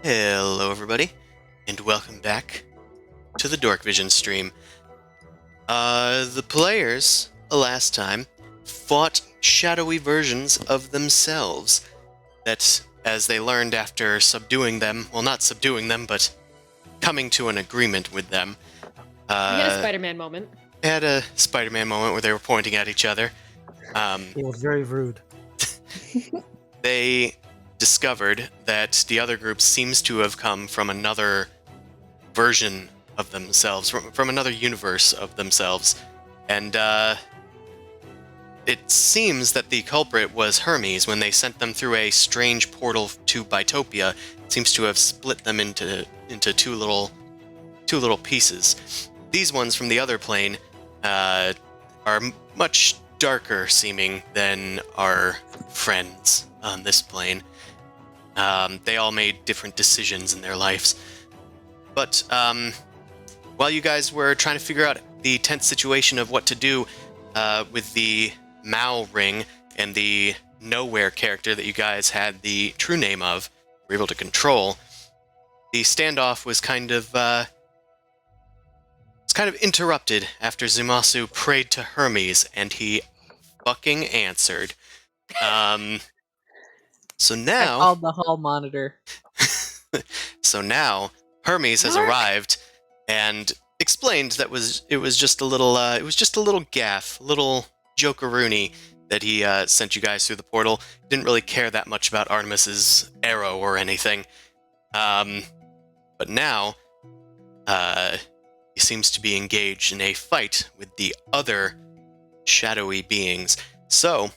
Hello everybody, and welcome back to the Dorkvision stream. The players, last time, fought shadowy versions of themselves that, as they learned after subduing them, well, not subduing them, but coming to an agreement with them. We had a Spider-Man moment. Had a Spider-Man moment where they were pointing at each other. It was very rude. They discovered that the other group seems to have come from another version of themselves, from another universe of themselves, and it seems that the culprit was Hermes. When they sent them through a strange portal to Bitopia, it seems to have split them into two little pieces. These ones from the other plane are much darker seeming than our friends on this plane. They all made different decisions in their lives. But while you guys were trying to figure out the tense situation of what to do with the Mao ring and the Nowhere character that you guys had the true name of, were able to control, the standoff was kind of interrupted after Zumasu prayed to Hermes, and he fucking answered. So now... I called the hall monitor. So now Hermes has arrived and explained that it was just a little gaffe, a little jokeroony that he sent you guys through the portal. Didn't really care that much about Artemis's arrow or anything. But now he seems to be engaged in a fight with the other shadowy beings. So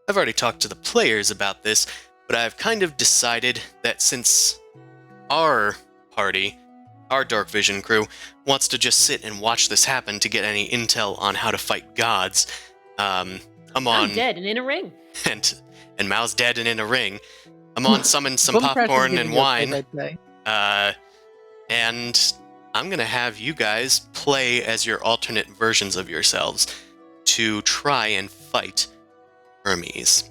I've already talked to the players about this, but I've kind of decided that since our party, our Dorkvision crew, wants to just sit and watch this happen to get any intel on how to fight gods, I'm dead and in a ring. And Mao's dead and in a ring. I'm on summon some popcorn and wine. And I'm gonna have you guys play as your alternate versions of yourselves to try and fight Hermes.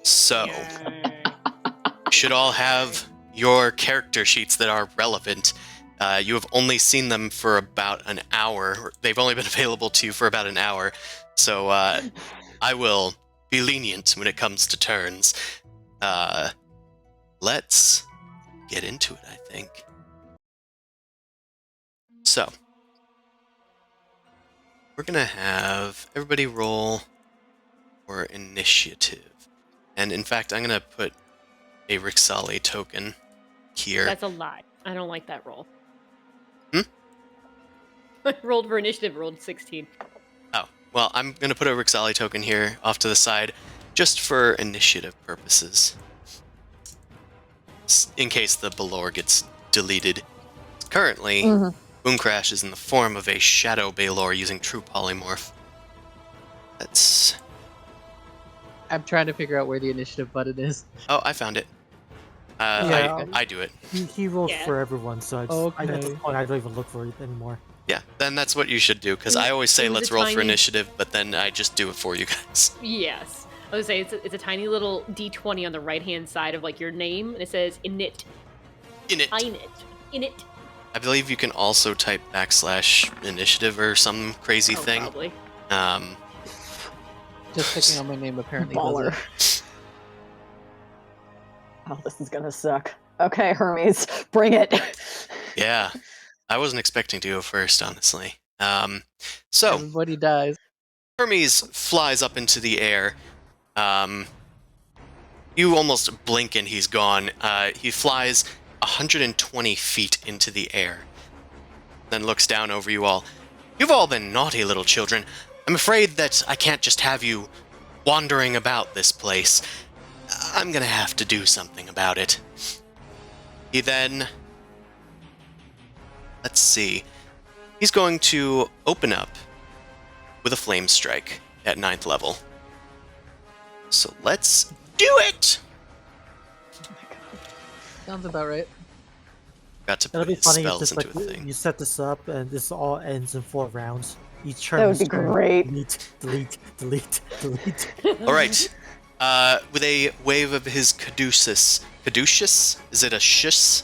So, you should all have your character sheets that are relevant. You have only seen them for about an hour. They've only been available to you for about an hour. So, I will be lenient when it comes to turns. Let's get into it, I think. So, we're gonna have everybody roll for initiative. And in fact, I'm going to put a Rixali token here. That's a lie. I don't like that roll. Hmm? I rolled for initiative, rolled 16. Oh, well, I'm going to put a Rixali token here off to the side just for initiative purposes. In case the Balor gets deleted. Currently, Boomcrash is in the form of a Shadow Balor using True Polymorph. That's... I'm trying to figure out where the initiative button is. Oh, I found it. I do it. He rolls Yeah. for everyone, so at this point, I don't even look for it anymore. Yeah, then that's what you should do, because I always say It was let's a roll for tiny- initiative, but then I just do it for you guys. Yes. I would say it's a tiny little D20 on the right-hand side of like your name, and it says init. Init. Init. I believe you can also type /initiative or some crazy thing. Probably. Just clicking on my name apparently does Baller. it. Oh, this is gonna suck. Okay, Hermes, bring it. Yeah, I wasn't expecting to go first, honestly. So, Everybody dies. Hermes flies up into the air. You almost blink and he's gone. He flies 120 feet into the air, then looks down over you all. You've all been naughty little children. I'm afraid that I can't just have you wandering about this place. I'm gonna have to do something about it. He then... Let's see. He's going to open up with a flame strike at 9th level. So let's do it! Sounds about right. Got to It'll put be his funny if spells just into like a thing. you set this up and this all ends in 4 rounds. Each turn That would is be turn, great. delete. All right. With a wave of his caduceus. Caduceus? Is it a shush?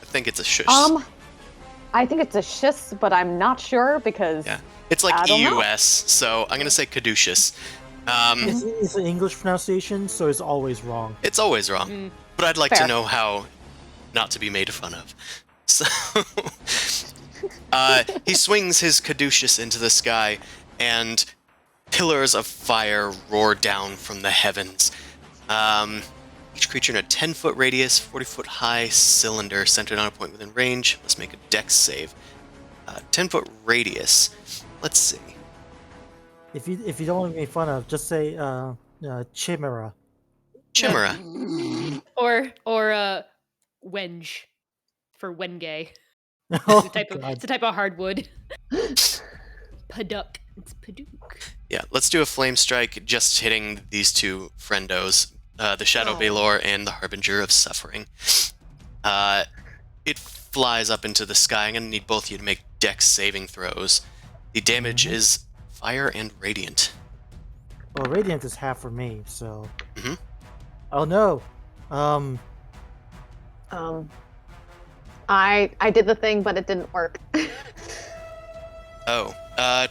I think it's a shush. I think it's a shiss, but I'm not sure because Yeah. It's like I don't know. EUS, so I'm going to say caduceus. It's an English pronunciation, so it's always wrong. It's always wrong. But I'd like to Fair. know how not to be made fun of. So he swings his caduceus into the sky, and pillars of fire roar down from the heavens. Each creature in a 10-foot radius, 40-foot high cylinder centered on a point within range must make a dex save. 10-foot radius. Let's see. If you don't want to be made fun of, just say chimera. Chimera. Or wenge for wenge. Oh, It's God. a type of hardwood. Paduk. It's paduk. Yeah, let's do a flame strike, just hitting these two friendos, the Shadow Oh. Balor and the Harbinger of Suffering. It flies up into the sky. I'm going to need both of you to make dex saving throws. The damage is fire and radiant. Well, radiant is half for me, so. Mhm. Oh no. I did the thing, but it didn't work. Oh,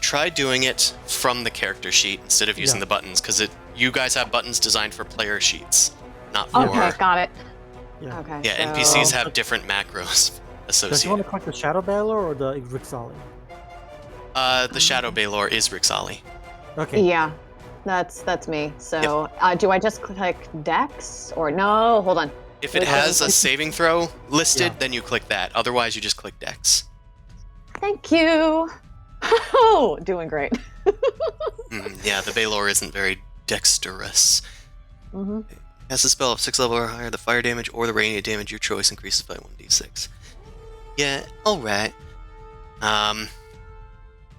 try doing it from the character sheet instead of using Yeah. the buttons, because you guys have buttons designed for player sheets, not for... Okay, got it. Yeah. Okay. Yeah, so- NPCs have different macros Does you want associated. to collect the Shadow Battler or the Rixali? The Shadow Balor is Rixali. Okay. Yeah, that's me. So, do I just click Dex or no? Hold on. If it Which has one? a saving throw listed, Yeah. then you click that. Otherwise, you just click Dex. Thank you. Oh, doing great. Yeah, the Balor isn't very dexterous. hmm As a spell of 6 level or higher, the fire damage or the radiant damage your choice increases by 1d6. Yeah, alright.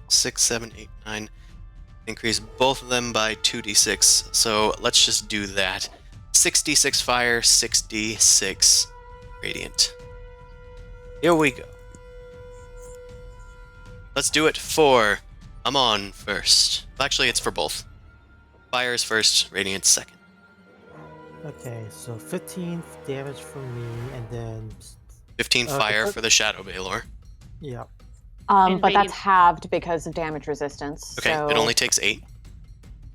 6, 7, 8, 9. Increase both of them by 2d6. So let's just do that. 6d6 fire, 6d6 radiant. Here we go. Let's do it for Amon first. Actually, it's for both. Fire is first, radiant second. Okay, so 15 damage from me, and then 15 Okay. fire for the Shadow Balor. yeah. And But radiant- that's halved because of damage resistance. Okay, so, it only takes 8.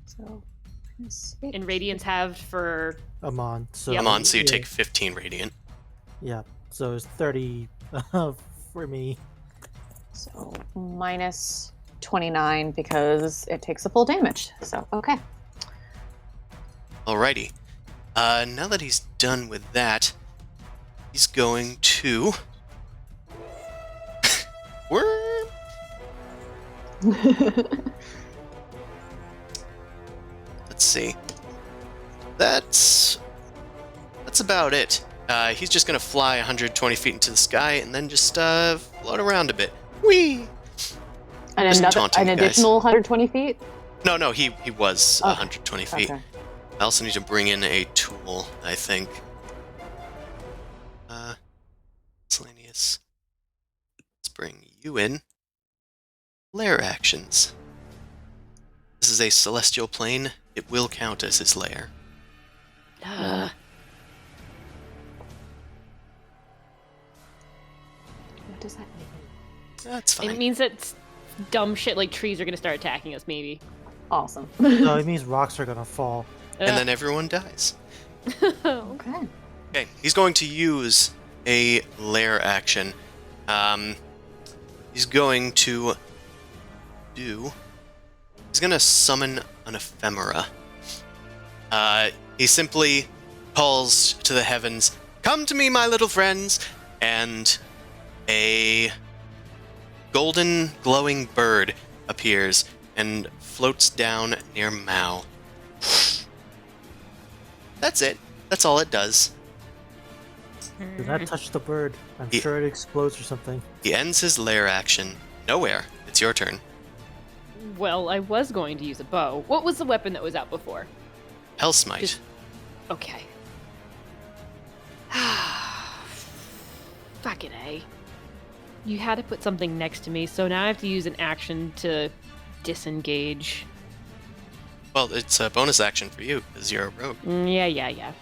So, minus 8. And radiance halved for Amon. So Yep. Amon, so you yeah, take 15 radiant. Yeah, so it's 30 for me. So minus 29 because it takes the full damage. So okay. Alrighty. Now that he's done with that, he's going to... Worm! Let's see. That's about it. He's just gonna fly 120 feet into the sky and then just float around a bit. Whee! And Just another, taunting an you guys. additional 120 feet? No, he was Okay. 120 feet. Okay. I also need to bring in a tool, I think. Miscellaneous. Let's bring you in. Lair actions. This is a celestial plane. It will count as his lair. Uh, What does that mean? That's fine. it means that dumb shit like trees are gonna start attacking us, maybe. Awesome. No, it means rocks are gonna fall. And then everyone dies. Okay. Okay, he's going to use a lair action. He's going to do... He's going to summon an ephemera. He simply calls to the heavens, "Come to me, my little friends!" And a golden glowing bird appears and floats down near Mao. That's it. That's all it does. Do not touch the bird. I'm Yeah. sure it explodes or something. He ends his lair action. Nowhere. It's your turn. Well, I was going to use a bow. What was the weapon that was out before? Hellsmite. Just- Okay. Fucking A. You had to put something next to me, so now I have to use an action to disengage. Well, it's a bonus action for you, because you're a rogue. Yeah.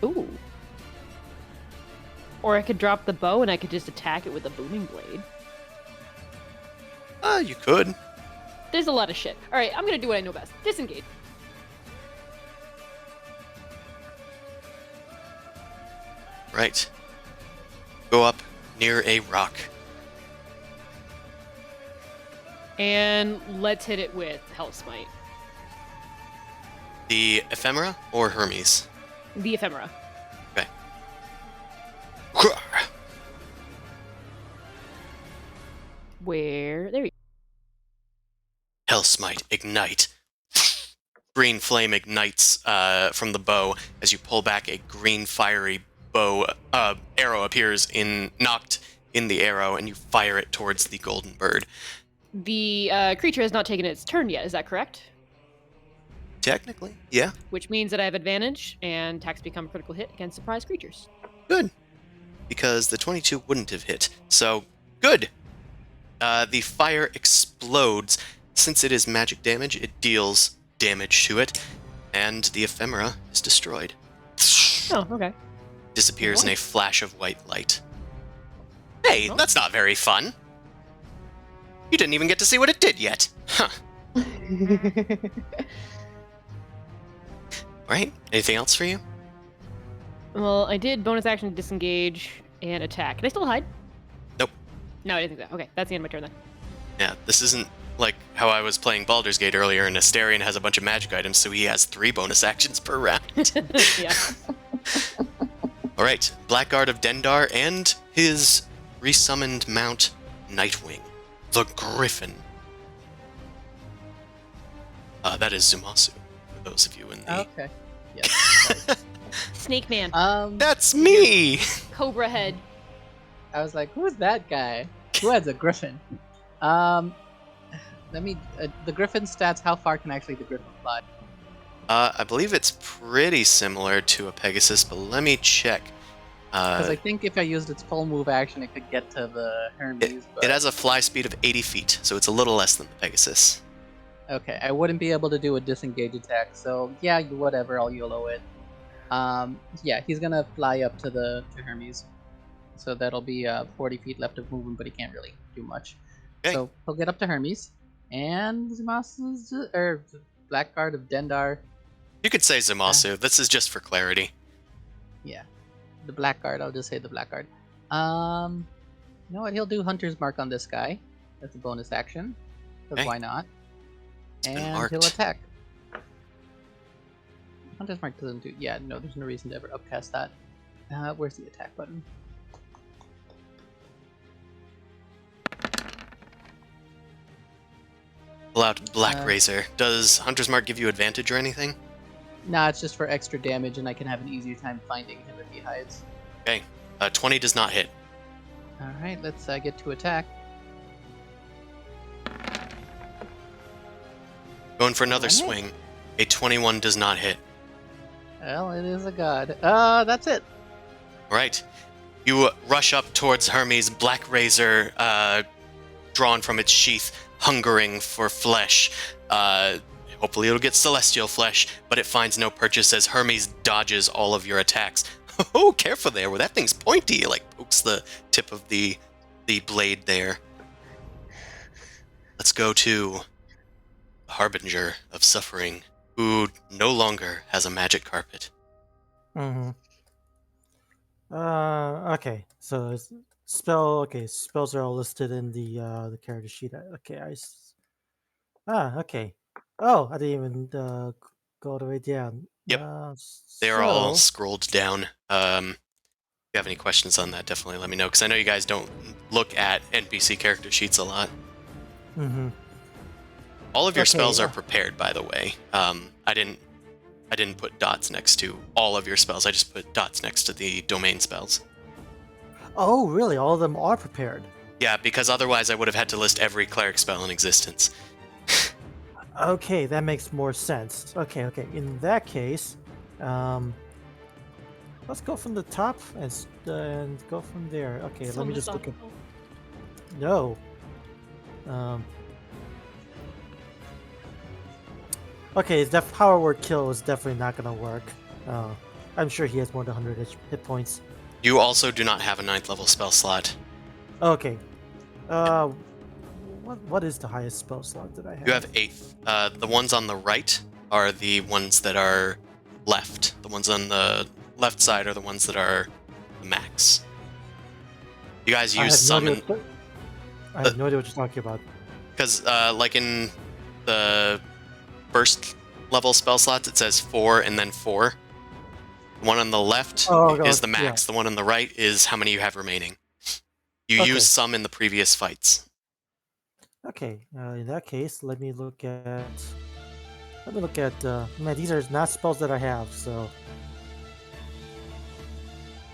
Ooh. Or I could drop the bow and I could just attack it with a booming blade. You could. There's a lot of shit. Alright, I'm gonna do what I know best. Disengage. Right. Go up near a rock. And let's hit it with Hellsmite. The ephemera or Hermes? The ephemera. Okay. Where? There you Hellsmite, ignite. Green flame ignites from the bow as you pull back. A green fiery arrow appears knocked in the arrow, and you fire it towards the golden bird. The creature has not taken its turn yet, is that correct? Technically, yeah. Which means that I have advantage, and attacks become a critical hit against surprise creatures. Good. Because the 22 wouldn't have hit. So, good. The fire explodes. Since it is magic damage, it deals damage to it, and the ephemera is destroyed. Oh, okay. Disappears in a flash of white light. Hey, that's not very fun. You didn't even get to see what it did yet. Huh. Alright, anything else for you? Well, I did bonus action disengage and attack. Can I still hide? Nope. No, I didn't think so. Okay, that's the end of my turn then. Yeah, this isn't like how I was playing Baldur's Gate earlier, and Asterion has a bunch of magic items, so he has 3 bonus actions per round. Yeah. Alright, Blackguard of Dendar and his resummoned mount, Nightwing, the Griffin. That is Zumasu, for those of you in the... Okay. Yes. Snake Man. That's me! Cobra Head. I was like, who's that guy? Who has a griffin? Let me. The griffin stats. How far can actually the griffin fly? I believe it's pretty similar to a Pegasus, but let me check. Because I think if I used its full move action, it could get to the Hermes. It has a fly speed of 80 feet, so it's a little less than the Pegasus. Okay, I wouldn't be able to do a disengage attack, so yeah, whatever, I'll YOLO it. Yeah, he's gonna fly up to Hermes. So that'll be 40 feet left of movement, but he can't really do much. Okay. So he'll get up to Hermes, and Blackguard of Dendar. You could say Zumasu. This is just for clarity. Yeah, the Blackguard. I'll just say the Blackguard. You know what? He'll do Hunter's Mark on this guy. That's a bonus action. Because Okay. why not? been And marked. he'll attack. Hunter's Mark doesn't do. Yeah, no, there's no reason to ever upcast that. Where's the attack button? Pull out Black Razor. Does Hunter's Mark give you advantage or anything? Nah, it's just for extra damage, and I can have an easier time finding him if he hides. Okay. 20 does not hit. Alright, let's get to attack. Going for another Alright. swing. A 21 does not hit. Well, it is a god. That's it. Right. You rush up towards Hermes, Black Razor drawn from its sheath, hungering for flesh. Hopefully it'll get celestial flesh, but it finds no purchase as Hermes dodges all of your attacks. Oh, careful there, where that thing's pointy. It pokes the tip of the blade there. Let's go to the Harbinger of Suffering, who no longer has a magic carpet. Mm-hmm. Okay. So spells are all listed in the character sheet. Okay, okay. Oh, I didn't even go all the way down. Yep. They're all so- scrolled down. If you have any questions on that, definitely let me know, because I know you guys don't look at NPC character sheets a lot. Mhm. All of your Okay, spells are yeah. prepared, by the way. I didn't put dots next to all of your spells. I just put dots next to the domain spells. Oh, really? All of them are prepared. Yeah, because otherwise I would have had to list every cleric spell in existence. Okay, that makes more sense. Okay. In that case, let's go from the top and go from there. Okay, let me just look at. No. Okay, that power word kill is definitely not gonna work. I'm sure he has more than 100 hit points. You also do not have a 9th level spell slot. Okay. What is the highest spell slot that I have? You have 8th. The ones on the right are the ones that are left. The ones on the left side are the ones that are the max. You guys use summon I have no idea what you're talking about. because, like in the first level spell slots, it says 4 and then 4. The one on the left is the max. The one on the right is how many you have remaining. You Okay. use some in the previous fights. Okay, in that case, let me look at. Man, these are not spells that I have, so.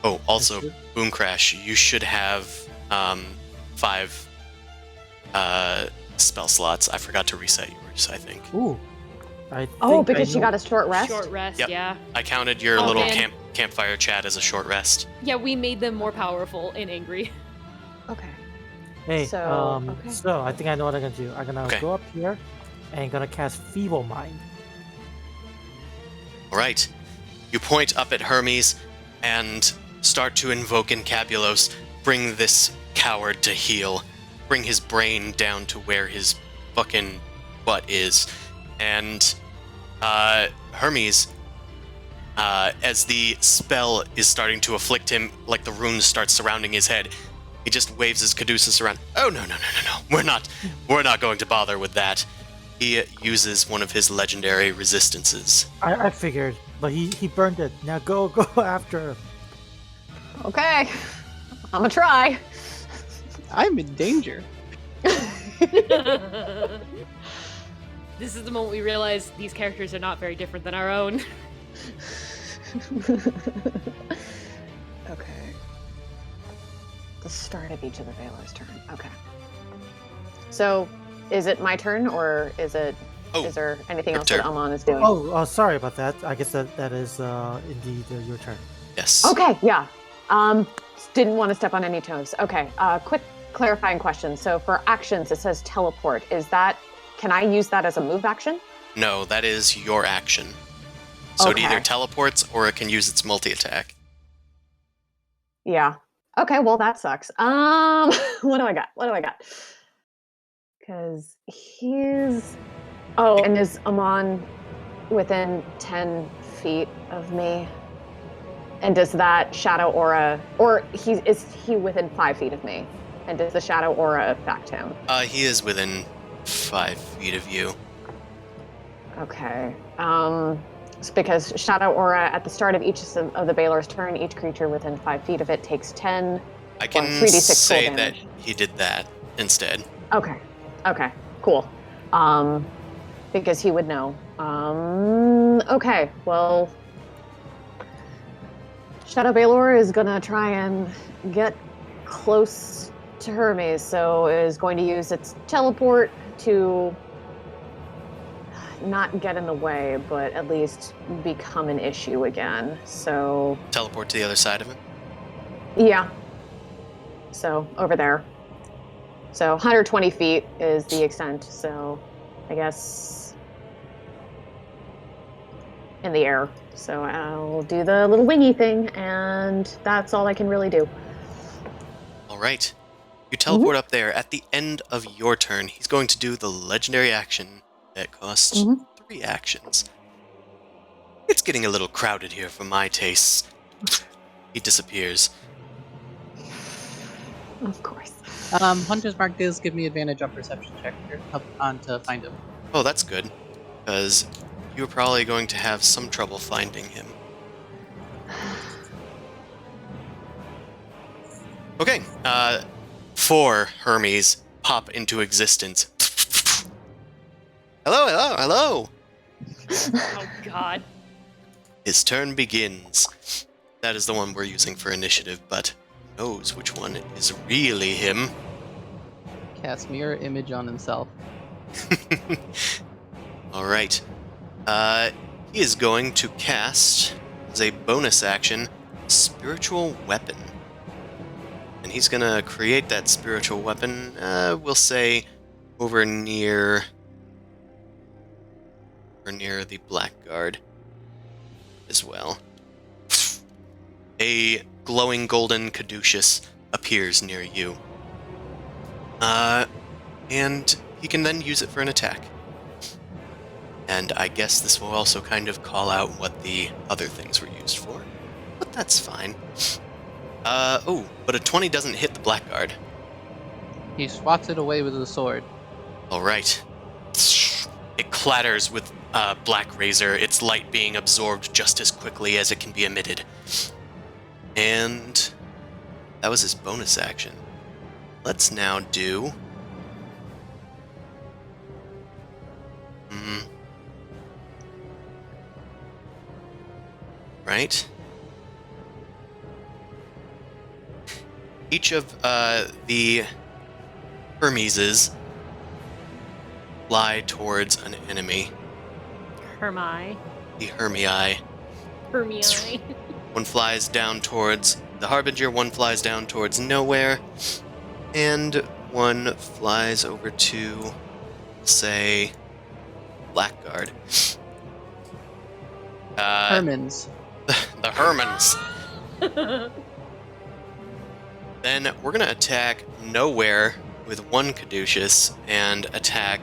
Oh, also, should- Boom Crash, you should have 5 spell slots. I forgot to reset yours, I think. Ooh. I Oh, think because I she know- got a short rest? Short rest, Yep. yeah. I counted your Oh, little man. campfire chat as a short rest. Yeah, we made them more powerful and angry. Okay. Hey, okay. so I think I know what I'm gonna do. I'm gonna Okay. go up here and gonna cast Feeble Mind. All right. You point up at Hermes and start to invoke Encabulos. Bring this coward to heel. Bring his brain down to where his fucking butt is. And Hermes, as the spell is starting to afflict him, like the runes start surrounding his head, he just waves his caduceus around. Oh, no. We're not going to bother with that. He uses one of his legendary resistances. I figured, but he burned it. Now go after him. Okay. I'm gonna try. I'm in danger. This is the moment we realize these characters are not very different than our own. Okay. The start of each of the Veiler's turn. Okay. So, is it my turn, or is there anything else that turn. Amon is doing? Oh, sorry about that. I guess that is indeed your turn. Yes. Okay, yeah. Didn't want to step on any toes. Okay, quick clarifying question. So for actions, it says teleport. Can I use that as a move action? No, that is your action. So it either Okay. teleports or it can use its multi-attack. Yeah. Okay, well that sucks. What do I got? Because he's... Oh, and is Amon within 10 feet of me? And does that shadow aura... Or is he within 5 feet of me? And does the shadow aura affect him? He is within 5 feet of you. Okay. because Shadow Aura at the start of each of the Baylor's turn, each creature within 5 feet of it takes 10. I can 3d6 full say that damage. he did that instead. Okay. Okay. Cool. Because he would know. Okay. Well, Shadow Baylor is gonna try and get close to Hermes, so is going to use its teleport to not get in the way, but at least become an issue again. So Teleport to the other side of him. yeah. So over there. So 120 feet is the extent. So I guess in the air. So I'll do the little wingy thing, and that's all I can really do. All right. You teleport up there. At the end of your turn, he's going to do the legendary action that costs 3 actions. It's getting a little crowded here for my tastes. He disappears. Of course. Hunter's Mark does give me advantage on perception check here, to find him. Oh, that's good, because you're probably going to have some trouble finding him. Okay, 4 Hermes pop into existence. Hello, hello, hello! Oh God. His turn begins. That is the one we're using for initiative, but who knows which one is really him. Cast mirror image on himself. Alright. He is going to cast, as a bonus action, Spiritual Weapon. And he's going to create that spiritual weapon, we'll say, over near the Blackguard as well. A glowing golden caduceus appears near you. And he can then use it for an attack. And I guess this will also kind of call out what the other things were used for. But that's fine. But a 20 doesn't hit the Blackguard. He swats it away with his sword. Alright. It clatters with Black Razor, its light being absorbed just as quickly as it can be emitted. And that was his bonus action. Let's now do... Right? Each of the Hermeses fly towards an enemy. Hermi. The Hermii. Hermii. One flies down towards the Harbinger, one flies down towards nowhere, and one flies over to, say, Blackguard. Hermans. The Hermans. Then we're going to attack nowhere with 1 Caduceus and attack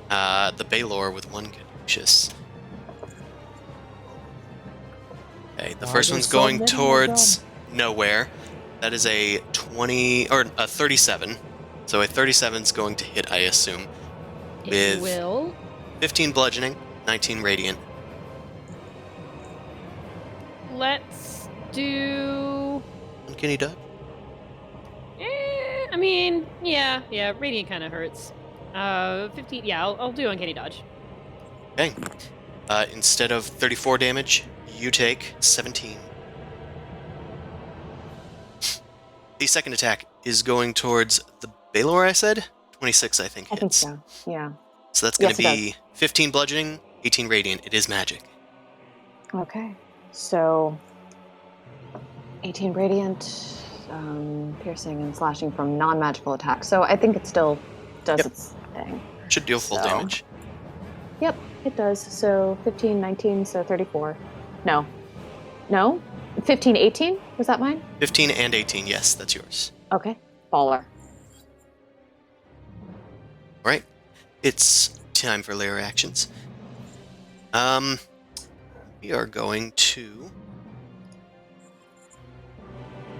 the Baylor with 1 Caduceus. Okay, the first one's going towards nowhere. That is a 20 or a 37. So a 37 is going to hit, I assume, It with will. 15 bludgeoning, 19 radiant. Let's do. Uncanny dodge. I mean, yeah, radiant kind of hurts. 15. Yeah, I'll do uncanny dodge. Okay. Instead of 34 damage, you take 17. The second attack is going towards the Baylor, I said? 26, I think, I think hits. so. Yeah. So that's going Yes, to it be 15 bludgeoning, 18 radiant. It is magic. Okay. So 18 radiant, piercing and slashing from non-magical attacks. So I think it still does Yep. its thing. Should deal full So- damage. Yep, it does. So 15, 19, so 34. No. 15, 18? Was that mine? 15 and 18, yes, that's yours. Okay. Baller. Alright. It's time for layer actions. We are going to...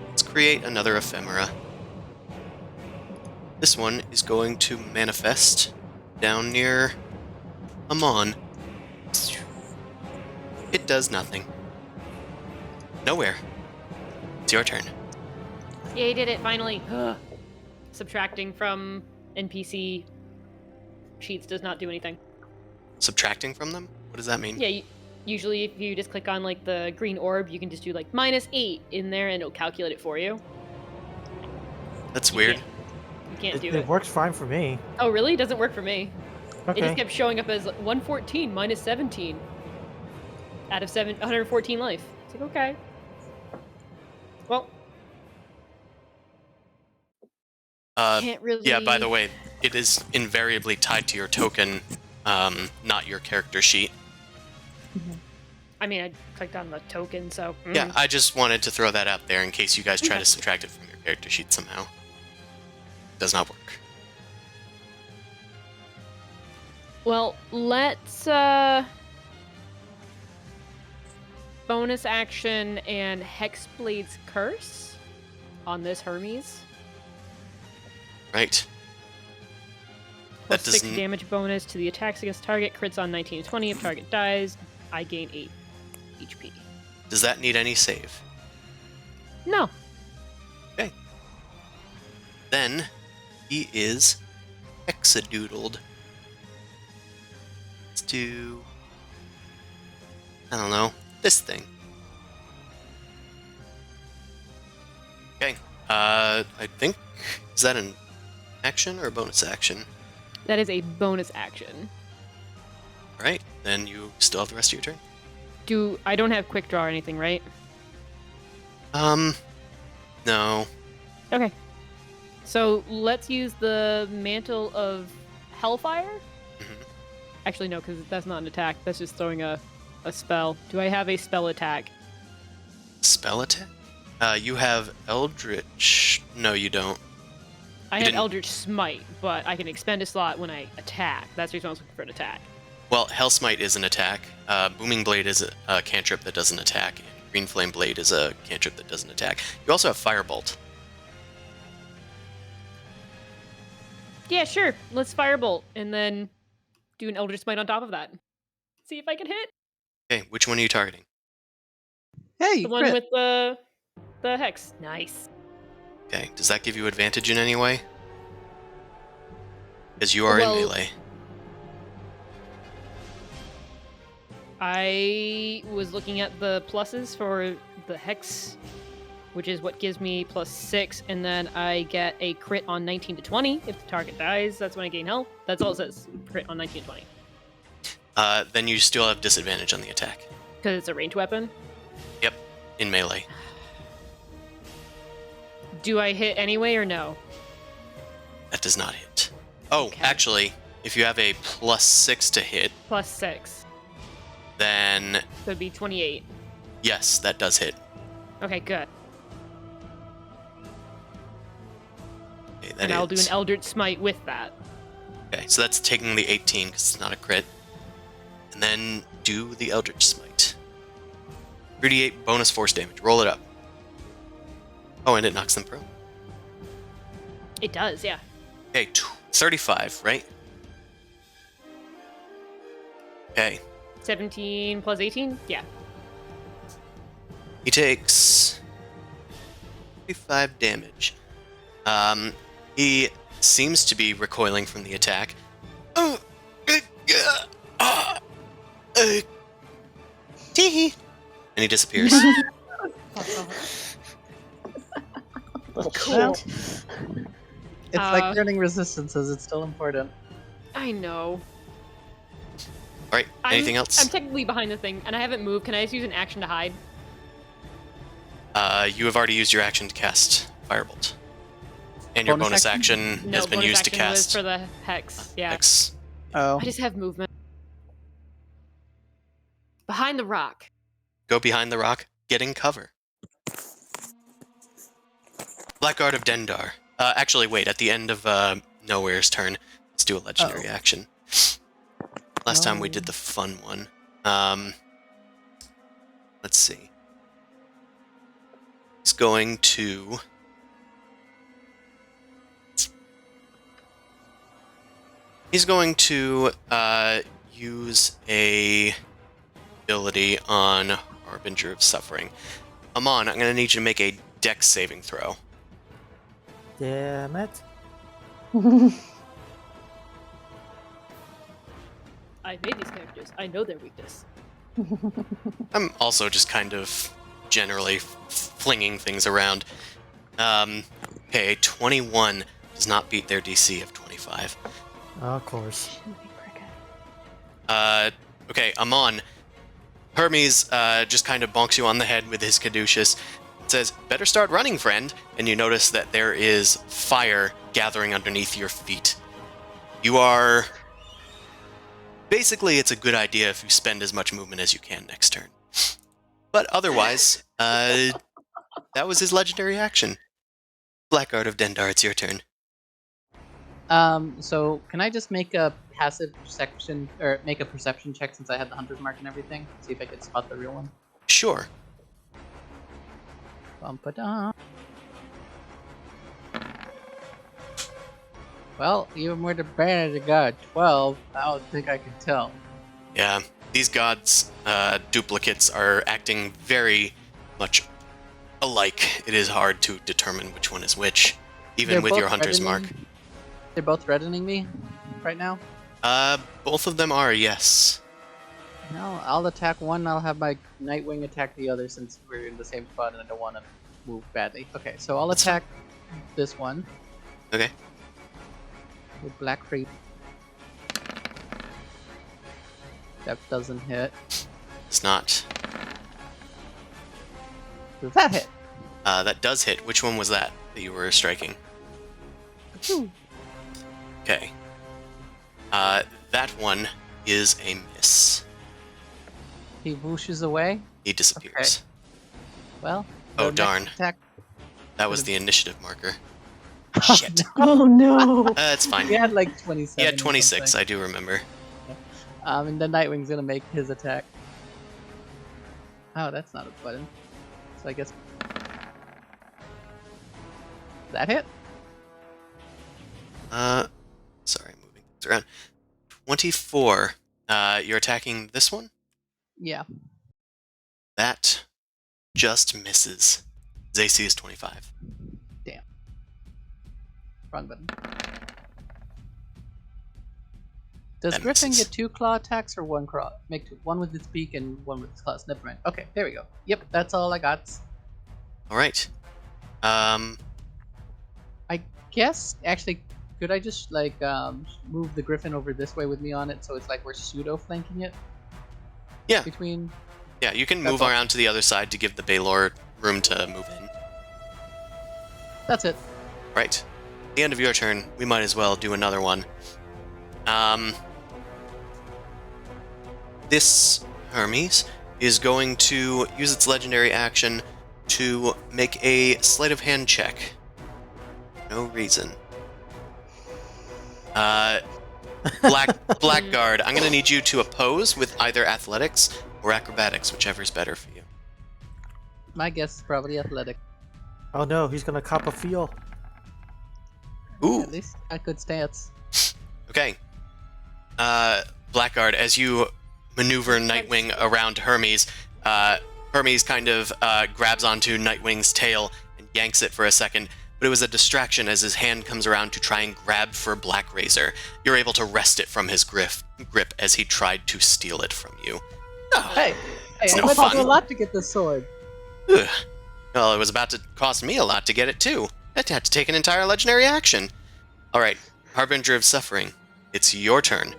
Let's create another ephemera. This one is going to manifest down near Amon. does nothing. Nowhere. It's your turn. Yeah, he did it finally. Ugh. Subtracting from NPC sheets does not do anything. Subtracting from them? What does that mean? Yeah, usually if you just click on like the green orb, you can just do like -8 in there and it'll calculate it for you. That's You weird. You can't do It it. works fine for me. Oh, really? It doesn't work for me. It just Okay. kept showing up as 114 -17 out of 114 life. It's like, okay. Well, can't really. Yeah, by the way, it is invariably tied to your token, not your character sheet. I mean, I clicked on the token, so. Yeah, I just wanted to throw that out there in case you guys try to subtract it from your character sheet somehow. Does not work. Well, let's bonus action and Hexblade's Curse on this Hermes. Right. Plus That 6 doesn't- damage bonus to the attacks against target. Crits on 19 and 20. If target dies, I gain 8 HP. Does that need any save? No. Okay. Then he is hexadoodled. Let's do, I don't know, this thing. Okay. I think, is that an action or a bonus action? That is a bonus action. All right. Then you still have the rest of your turn. I don't have quick draw or anything, right? No. Okay. So let's use the Mantle of Hellfire. Mhm. Actually, no, because that's not an attack. That's just throwing a spell. Do I have a spell attack? Spell attack? You have Eldritch. No, you don't. I You have didn't- Eldritch Smite, but I can expend a slot when I attack. That's the reason I was looking for an attack. Well, Hellsmite is an attack. Booming Blade is a cantrip that doesn't attack. And Green Flame Blade is a cantrip that doesn't attack. You also have Firebolt. Yeah, sure. Let's Firebolt and then do an Eldritch Smite on top of that. See if I can hit Okay, which one are you targeting? Hey, the one crit. with the hex. Nice. Okay, does that give you advantage in any way? Because you are Well- in melee. I was looking at the pluses for the hex, which is what gives me +6, and then I get a crit on 19 to 20. If the target dies, that's when I gain health. That's all it says. Crit on 19 to 20. Then you still have disadvantage on the attack. Because it's a ranged weapon. Yep, in melee. Do I hit anyway or no? That does not hit. Oh, Okay. actually, if you have a +6 to hit, +6. then So it'd be 28. yes, that does hit. Okay, good. Okay, that And I'll do is- an Eldritch Smite with that. Okay, so that's taking the 18 because it's not a crit. And then do the Eldritch Smite. 38 bonus force damage. Roll it up. Oh, and it knocks them prone. It does, yeah. Okay, 35, right? Okay, 17 plus 18? Yeah. he takes 35 damage. He seems to be recoiling from the attack. And he disappears. Little Well, shit. It's Uh, like learning resistances. It's still important. I know. All right, anything I'm else? technically behind the thing, and I haven't moved. Can I just use an action to hide? You have already used your action to cast Firebolt. And your Bonus bonus action, No, has been bonus used to action was cast for the hex. Yeah. X. Oh, I just have movement. Behind the rock. Go behind the rock, getting cover. Blackguard of Dendar. Actually, wait, at the end of Nowhere's turn, let's do a legendary action. Last time we did the fun one. Let's see. He's going to... He's going to use a ability on Harbinger of Suffering. Amon, I'm going to need you to make a dex saving throw. Damn it. I made these characters. I know their weakness. I'm also just kind of generally flinging things around. Okay, 21 does not beat their DC of 25. Of course. Okay, Amon. Hermes just kind of bonks you on the head with his caduceus. Says, better start running, friend. And you notice that there is fire gathering underneath your feet. You are... Basically, it's a good idea if you spend as much movement as you can next turn. But otherwise, that was his legendary action. Blackguard of Dendar, it's your turn. So can I just make a passive perception, or make a perception check since I have the hunter's mark and everything? See if I can spot the real one. Sure. Bum-ba-dum. Well, even with the bad I got 12, I don't think I can tell. Yeah, these gods' duplicates are acting very much alike. It is hard to determine which one is which, even They're with both your hunter's mark. They're both threatening me right now? Both of them are, yes. No, I'll attack one, I'll have my Nightwing attack the other since we're in the same spot and I don't want to move badly. Okay, so I'll attack this one. Okay. With Black Creep. That doesn't hit. It's not. Does that hit? That does hit. Which one was that you were striking? Okay. That one is a miss. He whooshes away? He disappears. Well, Oh, the next darn. Attack. That was the initiative marker. Oh, Shit. Oh no. It's fine. He had like 27. He had or 26, something. I do remember. And the Nightwing's gonna make his attack. Oh, that's not a button. So I guess that hit. Sorry, moving things around. 24. You're attacking this one? Yeah. That just misses. His AC is 25. Wrong button. Does That Griffin misses. get 2 claw attacks or 1 claw? Make 2. 1 with its beak and 1 with its claws. Never mind. Okay, there we go. Yep, that's all I got. All right. I guess actually, could I just like move the Griffin over this way with me on it, so it's like we're pseudo flanking it? Yeah. Between. Yeah, you can That's move all. around to the other side to give the Baylor room to move in. That's it. Right. At the end of your turn, we might as well do another one. This Hermes is going to use its legendary action to make a sleight of hand check. No reason. Blackguard, I'm going to need you to oppose with either athletics or acrobatics, whichever is better for you. My guess is probably athletic. Oh no, he's gonna cop a feel. Ooh. At least got good stats. Okay. Blackguard, as you maneuver Nightwing around Hermes, Hermes kind of grabs onto Nightwing's tail and yanks it for a second, but it was a distraction as his hand comes around to try and grab for Black Razor. You're able to wrest it from his grip as he tried to steal it from you. Hey, It's I no went fun. through a lot to get this sword. Ugh. Well, it was about to cost me a lot to get it, too. I had to take an entire legendary action. Alright, Harbinger of Suffering, it's your turn.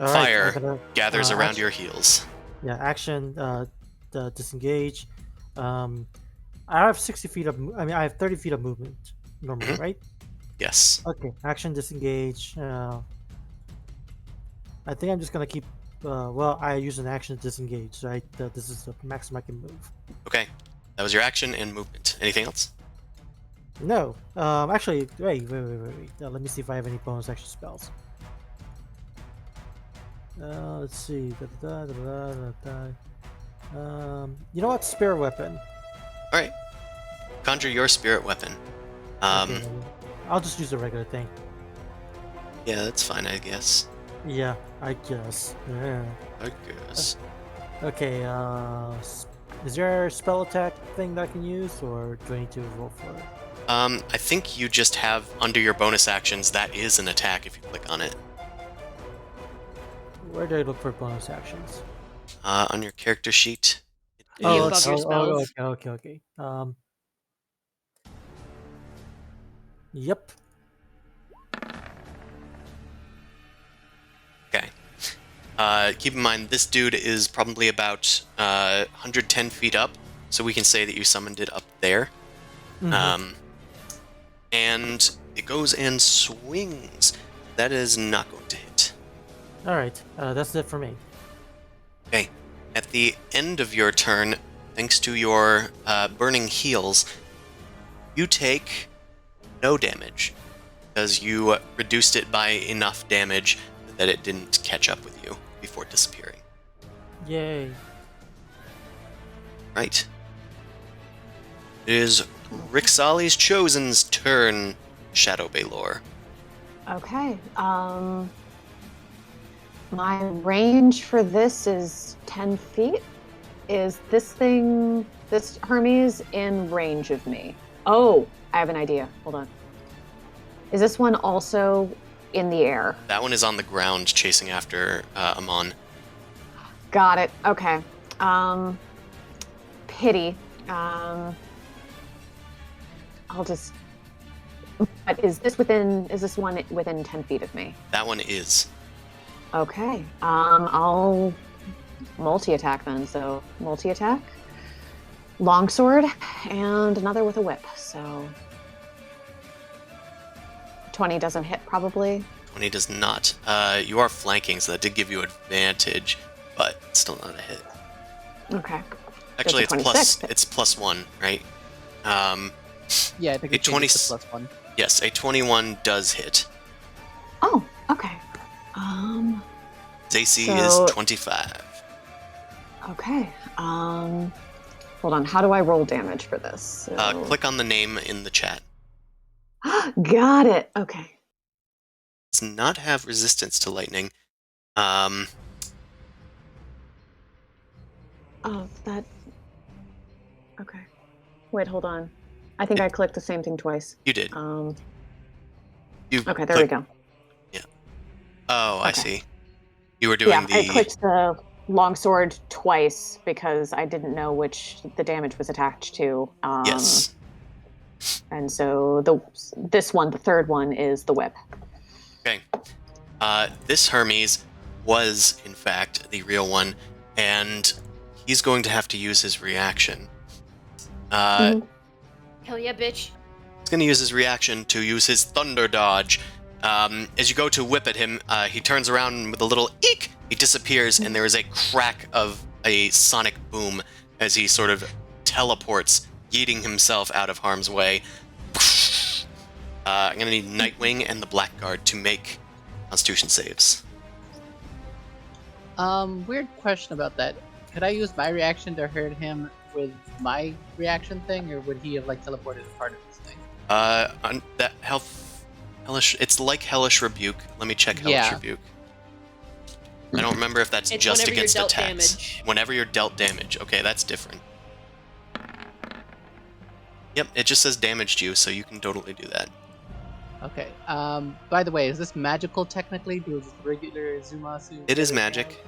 All right, Fire I'm gonna, gathers around action- your heels. Yeah, action. The disengage. I have 60 feet of. I mean, I have 30 feet of movement normally, Mhm. right? Yes. Okay, action disengage. I think I'm just gonna keep. Well, I use an action to disengage, right? This is the maximum I can move. Okay. That was your action and movement. Anything else? No. Actually, wait. Let me see if I have any bonus action spells. Let's see. You know what? Spirit weapon. Alright. Conjure your spirit weapon. Okay, I'll just use the regular thing. Yeah, that's fine, I guess. Yeah, I guess. Yeah. I guess. Okay, is there a spell attack thing that I can use, or do I need to roll for it? I think you just have under your bonus actions, that is an attack if you click on it. Where do I look for bonus actions? On your character sheet. It Oh, is- above your spells. Okay. Yep. Okay. Keep in mind, this dude is probably about 110 feet up, so we can say that you summoned it up there. Mhm. And it goes and swings. That is not going to hit. All right, that's it for me. Okay. At the end of your turn, thanks to your burning heals, you take no damage because you reduced it by enough damage that it didn't catch up with you before disappearing. Yay. Right. It is Rixali's Chosen's turn, Shadow Baylor. Okay. My range for this is 10 feet. Is this Hermes, in range of me? Oh, I have an idea. Hold on. Is this one also in the air? That one is on the ground chasing after Amon. Got it. Okay. Pity. I'll just. But is this one within 10 feet of me? That one is. Okay. I'll multi-attack then. So multi-attack, longsword, and another with a whip. So 20 doesn't hit probably. 20 does not. You are flanking, so that did give you advantage, but still not a hit. Okay. Actually, It's a it's 26. +1, right? Yeah, I think A it's 20 the +1. Yes, a 21 does hit. Oh, okay. His AC So- is 25. Okay. Hold on. How do I roll damage for this? So- Click on the name in the chat. Got it. Okay. Does not have resistance to lightning. Oh, that. Okay. Wait, hold on. I think I clicked the same thing twice. You did. You Okay, there we clicked- go. Oh, I Okay. see. You were doing Yeah, I clicked the longsword twice because I didn't know which the damage was attached to. Yes. And so this one, the third one, is the whip. Okay. This Hermes was, in fact, the real one, and he's going to have to use his reaction. Mhm. Hell yeah, bitch. He's going to use his reaction to use his Thunder Dodge. As you go to whip at him, he turns around with a little eek. He disappears, and there is a crack of a sonic boom as he sort of teleports, yeeting himself out of harm's way. I'm going to need Nightwing and the Blackguard to make Constitution saves. Weird question about that. Could I use my reaction to hurt him with my reaction thing, or would he have like teleported a part of this thing? On that hellish. It's like Hellish Rebuke. Let me check Hellish Yeah. Rebuke. I don't remember if that's It's just whenever you're against dealt attacks. damage. Whenever you're dealt damage. Okay, that's different. Yep, it just says damaged you, so you can totally do that. Okay. By the way, is this magical technically? Does regular Zumasu? It is get magic.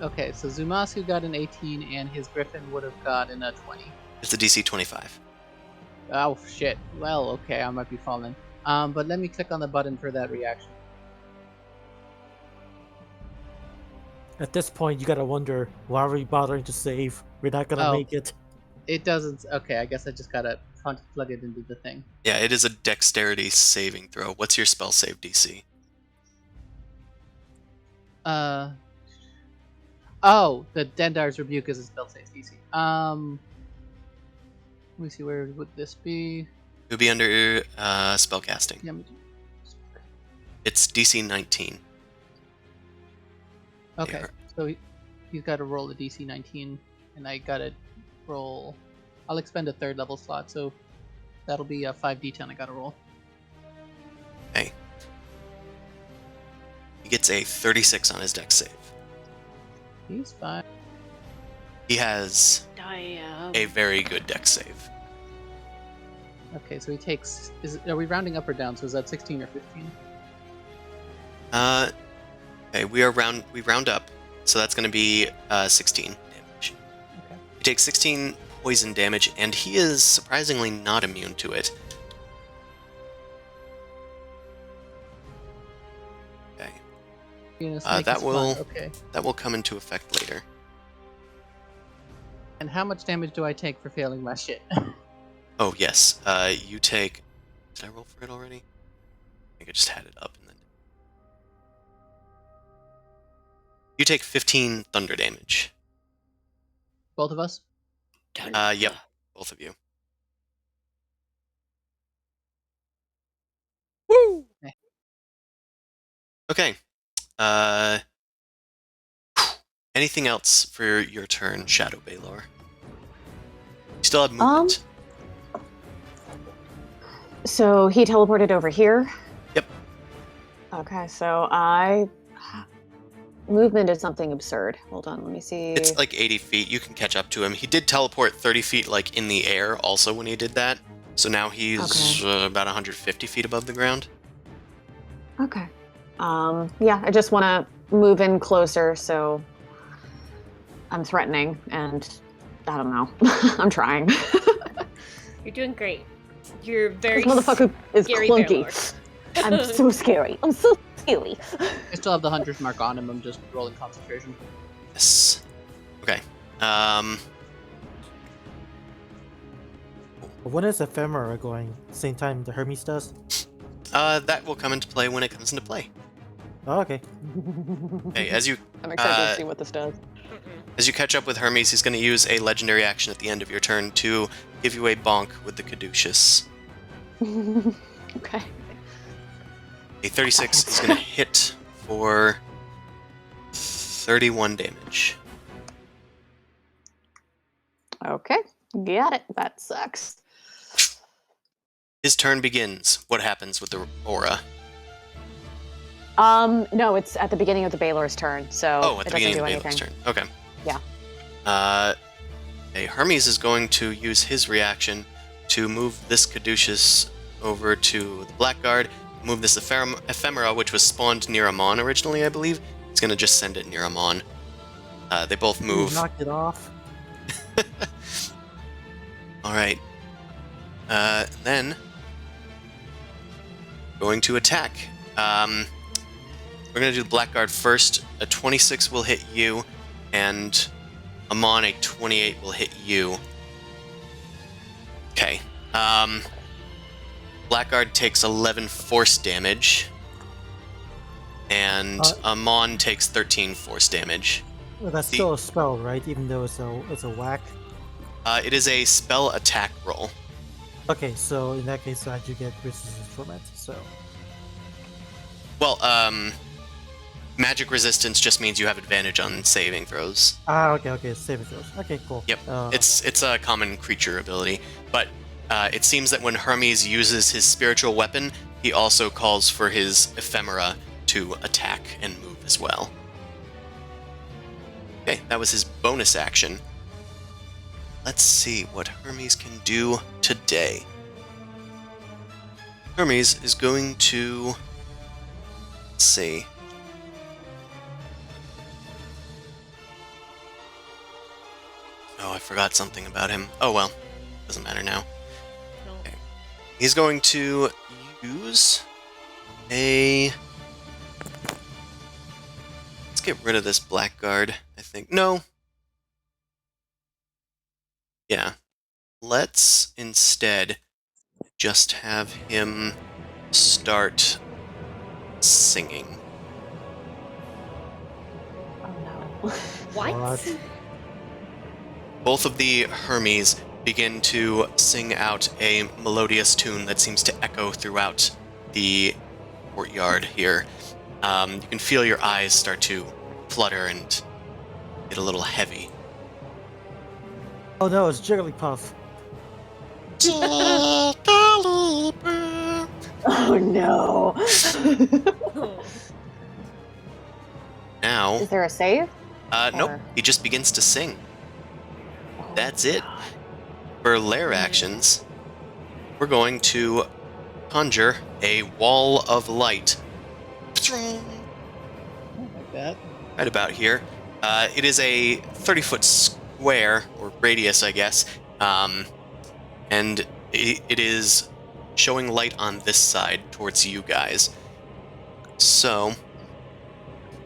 Okay, so Zumasu got an 18, and his Griffin would have gotten a 20. It's a DC 25. Oh shit. Well, okay, I might be falling. But let me click on the button for that reaction. At this point, you gotta wonder, why are we bothering to save? We're not gonna Oh. make it. It doesn't. Okay, I guess I just gotta plug it into the thing. Yeah, it is a dexterity saving throw. What's your spell save DC? Oh, the Dendar's Rebuke is a spell save DC. Let me see, where would this be? It would be under spellcasting. Yeah. It's DC 19. Okay, Yeah. so he's got to roll a DC 19, and I gotta roll. I'll expend a third level slot, so that'll be a 5d10 I gotta roll. Hey. He gets a 36 on his dex save. He's fine. He has Damn. a very good dex save. Okay, so he takes. Are we rounding up or down? So is that 16 or 15? Okay, we round up, so that's going to be 16 damage. Okay. He takes 16 poison damage, and he is surprisingly not immune to it. Okay, Venus, that make us will- fun. Okay. that will come into effect later. And how much damage do I take for failing my shit? Oh yes, you take. Did I roll for it already? I think I just had it up and then. You take 15 thunder damage. Both of us? Yep, both of you. Woo! Okay. Anything else for your turn, Shadow Baylor? You still have movement. So he teleported over here. Yep. Okay, so movement is something absurd. Hold on, let me see. It's like 80 feet. You can catch up to him. He did teleport 30 feet, like in the air, also when he did that. So now he's about 150 feet above the ground. Okay. Yeah, I just want to move in closer, so I'm threatening, and I don't know. I'm trying. You're doing great. You're very This motherfucker is scary clunky. Baylor. I'm so scary. I'm so scary. I still have the 100 mark on him. I'm just rolling concentration. Yes. Okay. When is Ephemera going? Same time the Hermes does? That will come into play when it comes into play. Oh, okay. Hey, as you I'm excited to see what this does. as you catch up with Hermes, he's going to use a legendary action at the end of your turn to give you a bonk with the Caduceus. Okay. A 36 is going to hit for 31 damage. Okay. Got it. That sucks. His turn begins. What happens with the aura? No, it's at the beginning of the Baylor's turn, so Oh, at it the doesn't beginning do of anything. Baylor's turn. Okay. Yeah. Hermes is going to use his reaction to move this Caduceus over to the Blackguard, move this Ephemera, which was spawned near Amon originally, I believe. He's going to just send it near Amon. They both move. Knock it off. Alright. Then, going to attack. We're going to do the Blackguard first. A 26 will hit you, and Amon, a 28 will hit you. Okay. Blackguard takes 11 force damage, and Amon takes 13 force damage. Well, that's still a spell, right? Even though it's a whack. It is a spell attack roll. Okay, so in that case, I do get resistance from it. So Well, magic resistance just means you have advantage on saving throws. okay, save it throws. Okay, cool. Yep, it's a common creature ability, but it seems that when Hermes uses his spiritual weapon, he also calls for his ephemera to attack and move as well. Okay, that was his bonus action. Let's see what Hermes can do today. Hermes is going to... Let's see. Oh, I forgot something about him. Oh well, doesn't matter now. No. Okay. He's going to use a... Let's get rid of this Blackguard, I think. No. Yeah. Let's instead just have him start singing. Oh no. What? What? Both of the Hermes begin to sing out a melodious tune that seems to echo throughout the courtyard here. You can feel your eyes start to flutter and get a little heavy. Oh no, it's Jigglypuff. Oh no. Now, Is there a save? nope, or- he just begins to sing. that's it. For lair actions, we're going to conjure a wall of light. Like that. Right about here. It is a 30-foot square, or radius, I guess, and it is showing light on this side towards you guys. So,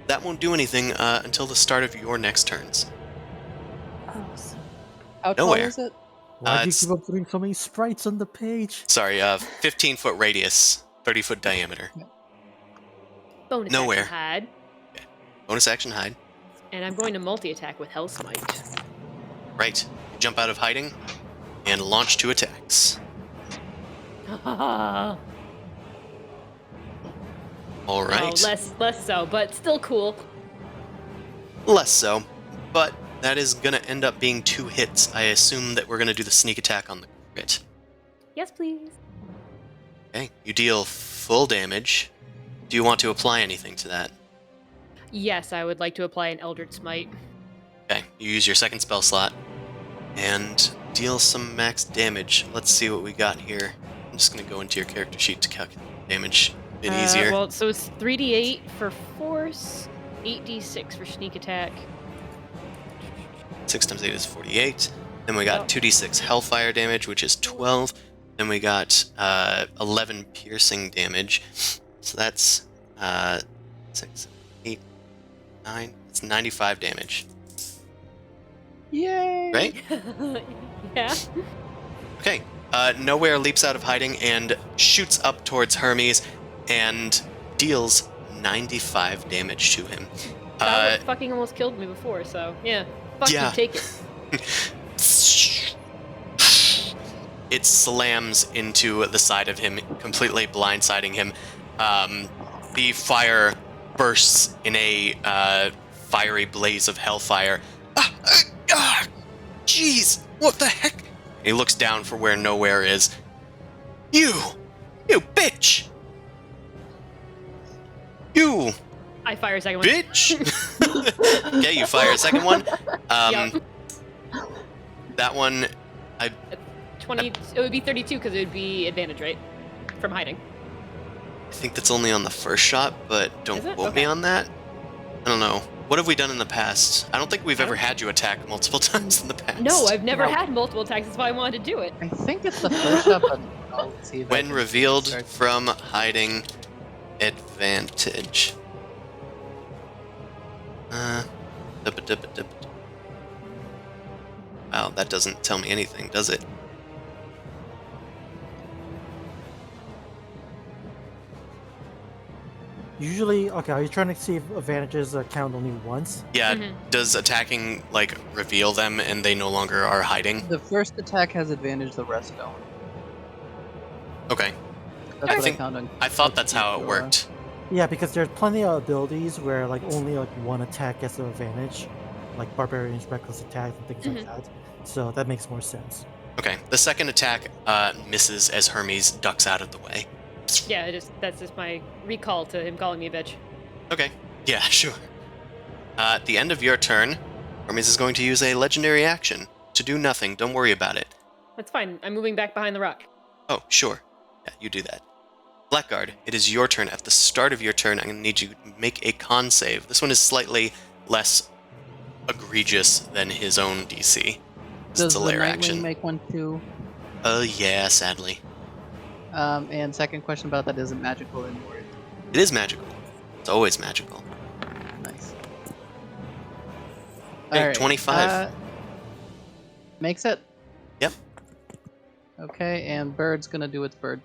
that won't do anything until the start of your next turns. Oh, How tall Nowhere. is it? Why do you it's- keep on putting so many sprites on the page? Sorry, 15-foot radius, 30-foot diameter. Bonus Nowhere. action hide. Bonus action hide. And I'm going to multi-attack with Hell Smite. Right. Jump out of hiding and launch 2 attacks. Oh, All right. less so, but still cool. Less so, but that is going to end up being 2 hits. I assume that we're going to do the sneak attack on the crit. Yes, please. Okay, you deal full damage. Do you want to apply anything to that? Yes, I would like to apply an Eldritch Smite. Okay, you use your second spell slot and deal some max damage. Let's see what we got here. I'm just going to go into your character sheet to calculate damage a bit easier. Well, so it's 3d8 for force, 8d6 for sneak attack. 6 times 8 is 48. Then we got Oh. 2d6 hellfire damage, which is 12. Then we got 11 piercing damage. So that's 6, 8, 9. It's 95 damage. Yay! Right? Yeah. Okay. Nowhere leaps out of hiding and shoots up towards Hermes and deals 95 damage to him. That fucking almost killed me before, so yeah. Fuck Yeah. you, take it. It slams into the side of him, completely blindsiding him. The fire bursts in a fiery blaze of hellfire. Jeez, what the heck? He looks down for where Nowhere is. You bitch! You I fire a second one. bitch! Okay, you fire a second one. Yup. That one, 20. It would be 32 because it would be advantage, right? From hiding. I think that's only on the first shot, but don't Is it? quote me Okay. on that. I don't know. What have we done in the past? I don't think we've ever had you attack multiple times in the past. No, I've never No. had multiple attacks. That's why I wanted to do it. I think it's the first shot, but I'll see if I When can revealed start- from hiding, advantage. Wow, that doesn't tell me anything, does it? Usually, okay, are you trying to see if advantages count only once? Yeah, Mhm. does attacking, like, reveal them and they no longer are hiding? The first attack has advantage, the rest don't. Okay. That's what I think- found on. I thought that's how it worked. Yeah, because there's plenty of abilities where like only like one attack gets an advantage, like barbarian's reckless attack and things like that. So that makes more sense. Okay, the second attack misses as Hermes ducks out of the way. Yeah, that's just my recall to him calling me a bitch. Okay, yeah, sure. At the end of your turn, Hermes is going to use a legendary action to do nothing. Don't worry about it. That's fine. I'm moving back behind the rock. Oh, sure. Yeah, you do that. Blackguard, it is your turn. At the start of your turn, I'm going to need you to make a con save. This one is slightly less egregious than his own DC. Does It's a the lair Nightwing action. make one too? Yeah, sadly. And second question about that, is it magical anymore? It is magical. It's always magical. Nice. Okay, Alright, 25. Makes it? Yep. Okay, and Bird's gonna do its bird.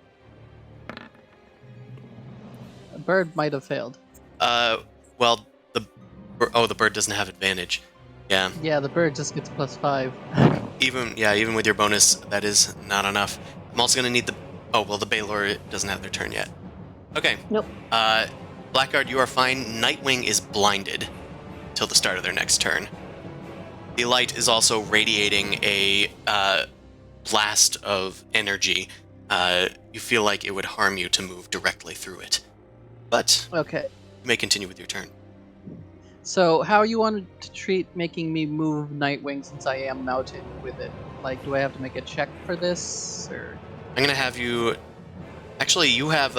Bird might have failed. Well, the bird doesn't have advantage. Yeah, Yeah, the bird just gets +5. even with your bonus, that is not enough. I'm also gonna need the. Oh well, the Baylor doesn't have their turn yet. Okay. Nope. Blackguard, you are fine. Nightwing is blinded till the start of their next turn. The light is also radiating a blast of energy. You feel like it would harm you to move directly through it, but Okay. you may continue with your turn. So, how you want to treat making me move Nightwing since I am mounted with it? Like, do I have to make a check for this, or? I'm gonna have you. Actually, you have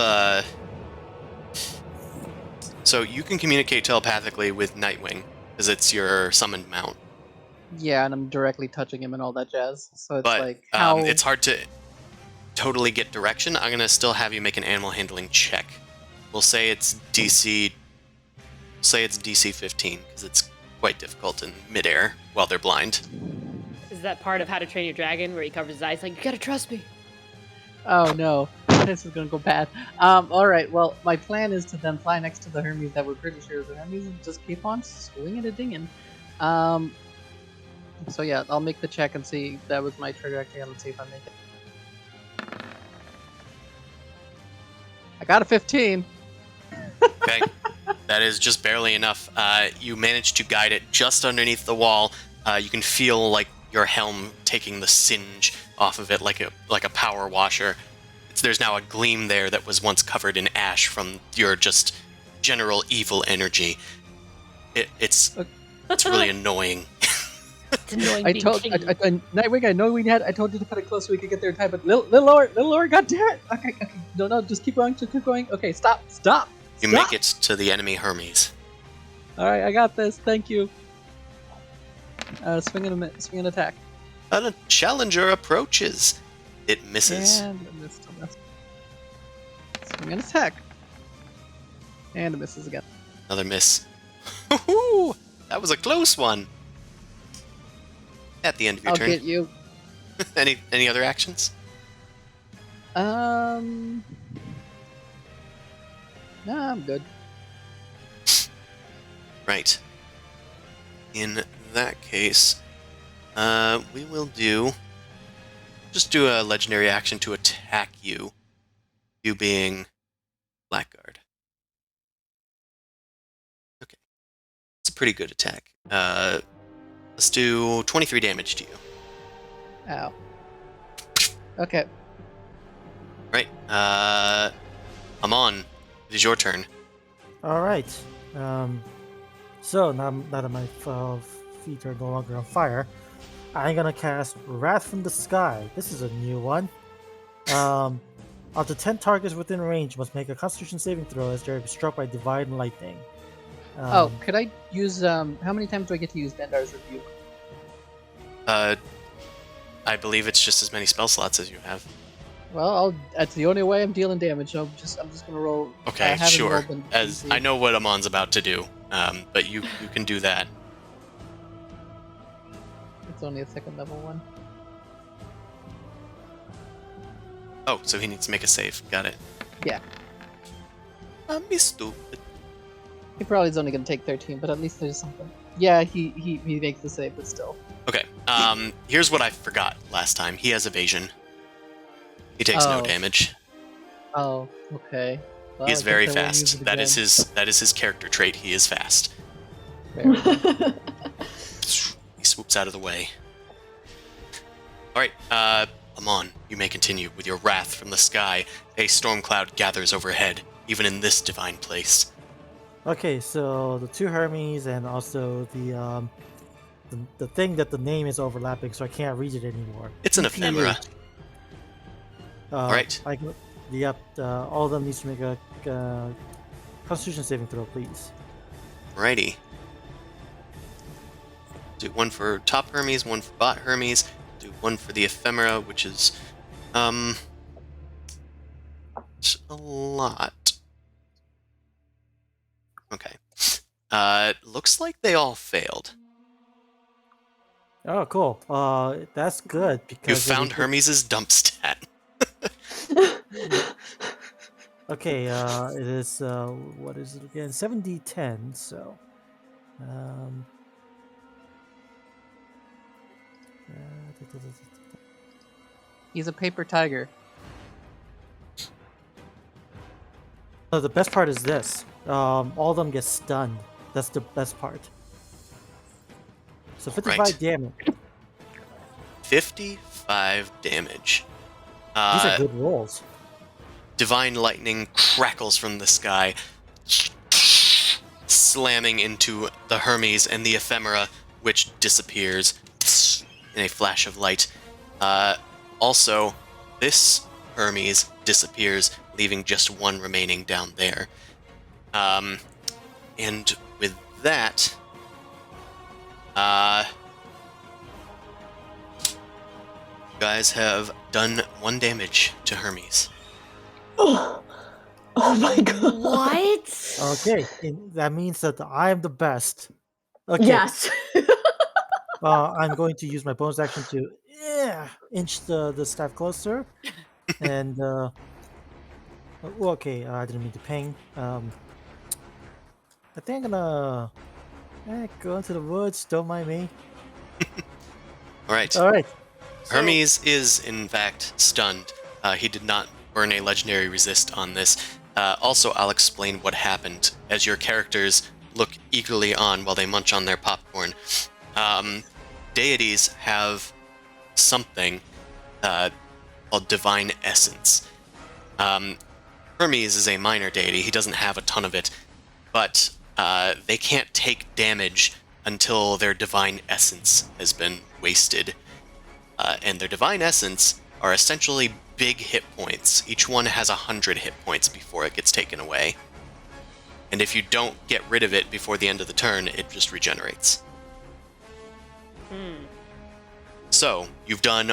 So you can communicate telepathically with Nightwing because it's your summoned mount. Yeah, and I'm directly touching him and all that jazz. So it's But like how it's hard to totally get direction. I'm gonna still have you make an animal handling check. We'll say it's DC. Say it's DC 15 because it's quite difficult in midair while they're blind. Is that part of How to Train Your Dragon where he covers his eyes like, you gotta trust me? Oh no, this is gonna go bad. All right. Well, my plan is to then fly next to the Hermes that we're pretty sure is the Hermes and just keep on swinging and dinging. So yeah, I'll make the check and see. That was my trajectory. Let's see if I make it. I got a 15. Okay, that is just barely enough. You manage to guide it just underneath the wall. You can feel like your helm taking the singe off of it like a power washer. There's now a gleam there that was once covered in ash from your just general evil energy. It's really annoying. It's annoying I being told king. Nightwing. I told you to put it close so we could get there in time, but little lower. God damn it! Okay. No, just keep going. Okay, stop. You make it to the enemy Hermes. All right, I got this. Thank you. Swing and attack. A challenger approaches. It misses. And a miss. Swing and attack. And it misses again. Another miss. Woohoo! That was a close one. At the end of your I'll turn. get you. Any other actions? Nah, I'm good. Right. In that case, we will just do a legendary action to attack you. You being Blackguard. Okay. It's a pretty good attack. Let's do 23 damage to you. Ow. Okay. Right. Amon, it is your turn. All right. So now that my feet are no longer on fire, I'm gonna cast Wrath from the Sky. This is a new one. Up to 10 targets within range must make a Constitution saving throw as they're struck by divine lightning. Could I use how many times do I get to use Dendar's Rebuke? I believe it's just as many spell slots as you have. Well, that's the only way I'm dealing damage. So I'm just gonna roll. Okay, I haven't sure. rolled an As easy. I know what Amon's about to do, but you can do that. It's only a second level one. Oh, so he needs to make a save. Got it. Yeah. I'm stupid. He probably is only gonna take 13, but at least there's something. Yeah, he makes the save, but still. Okay. Here's what I forgot last time. He has evasion. He takes no Oh. damage. Oh, okay. Well, He is I very guess I won't use fast. it That is his character trait. He is fast. again. He swoops out of the way. All right, Amon, you may continue with your wrath from the sky. A storm cloud gathers overhead, even in this divine place. Okay, so the two Hermes and also the thing that the name is overlapping, so I can't read it anymore. It's an ephemera. All right. All of them needs to make a Constitution saving throw, please. Righty. Do one for top Hermes, one for bot Hermes. Do one for the ephemera, which is it's a lot. Okay. Looks like they all failed. Oh, cool. That's good because You found Hermes' dump stat. Okay, it is what is it again? 7d10. So, He's a paper tiger. so the best part is this. All of them get stunned. That's the best part. So 55 Right. damage. 55 damage. These are good rolls. Divine lightning crackles from the sky, slamming into the Hermes and the ephemera, which disappears in a flash of light. Also, this Hermes disappears, leaving just one remaining down there. And with that, you guys have done 1 damage to Hermes. Oh my god. What? Okay, that means that I am the best. Okay, Yes. I'm going to use my bonus action to inch the staff closer, and okay, I didn't mean to ping. I think I'm gonna go into the woods. Don't mind me. All right. All right. Hermes is, in fact, stunned. He did not burn a legendary resist on this. Also, I'll explain what happened as your characters look eagerly on while they munch on their popcorn. Deities have something called Divine Essence. Hermes is a minor deity. He doesn't have a ton of it, but they can't take damage until their Divine Essence has been wasted. And their Divine Essence are essentially big hit points. Each one has 100 hit points before it gets taken away. And if you don't get rid of it before the end of the turn, it just regenerates. So, you've done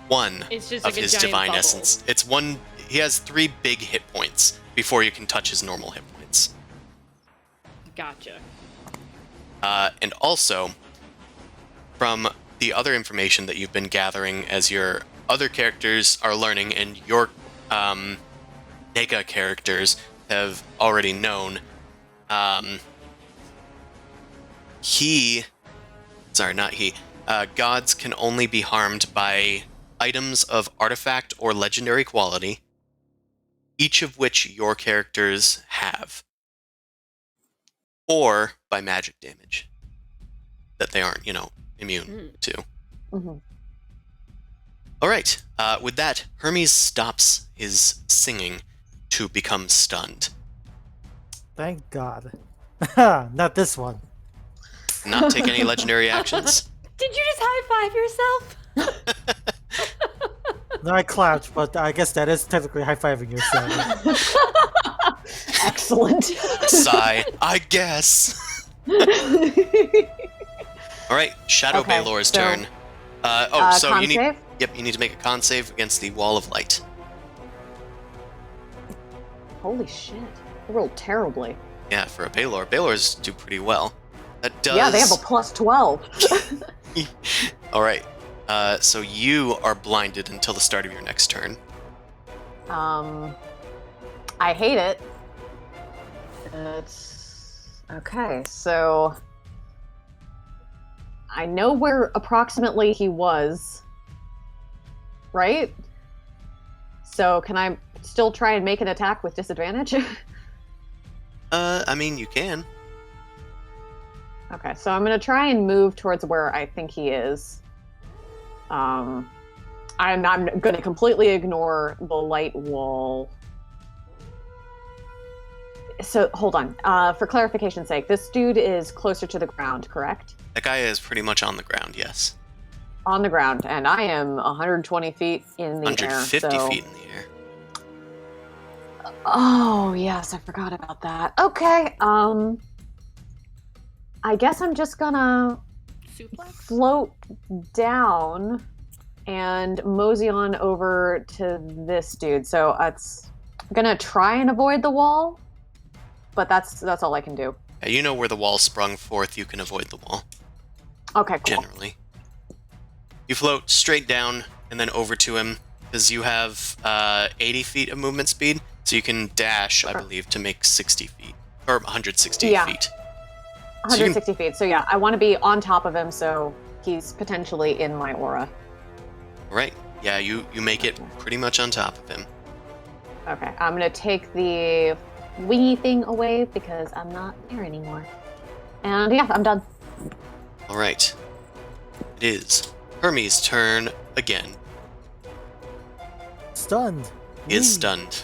one It's just of like a his giant Divine bubble. Essence. It's one. He has 3 big hit points before you can touch his normal hit points. Gotcha. And also, from the other information that you've been gathering as your other characters are learning and your Nega characters have already known, gods can only be harmed by items of artifact or legendary quality, each of which your characters have, or by magic damage that they aren't, immune to. Mhm. All right. With that, Hermes stops his singing to become stunned. Thank God. Not this one. Not take any legendary actions. Did you just high five yourself? No, I clapped, but I guess that is technically high-fiving yourself. Excellent. Sigh. I guess. All right. Shadow Okay, Baelor's so- turn. So con you need. save? Yep, you need to make a con save against the Wall of Light. Holy shit. I rolled terribly. Yeah, for a Baelor. Baelors do pretty well. That does. Yeah, they have a plus 12. All right. So you are blinded until the start of your next turn. I hate it. It's okay. So I know where approximately he was, right? So can I still try and make an attack with disadvantage? I mean, you can. Okay, so I'm gonna try and move towards where I think he is. I'm gonna completely ignore the light wall. So hold on. For clarification's sake, this dude is closer to the ground, correct? That guy is pretty much on the ground, yes. On the ground, and I am 120 feet in the air. 150 so... feet in the air. Oh yes, I forgot about that. Okay, I guess I'm just gonna Suplex? float down and mosey on over to this dude. So it's gonna try and avoid the wall, but that's all I can do. Yeah, you know where the wall sprung forth, you can avoid the wall, Okay, cool. generally. You float straight down and then over to him, because you have 80 feet of movement speed, so you can dash, I believe, to make 60 feet, or 160 Yeah. feet. 160 feet. So yeah, I want to be on top of him, so he's potentially in my aura. Right. Yeah, you make it pretty much on top of him. Okay, I'm gonna take the wingy thing away because I'm not there anymore. And yeah, I'm done. All right. It is Hermes' turn again. Stunned. He is Whee! stunned.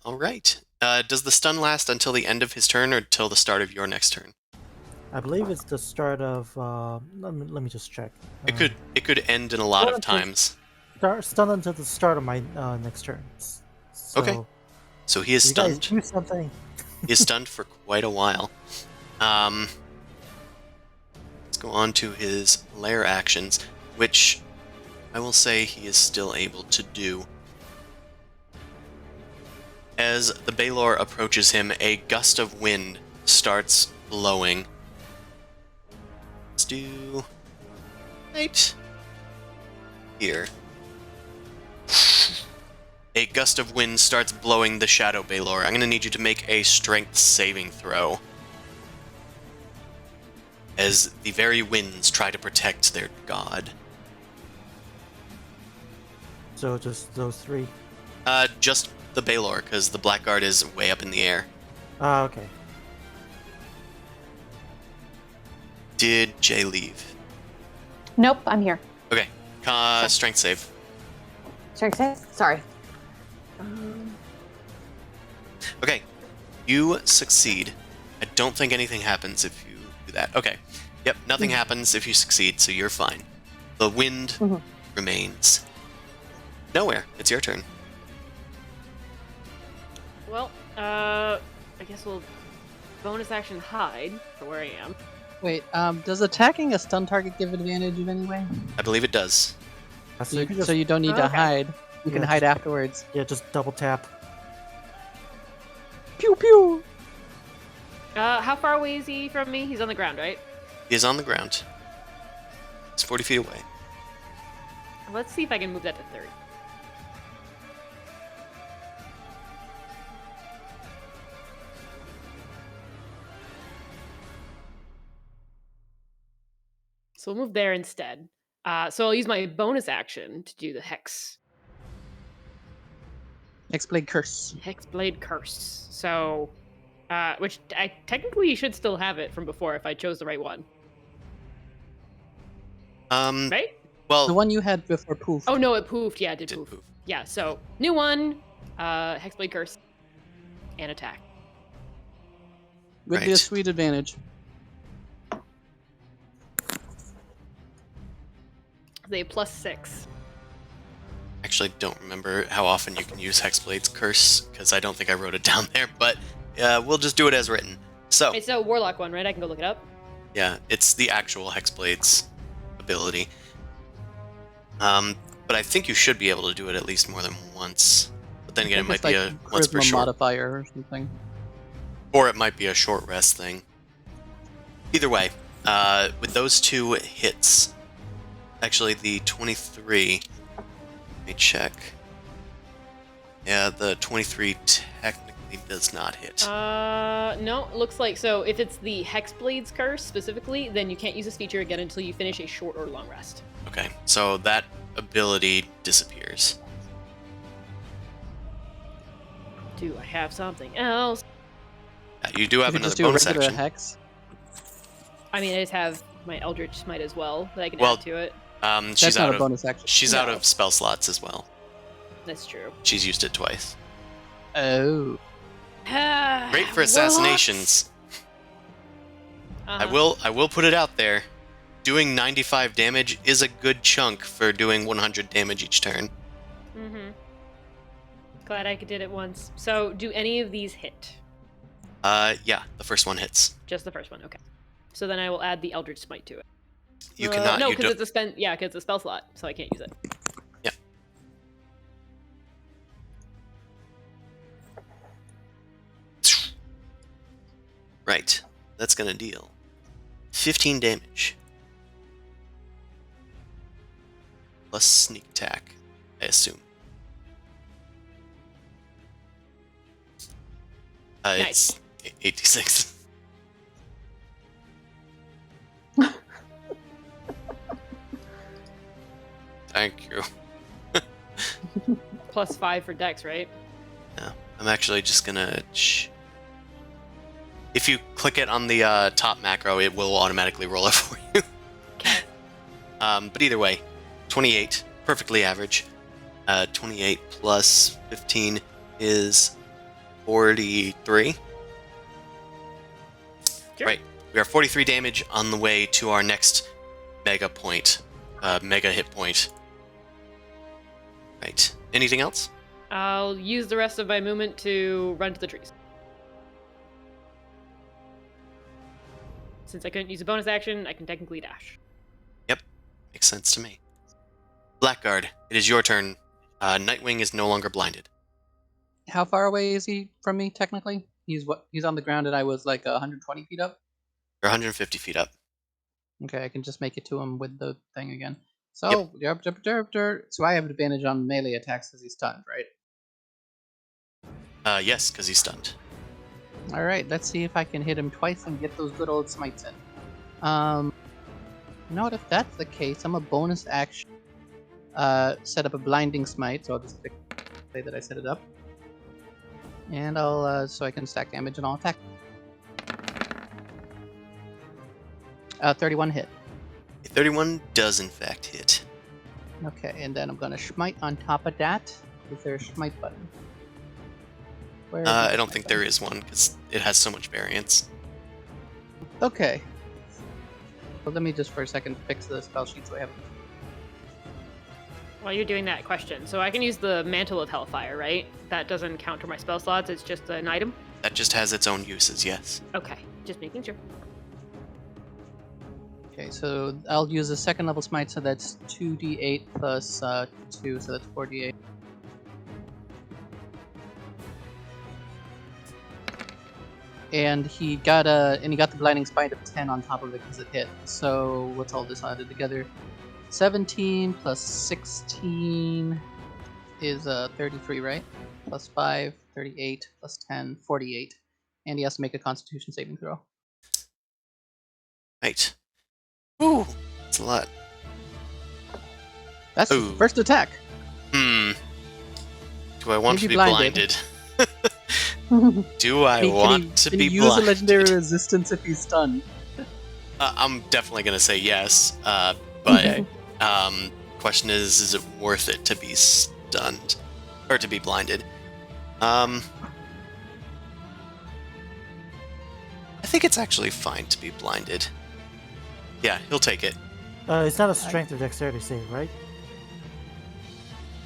All right. Does the stun last until the end of his turn or till the start of your next turn? I believe it's the start of. Let me just check. It could end in a lot of Stun until- times. Stun until the start of my next turn. So, Okay. So he is you guys stunned. do something. He is stunned for quite a while. Let's go on to his lair actions, which I will say he is still able to do. As the Baylor approaches him, a gust of wind starts blowing. Let's do right here. A gust of wind starts blowing the Shadow Baylor. I'm going to need you to make a strength saving throw. As the very winds try to protect their god. So just those three. Just the Baylor, because the Blackguard is way up in the air. Okay. Did Jay leave? Nope, I'm here. Okay. Strength save. Strength save? Sorry. Okay. You succeed. I don't think anything happens if you do that. Okay. Yep, nothing happens if you succeed, so you're fine. The wind remains. Nowhere. It's your turn. Well, I guess we'll bonus action hide for where I am. Wait, does attacking a stun target give advantage of any way? I believe it does. So you can just, So you don't need to Okay. hide. You can Yeah, hide just- afterwards. yeah, just double tap. Pew pew! How far away is he from me? He's on the ground, right? He is on the ground. He's 40 feet away. Let's see if I can move that to 30. So we'll move there instead. So I'll use my bonus action to do the Hex Hexblade Curse. Hexblade Curse. So, which I technically should still have it from before if I chose the right one, right? Well, The one you had before poof. Oh no, it poofed. Yeah, it did did poof. poof. Yeah, so new one, Hexblade Curse, and attack. Would be a Right. sweet advantage. They +6. Actually, don't remember how often you can use Hexblade's Curse, because I don't think I wrote it down there, but we'll just do it as written. So, It's a Warlock one, right? I can go look it up. yeah, it's the actual Hexblade's ability. But I think you should be able to do it at least more than once. But then again, it I might think be it's a once per charisma short, modifier or something. or it might be a short rest thing. Either way, with those two hits, actually the 23, let me check. Yeah, the 23 technically does not hit. No, it looks like so. If it's the Hexblade's Curse specifically, then you can't use this feature again until you finish a short or long rest. Okay, so that ability disappears. Do I have something else? You do have You could another just do a bonus regular action. hex. I mean, I just have my Eldritch Smite as well that I can Well, add to it. She's That's out not a of bonus action. she's out No. of spell slots as well. That's true. She's used it twice. Oh. Great for assassinations. I will put it out there. Doing 95 damage is a good chunk for doing 100 damage each turn. Mm-hmm. Glad I did it once. So, do any of these hit? Yeah, the first one hits. Just the first one, okay. So then I will add the Eldritch Smite to it. You cannot. No, you because don't. it's a spell. Yeah, because it's a spell slot, so I can't use it. Right. That's gonna deal 15 damage. Plus sneak attack, I assume. Nice. It's 86. Thank you. +5 for Dex, right? Yeah, I'm actually just gonna. If you click it on the top macro, it will automatically roll it for you. But either way, 28, perfectly average. 28 plus 15 is 43. Sure. Right. We are 43 damage on the way to our next mega hit point. Right. Anything else? I'll use the rest of my movement to run to the trees. Since I couldn't use a bonus action, I can technically dash. Yep. Makes sense to me. Blackguard, it is your turn. Nightwing is no longer blinded. How far away is he from me, technically? He's on the ground and I was like 120 feet up? You're 150 feet up. Okay, I can just make it to him with the thing again. So, so I have advantage on melee attacks because he's stunned, right? Yes, because he's stunned. Alright, let's see if I can hit him twice and get those good old smites in. You know what, if that's the case, I'm a bonus action. Set up a blinding smite, so I'll just say that I set it up. And I'll, so I can stack damage and I'll attack. 31 hit. 31 does in fact hit. Okay, and then I'm gonna smite on top of that. Is there a smite button? Where is the I don't smite think button? there is one, because it has so much variance. Okay. Well, let me just for a second fix the spell sheet so I have it. While you're doing that, question. So I can use the Mantle of Hellfire, right? That doesn't count to my spell slots, it's just an item? That just has its own uses, yes. Okay, just making sure. Okay, so I'll use a second level smite, so that's 2d8 plus 2, so that's 4d8. And he got the blinding smite of 10 on top of it because it hit. So what's all this added together? 17 plus 16 is 33, right? Plus 5, 38, plus 10, 48. And he has to make a Constitution saving throw. Right. Ooh, that's a lot. That's Ooh. the first attack. Do I want Maybe to be blinded. blinded? Do I want to can be he use blinded? a legendary resistance if he's stunned? I'm definitely gonna say yes, but Okay. question is it worth it to be stunned or to be blinded? I think it's actually fine to be blinded. Yeah, he'll take it. It's not a strength or dexterity save, right?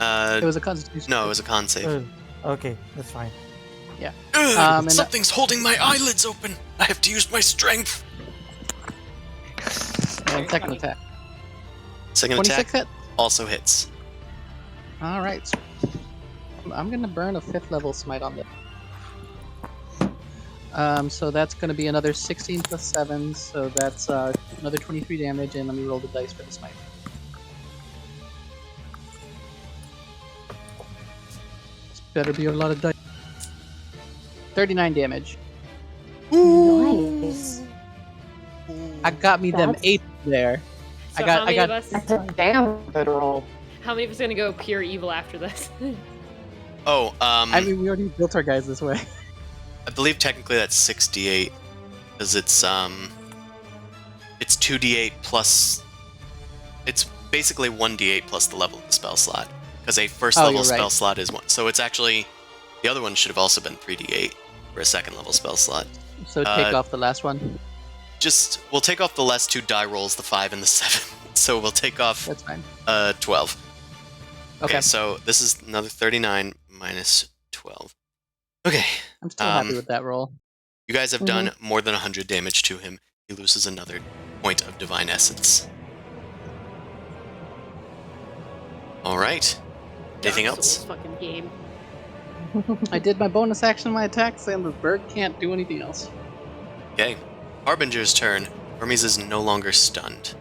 It was a Constitution. No, it was a con save. Okay, that's fine. Ugh, and something's holding my eyelids open. I have to use my strength. And second attack. Second 26 attack hit. also hits. All right. I'm gonna burn a 5th level smite on this. So that's gonna be another 16 plus 7, so that's another 23 damage, and let me roll the dice for the smite. This better be a lot of dice. 39 damage. Nice. I got me them That's- 8 there. So I got- how many I got- of us? That's a damn good roll. How many of us are gonna go pure evil after this? Oh, I mean, we already built our guys this way. I believe technically that's 68 because it's 2d8 plus. It's basically 1d8 plus the level of the spell slot because a first level you're spell right. slot is 1. So it's actually the other one should have also been 3d8 for a second level spell slot. So take off the last one. Just we'll take off the last 2 die rolls, the 5 and the 7. So we'll take off That's fine. 12. Okay. So this is another 39 minus 12. Okay. I'm still happy with that roll. You guys have done more than 100 damage to him. He loses another point of divine essence. All right. Anything Dark else? Souls fucking game. I did my bonus action, my attacks, and the bird can't do anything else. Okay. Harbinger's turn. Hermes is no longer stunned.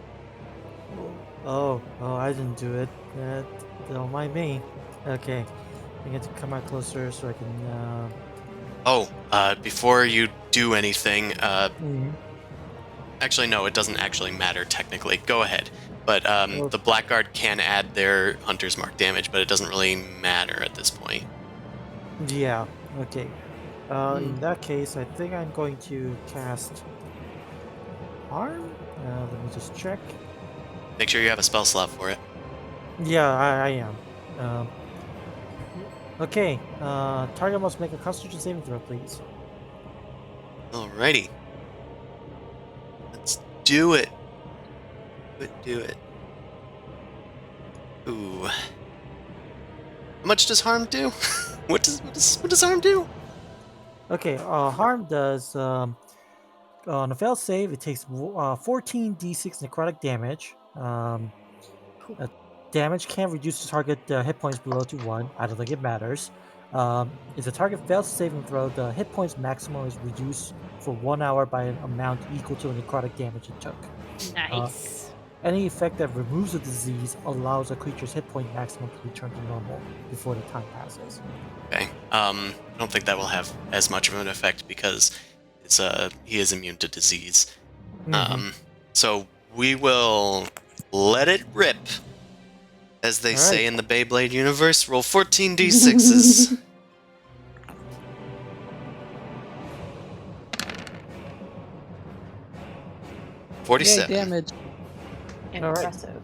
Oh, I didn't do it. Don't mind me. Okay, I get to come out closer so I can. Before you do anything, Mhm. actually, no, it doesn't actually matter technically. Go ahead. But Well- the Blackguard can add their Hunter's Mark damage, but it doesn't really matter at this point. Yeah. Okay. In that case, I think I'm going to cast Harm. Let me just check. Make sure you have a spell slot for it. Yeah, I am. Okay, target must make a Constitution saving throw, please. Alrighty. Let's do it. Do it. Ooh. How much does harm do? what does harm do? Okay, harm does on a failed save it takes 14d6 necrotic damage. Damage can reduce the target hit points below to 1. I don't think it matters. If the target fails to saving throw, the hit points maximum is reduced for 1 hour by an amount equal to the necrotic damage it took. Nice. Any effect that removes the disease allows a creature's hit point maximum to return to normal before the time passes. Okay. I don't think that will have as much of an effect because he is immune to disease. So we will let it rip. As they say in the Beyblade universe, roll 14d6s. Yay, 47. damage. Impressive.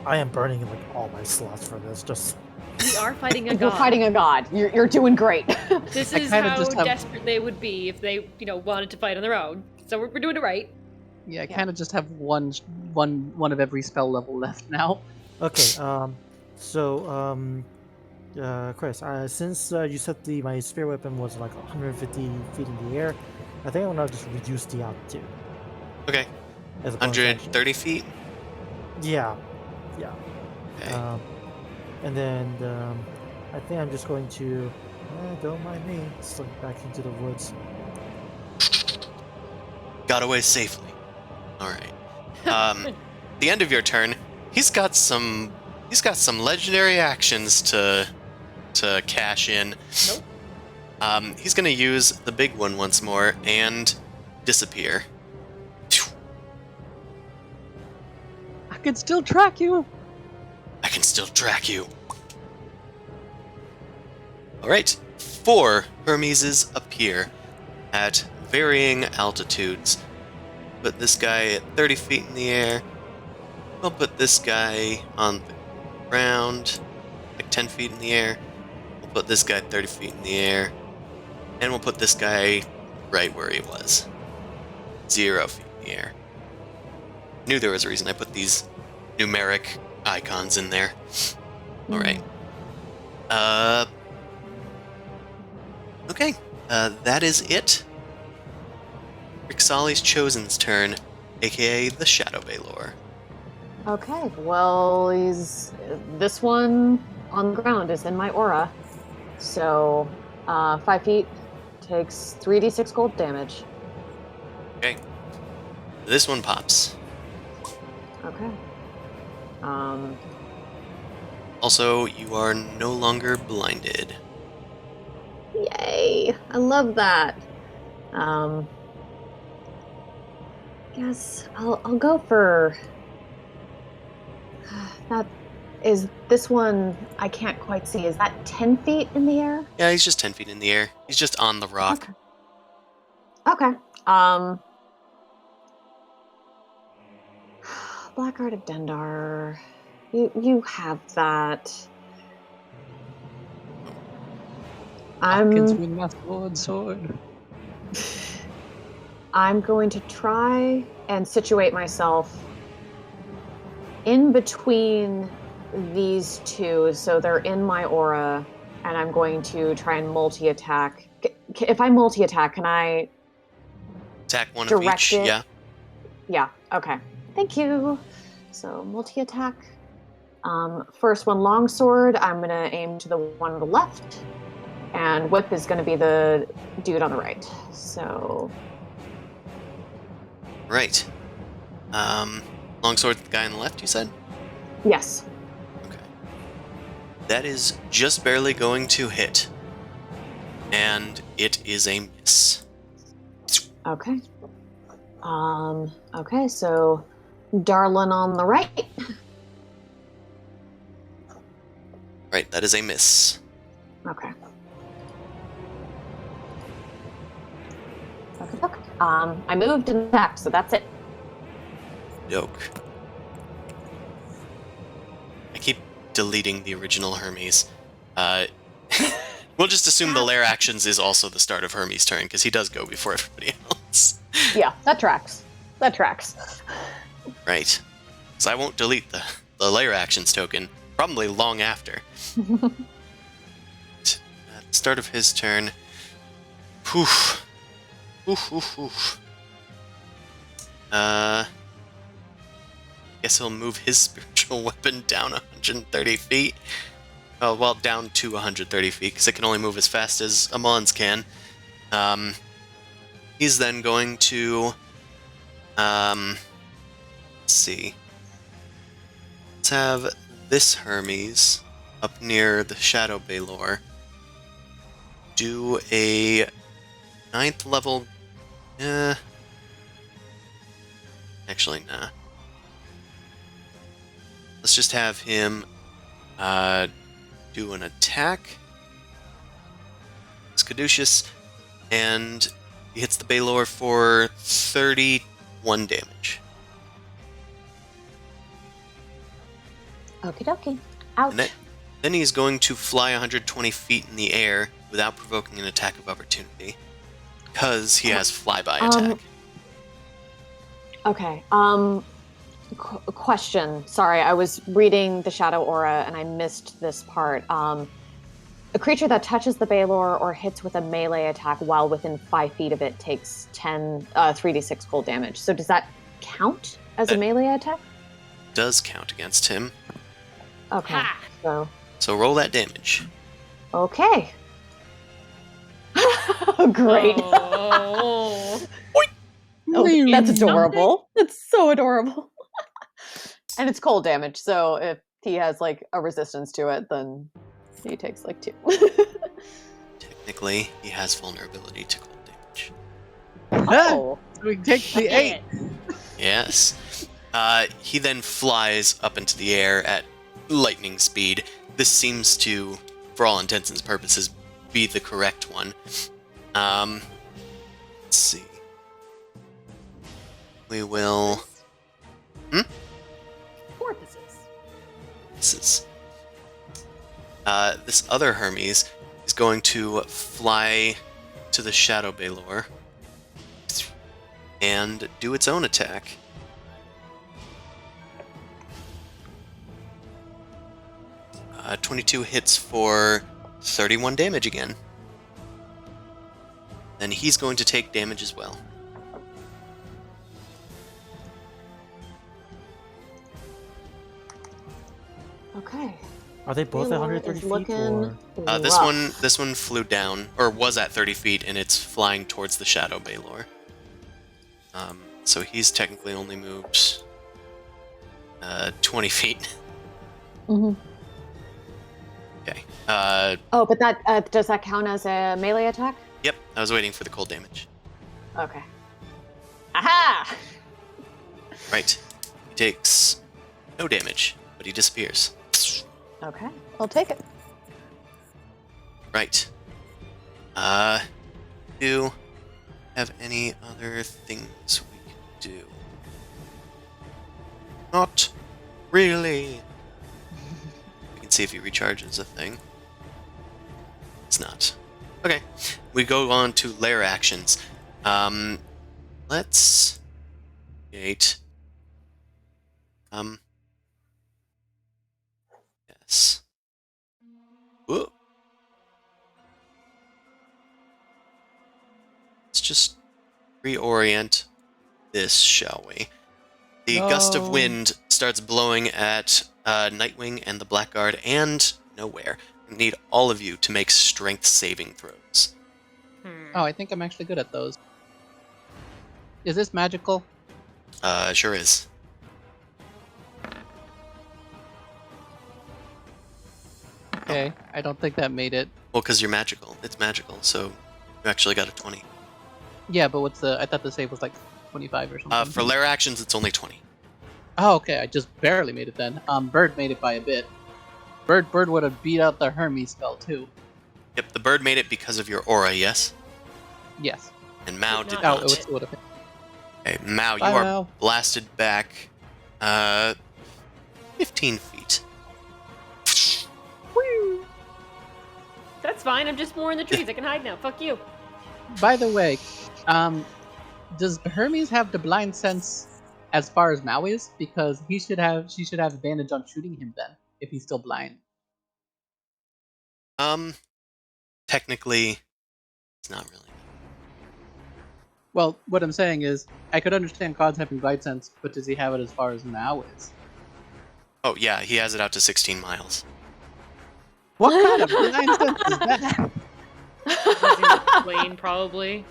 I am burning like all my slots for this. Just We are fighting a You're god. fighting a god. You're doing great. This I is kinda how just have- desperate they would be if they, wanted to fight on their own. So we're doing it right. Yeah, I kind of just have one of every spell level left now. okay. Chris, since you said my spear weapon was like 150 feet in the air, I think I'm gonna just reduce the altitude. Okay. As a bonus action. 130 feet? Yeah. Okay. And then I think I'm just going to don't mind me slip back into the woods. Got away safely. Alright. The end of your turn, he's got some legendary actions to cash in. Nope. He's gonna use the big one once more and disappear. I can still track you. I can still track you. Alright, 4 Hermeses appear at varying altitudes. Put this guy at 30 feet in the air. We'll put this guy on the ground, like 10 feet in the air. We'll put this guy 30 feet in the air. And we'll put this guy right where he was. 0 feet in the air. Knew there was a reason I put these numeric icons in there. Alright. Okay. That is it. Rixali's Chosen's turn, aka the Shadow Baylor. Okay, well, this one on the ground is in my aura. So, 5 feet takes 3d6 gold damage. Okay. This one pops. Okay. Also, you are no longer blinded. Yay! I love that. Guess I'll go for that. Is this one I can't quite see? Is that 10 feet in the air? Yeah, he's just 10 feet in the air. He's just on the rock. Okay. Black Art of Dendar. You have that. I can swing my sword. I'm going to try and situate myself in between these two, so they're in my aura, and I'm going to try and multi-attack. If I multi-attack, can I Attack one of direct each. it? Yeah. Yeah, okay. Thank you. So, multi-attack. First one, longsword. I'm going to aim to the one on the left, and whip is going to be the dude on the right. So... Right. Longsword, the guy on the left, you said? Yes. Okay. That is just barely going to hit. And it is a miss. Okay. Okay, so Darlin on the right. Right, that is a miss. Okay. Okay. I moved and attacked, so that's it. Yoke. I keep deleting the original Hermes. Uh, we'll just assume the lair actions is also the start of Hermes' turn, because he does go before everybody else. Yeah, that tracks. That tracks. Right. So I won't delete the lair actions token, probably long after. At the start of his turn. Poof. Oof, oof, oof. Guess he'll move his spiritual weapon down 130 feet. Oh, well, down to 130 feet, because it can only move as fast as Amon's can. He's then going to... let's see. Let's have this Hermes up near the Shadow Baylor do a 9th level... Actually, nah. Let's just have him do an attack. It's caduceus, and he hits the Baylor for 31 damage. Okie dokie. Ouch. And then he's going to fly 120 feet in the air without provoking an attack of opportunity, because he has flyby attack. Okay. Question. Sorry, I was reading the Shadow Aura and I missed this part. A creature that touches the Baylor or hits with a melee attack while within 5 feet of it takes 3d6 cold damage. So does that count as a melee attack? Does count against him. Okay. Ha! So roll that damage. Okay. Great. Oh. Oh, that's adorable. That's so adorable. And it's cold damage, so if he has like a resistance to it, then he takes like 2. Technically, he has vulnerability to cold damage. Oh. We take the 8. Yes. He then flies up into the air at lightning speed. This seems to, for all intents and purposes, be the correct one. Let's see. We will... Porpoises. This other Hermes is going to fly to the Shadow Baylor and do its own attack. Uh, 22 hits for 31 damage again. Then he's going to take damage as well. Okay. Are they both at Baylor 130 is feet? looking Or... This one flew down, or was at 30 feet, and it's flying towards the Shadow Baylor. So he's technically only moved 20 feet. Mm-hmm. Okay. But that does that count as a melee attack? Yep, I was waiting for the cold damage. Okay. Aha! Right. He takes no damage, but he disappears. Okay, I'll take it. Right. Do you have any other things we can do? Not really. We can see if he recharges a thing. It's not. Okay. We go on to lair actions. Let's create. Yes. Whoa. Let's just reorient this, shall we? The gust of wind starts blowing at Nightwing and the Blackguard and nowhere. I need all of you to make strength saving throws. Oh, I think I'm actually good at those. Is this magical? Sure is. Okay, I don't think that made it. Well, because you're magical. It's magical, so you actually got a 20. Yeah, but what's the... I thought the save was like 25 or something. For lair actions, it's only 20. Oh, okay, I just barely made it then. Bird made it by a bit. Bird would have beat out the Hermes spell too. Yep, the bird made it because of your aura, yes? Yes. And Mao Did did not. Oh, not. it would have. Okay, Mao, you Bye, are Mao. blasted back 15 feet. fine. I'm just more in the trees. I can hide now. Fuck you. By the way, does Hermes have the blind sense as far as Mao is? Because she should have advantage on shooting him then, if he's still blind. Technically, it's not really. Well, what I'm saying is, I could understand Cod's having blind sense, but does he have it as far as Mao is? Oh yeah, he has it out to 16 miles. What kind of blind sense is that? Plane, probably.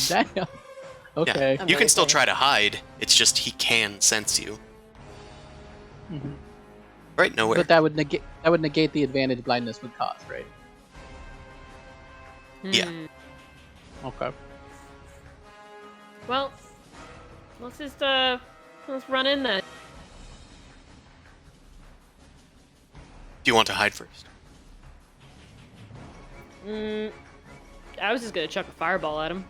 Damn. Okay. Yeah. You can still Amazing. try to hide. It's just he can sense you. Mhm. Right nowhere. But that would negate the advantage blindness would cause, right? Yeah. Okay. Well, let's just let's run in then. Do you want to hide first? I was just gonna chuck a fireball at him.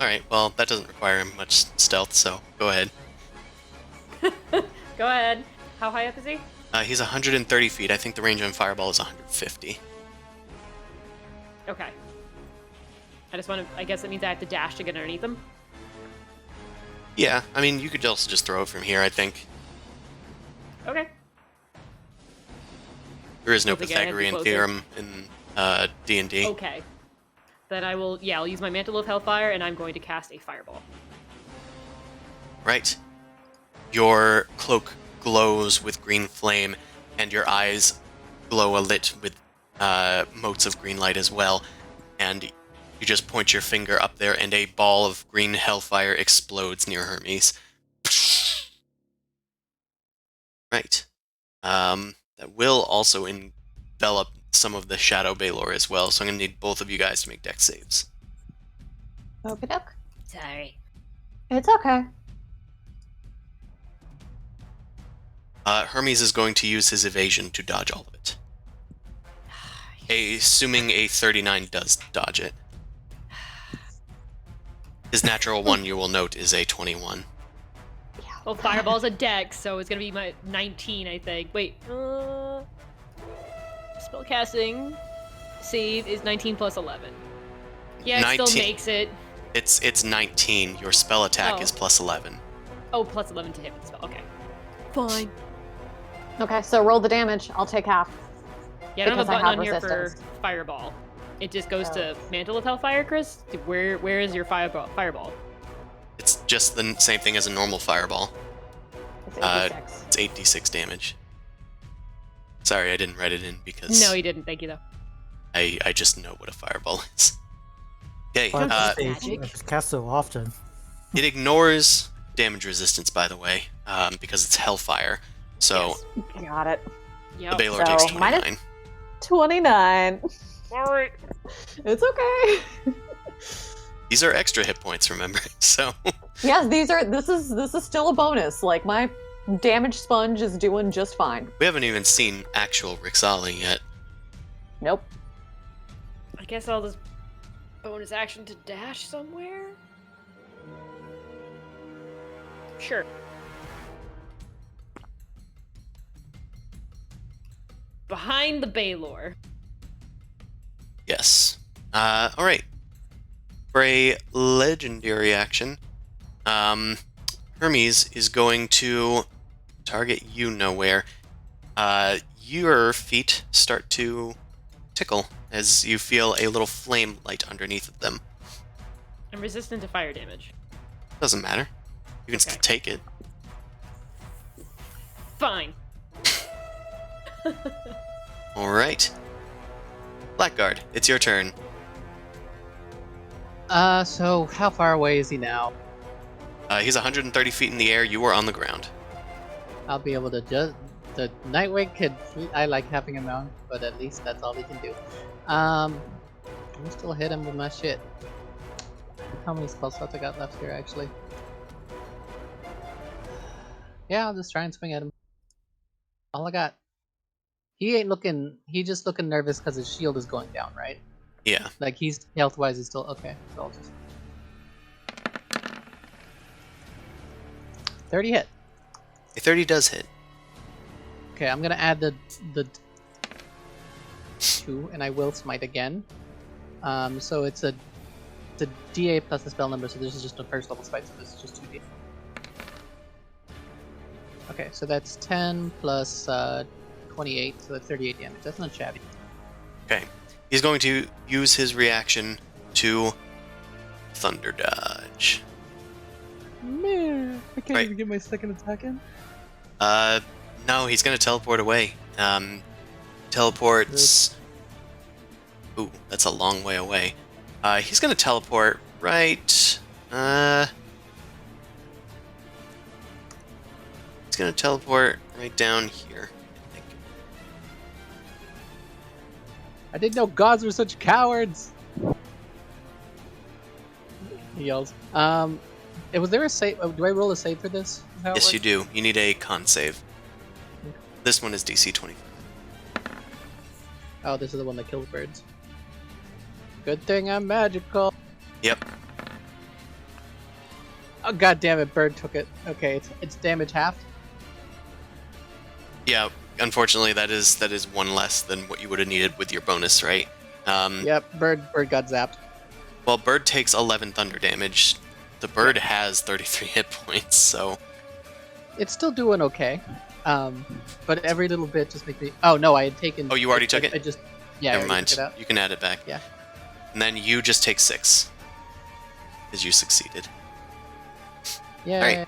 Alright, well, that doesn't require much stealth, so go ahead. Go ahead. How high up is he? He's 130 feet. I think the range on Fireball is 150. Okay. I just want to. I guess it means I have to dash to get underneath him. Yeah, I mean, you could also just throw it from here, I think. Okay. There is no Don't think I have to Pythagorean close it. theorem in D&D. Okay. Then I will. Yeah, I'll use my Mantle of Hellfire, and I'm going to cast a fireball. Right. Your cloak glows with green flame, and your eyes glow a lit with motes of green light as well. And you just point your finger up there, and a ball of green hellfire explodes near Hermes. Right. That will also envelop some of the Shadow Baelor as well, so I'm going to need both of you guys to make dex saves. Okie doke. Sorry. It's okay. Hermes is going to use his evasion to dodge all of it. Assuming a 39 does dodge it. His natural one, you will note, is a 21. Well, fireball's a dex, so it's gonna be my 19, I think. Wait. Spellcasting save is 19 plus 11. Yeah, it still 19. makes it. It's 19. Your spell attack Oh. is plus 11. Oh, plus 11 to hit with the spell. Okay. Fine. Okay, so roll the damage. I'll take half. Yeah, I don't have a Because I button have on here for resistance. fireball. It just goes Oh. to Mantle of Hellfire, Chris. Where is your fireball? It's just the same thing as a normal fireball. It's 86. It's 8d6 damage. Sorry, I didn't write it in because No, you didn't. Thank you though. I just know what a fireball is. Okay, Well, Uh, I magic. just cast so often. it ignores damage resistance, by the way, because it's hellfire. So Got it. Yep. the Baelor takes So, minus- 29. 29. Alright. It's okay. These are extra hit points, remember? So Yes, this is still a bonus. Like my damage sponge is doing just fine. we haven't even seen actual Rixali yet. Nope. I guess I'll just bonus action to dash somewhere. Sure. Behind the Baelor. Yes. Alright. For a legendary action, Hermes is going to target you nowhere. Your feet start to tickle as you feel a little flame light underneath of them. I'm resistant to fire damage. Doesn't matter. You can still Okay. take it. Fine. Alright. Blackguard, it's your turn. So how far away is he now? He's 130 feet in the air. You are on the ground. I'll be able to just. The Nightwing could. I like having him on, but at least that's all he can do. I'm still hit him with my shit. How many spell slots I got left here, actually? Yeah, I'll just try and swing at him. All I got. He ain't looking. He just looking nervous because his shield is going down, right? Yeah. Like he's health-wise, he's still okay. So I'll just 30 hit. A 30 does hit. Okay, I'm gonna add the 2, and I will smite again. So it's a DA plus the spell number, so this is just a first level smite, so this is just 2D. Okay, so that's 10 plus 28, so that's 38 damage. That's not shabby. Okay. He's going to use his reaction to Thunder Dodge. Man, I can't Right. even get my second attack in. No, he's going to teleport away. Teleports... Ooh, that's a long way away. He's going to teleport right... He's going to teleport right down here, I think. I didn't know gods were such cowards. He yells. Was there a save? Do I roll a save for this? Is how it Yes, you works? do. You need a con save. This one is DC 25. Oh, this is the one that kills birds. Good thing I'm magical. Yep. Oh god damn it! Bird took it. Okay, it's damage half. Yeah, unfortunately, that is one less than what you would have needed with your bonus, right? Yep, bird got zapped. Well, Bird takes 11 thunder damage. The bird has 33 hit points, so... It's still doing okay. But every little bit just makes me. Oh no, I had taken. Oh, you already took it? I just. Yeah. Never I already mind. took it out. You can add it back. Yeah. And then you just take 6. Because you succeeded. Yeah.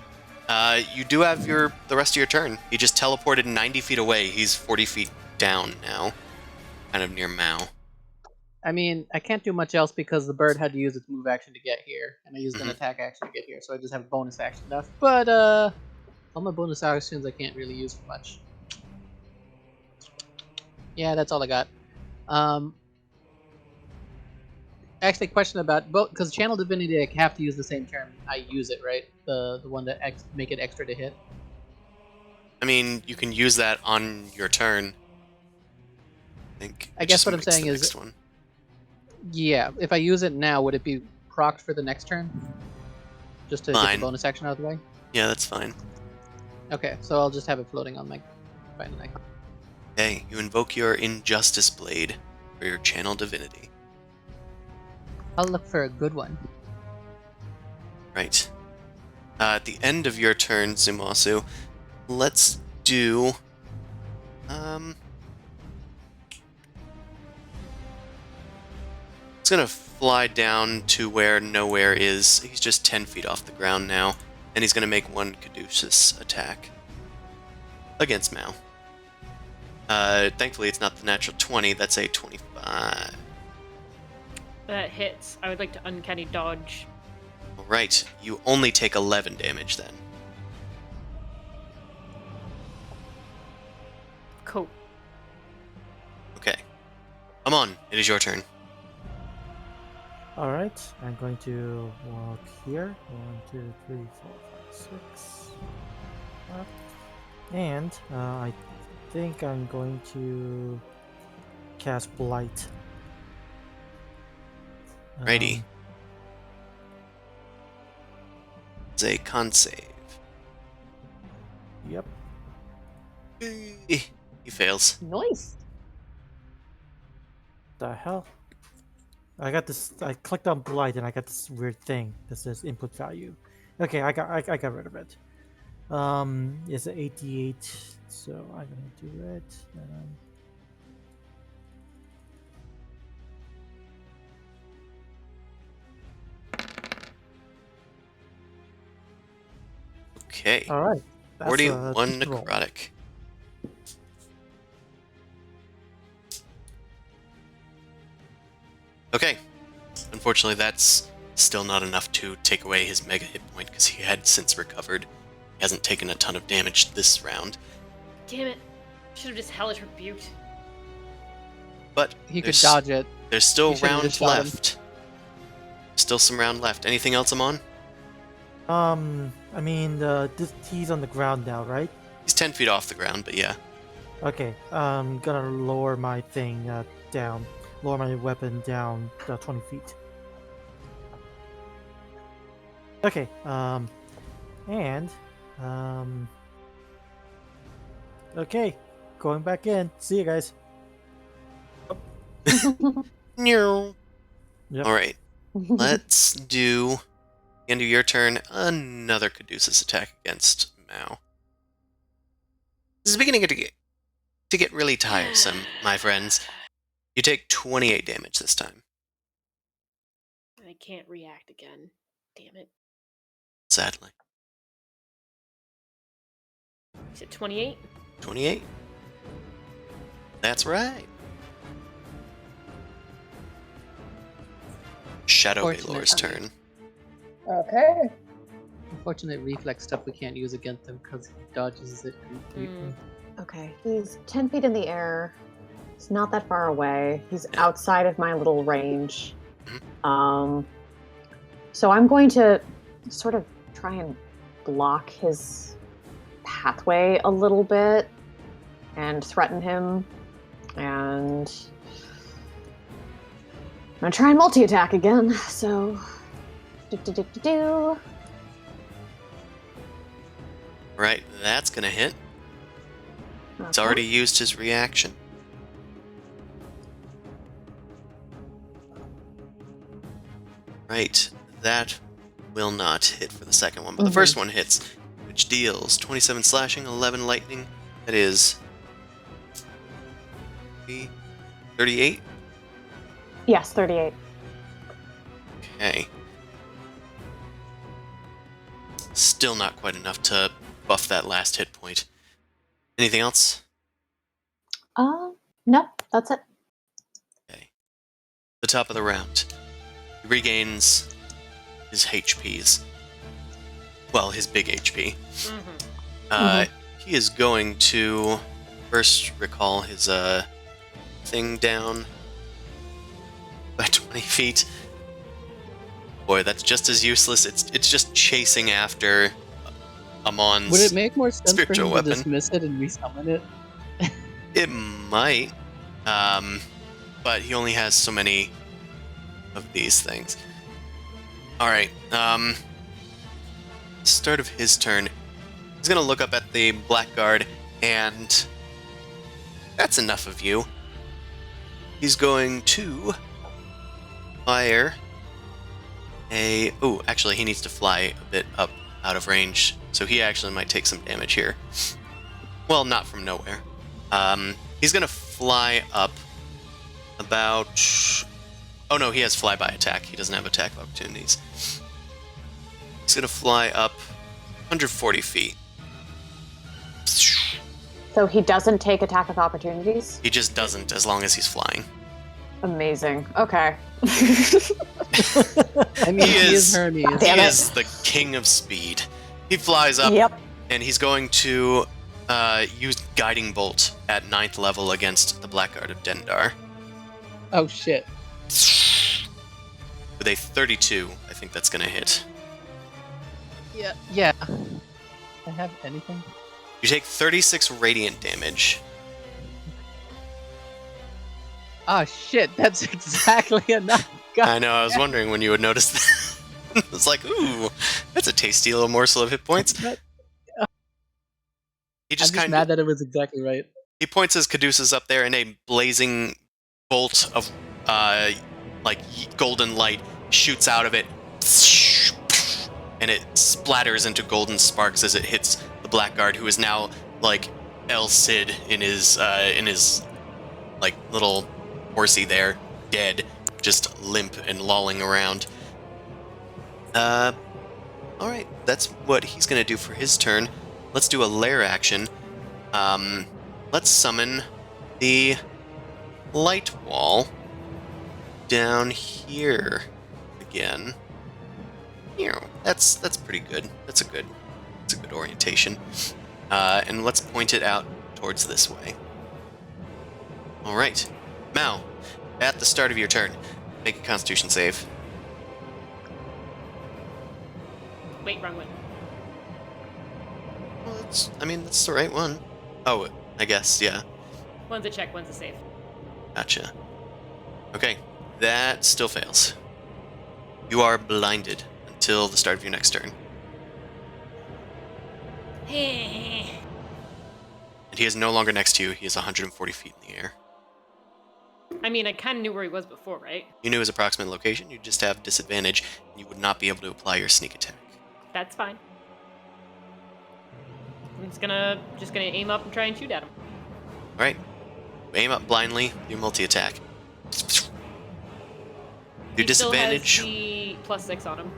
Alright. You do have the rest of your turn. He just teleported 90 feet away. He's 40 feet down now. Kind of near Mao. I mean, I can't do much else because the bird had to use its move action to get here, and I used an attack action to get here, so I just have a bonus action left. But all my bonus actions I can't really use for much. Yeah, that's all I got. Actually, question about both because Channel Divinity I have to use the same term. I use it, right? The one that make it extra to hit. I mean, you can use that on your turn. I guess what I'm saying is, next one. Yeah, if I use it now, would it be procced for the next turn? Just to get Fine. the bonus action out of the way? Yeah, that's fine. Okay, so I'll just have it floating on my final icon. Okay, you invoke your Injustice Blade for your Channel Divinity. I'll look for a good one. Right. At the end of your turn, Zumasu, let's do... It's gonna fly down to where Nowhere is. He's just 10 feet off the ground now, and he's gonna make one Caduceus attack against Mao. Thankfully it's not the natural 20, that's a 25. That hits. I would like to uncanny dodge. Alright, you only take 11 damage then. Cool. Okay. Come on, it is your turn. Alright, I'm going to walk here. 1, 2, 3, 4, 5, 6. Up. And I think I'm going to cast Blight. Righty. It's a con save. Yep. He fails. Nice. The hell? I got this. I clicked on Blight and I got this weird thing that says input value. Okay, I got rid of it. It's an 88, so I'm gonna do it. Okay. All right. That's 41 decent roll. necrotic. Okay. Unfortunately, that's still not enough to take away his mega hit point because he had since recovered. He hasn't taken a ton of damage this round. Damn it. Should have just hellish rebuked. But He could there's- dodge it. There's still You should've rounds just shot him. left. Still some round left. Anything else, Amon? I mean, he's on the ground now, right? He's 10 feet off the ground, but yeah. Okay, I'm gonna lower my thing down. Lower my weapon down 20 feet. Okay, okay, going back in. See you guys. No. Yep. All right. Let's do, end of your turn, another Caduceus attack against Mao. This is beginning to get really tiresome, my friends. You take 28 damage this time. I can't react again. Damn it. Sadly. Is it 28? 28? That's right. Shadow Fortunate. Balor's turn. Okay. Unfortunate reflex stuff we can't use against him because he dodges it completely. Okay, he's 10 feet in the air. He's not that far away. He's outside of my little range. So I'm going to sort of try and block his pathway a little bit and threaten him. And I'm going to try and multi-attack again. So, do. Right, that's gonna hit. He's already used his reaction. Right, that will not hit for the second one, but the first one hits, which deals 27 slashing, 11 lightning. That is 38. Yes, 38. Okay. Still not quite enough to buff that last hit point. Anything else? No, that's it. Okay. The top of the round. He regains his HPs. Well, his big HP. He is going to first recall his thing down by 20 feet. Boy, that's just as useless. It's just chasing after Amon's Would it make more sense for spiritual him weapon. to dismiss it and resummon it? It might. But he only has so many of these things. Alright, start of his turn. He's gonna look up at the blackguard, and that's enough of you. He's going to fire a... Oh, actually, he needs to fly a bit up out of range, so he actually might take some damage here. Well, not from nowhere. He's gonna fly up about... Oh no, he has flyby attack. He doesn't have attack opportunities. He's gonna fly up 140 feet. So he doesn't take attack of opportunities? He just doesn't as long as he's flying. Amazing. Okay. I mean, he is Hermes. He Damn it. is the king of speed. He flies up, Yep. and he's going to use Guiding Bolt at 9th level against the Blackguard of Dendar. Oh shit. With a 32, I think that's going to hit. Yeah. I have anything? You take 36 radiant damage. Oh shit, that's exactly enough. God. I know, I was wondering when you would notice that. It's like, ooh, that's a tasty little morsel of hit points. He I'm just just kind mad of... that it was exactly right. He points his caduceus up there, and a blazing bolt of golden light shoots out of it, and it splatters into golden sparks as it hits the blackguard, who is now like El Cid in his like little horsey there, dead, just limp and lolling around. All right, that's what he's gonna do for his turn. Let's do a lair action. Let's summon the light wall down here again. That's pretty good. That's a good orientation. And let's point it out towards this way. All right, Mao, at the start of your turn, make a Constitution save. Wait, wrong one. Well, that's the right one. Oh, I guess, yeah. One's a check, one's a save. Gotcha. Okay, that still fails. You are blinded until the start of your next turn. And he is no longer next to you. He is 140 feet in the air. I mean, I kind of knew where he was before, right? You knew his approximate location, you just have disadvantage, and you would not be able to apply your sneak attack. That's fine. I'm just gonna aim up and try and shoot at him. Alright. Aim up blindly, do multi-attack. Your He still has disadvantage... the +6 on him.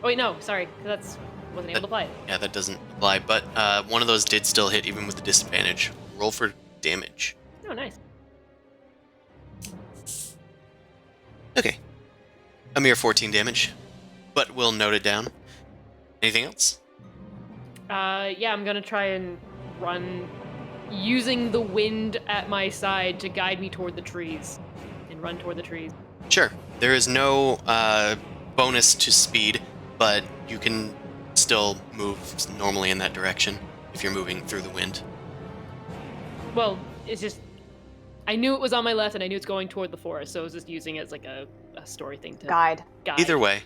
Oh wait, no, sorry, 'cause wasn't able to apply it. Yeah, that doesn't apply, but one of those did still hit even with the disadvantage. Roll for damage. Oh, nice. Okay. A mere 14 damage, but we'll note it down. Anything else? Yeah, I'm gonna try and run, using the wind at my side to guide me toward the trees, and run toward the trees. Sure. There is no bonus to speed, but you can still move normally in that direction if you're moving through the wind. Well, it's just, I knew it was on my left, and I knew it's going toward the forest, so I was just using it as like a story thing to Guide. guide. Either way.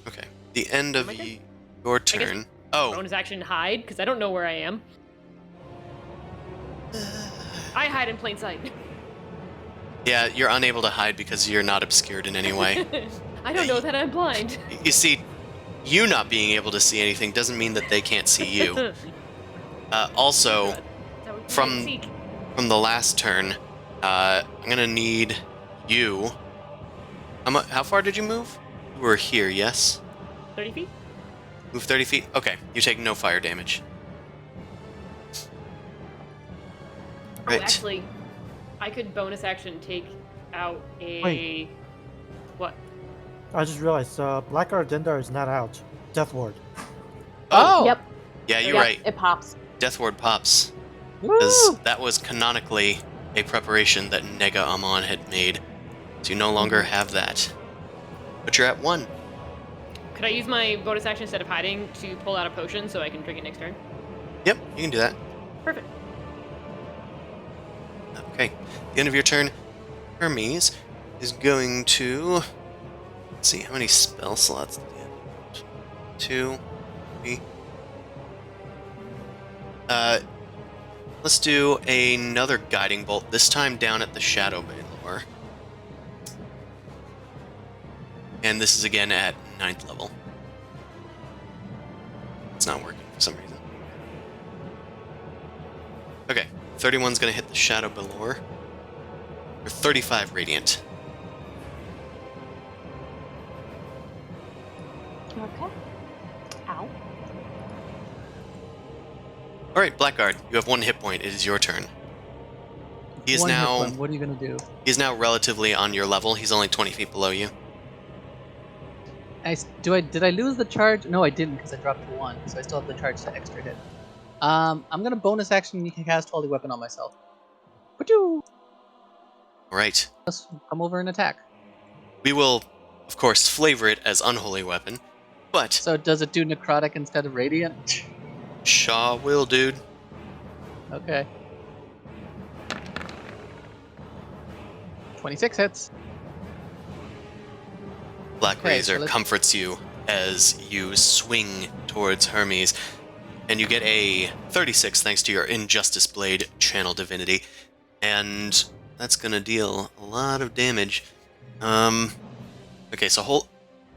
Okay. The end of Am I good? your guess- turn. Oh, Bonus action hide, because I don't know where I am. I hide in plain sight. yeah, you're unable to hide because you're not obscured in any way. I don't know that I'm blind. You see, you not being able to see anything doesn't mean that they can't see you. Also, from the last turn, I'm gonna need you. How far did you move? You were here, yes? 30 feet? Move 30 feet? Okay, you take no fire damage. Oh, Right. actually, I could bonus action take out a... Wait. What? I just realized Black Argenda is not out. Death Ward. Oh! Yep. Yeah, you're Yep, right. It pops. Death Ward pops. Woo! Because that was canonically a preparation that Nega Amon had made. So you no longer have that. But you're at 1. Could I use my bonus action instead of hiding to pull out a potion so I can drink it next turn? Yep, you can do that. Perfect. Okay. At the end of your turn, Hermes is going to... Let's see, how many spell slots do you have? 2, 3... Let's do another Guiding Bolt, this time down at the Shadow Balor. And this is again at 9th level. It's not working for some reason. Okay, 31's gonna hit the Shadow Balor. For 35 Radiant. Okay. Ow. Alright, Blackguard, you have 1 hit point. It is your turn. He is One hit now point, what are you gonna do? he's now relatively on your level. He's only 20 feet below you. Did I lose the charge? No, I didn't because I dropped to 1, so I still have the charge to extra hit. I'm gonna bonus action cast Holy Weapon on myself. Wachoo! Alright. Let's come over and attack. We will, of course, flavor it as Unholy Weapon, but So does it do necrotic instead of radiant? Shaw will, dude. Okay. 26 hits. Black Okay, Razor so let's- comforts you as you swing towards Hermes, and you get a 36 thanks to your Injustice Blade Channel Divinity, and that's gonna deal a lot of damage. Okay, so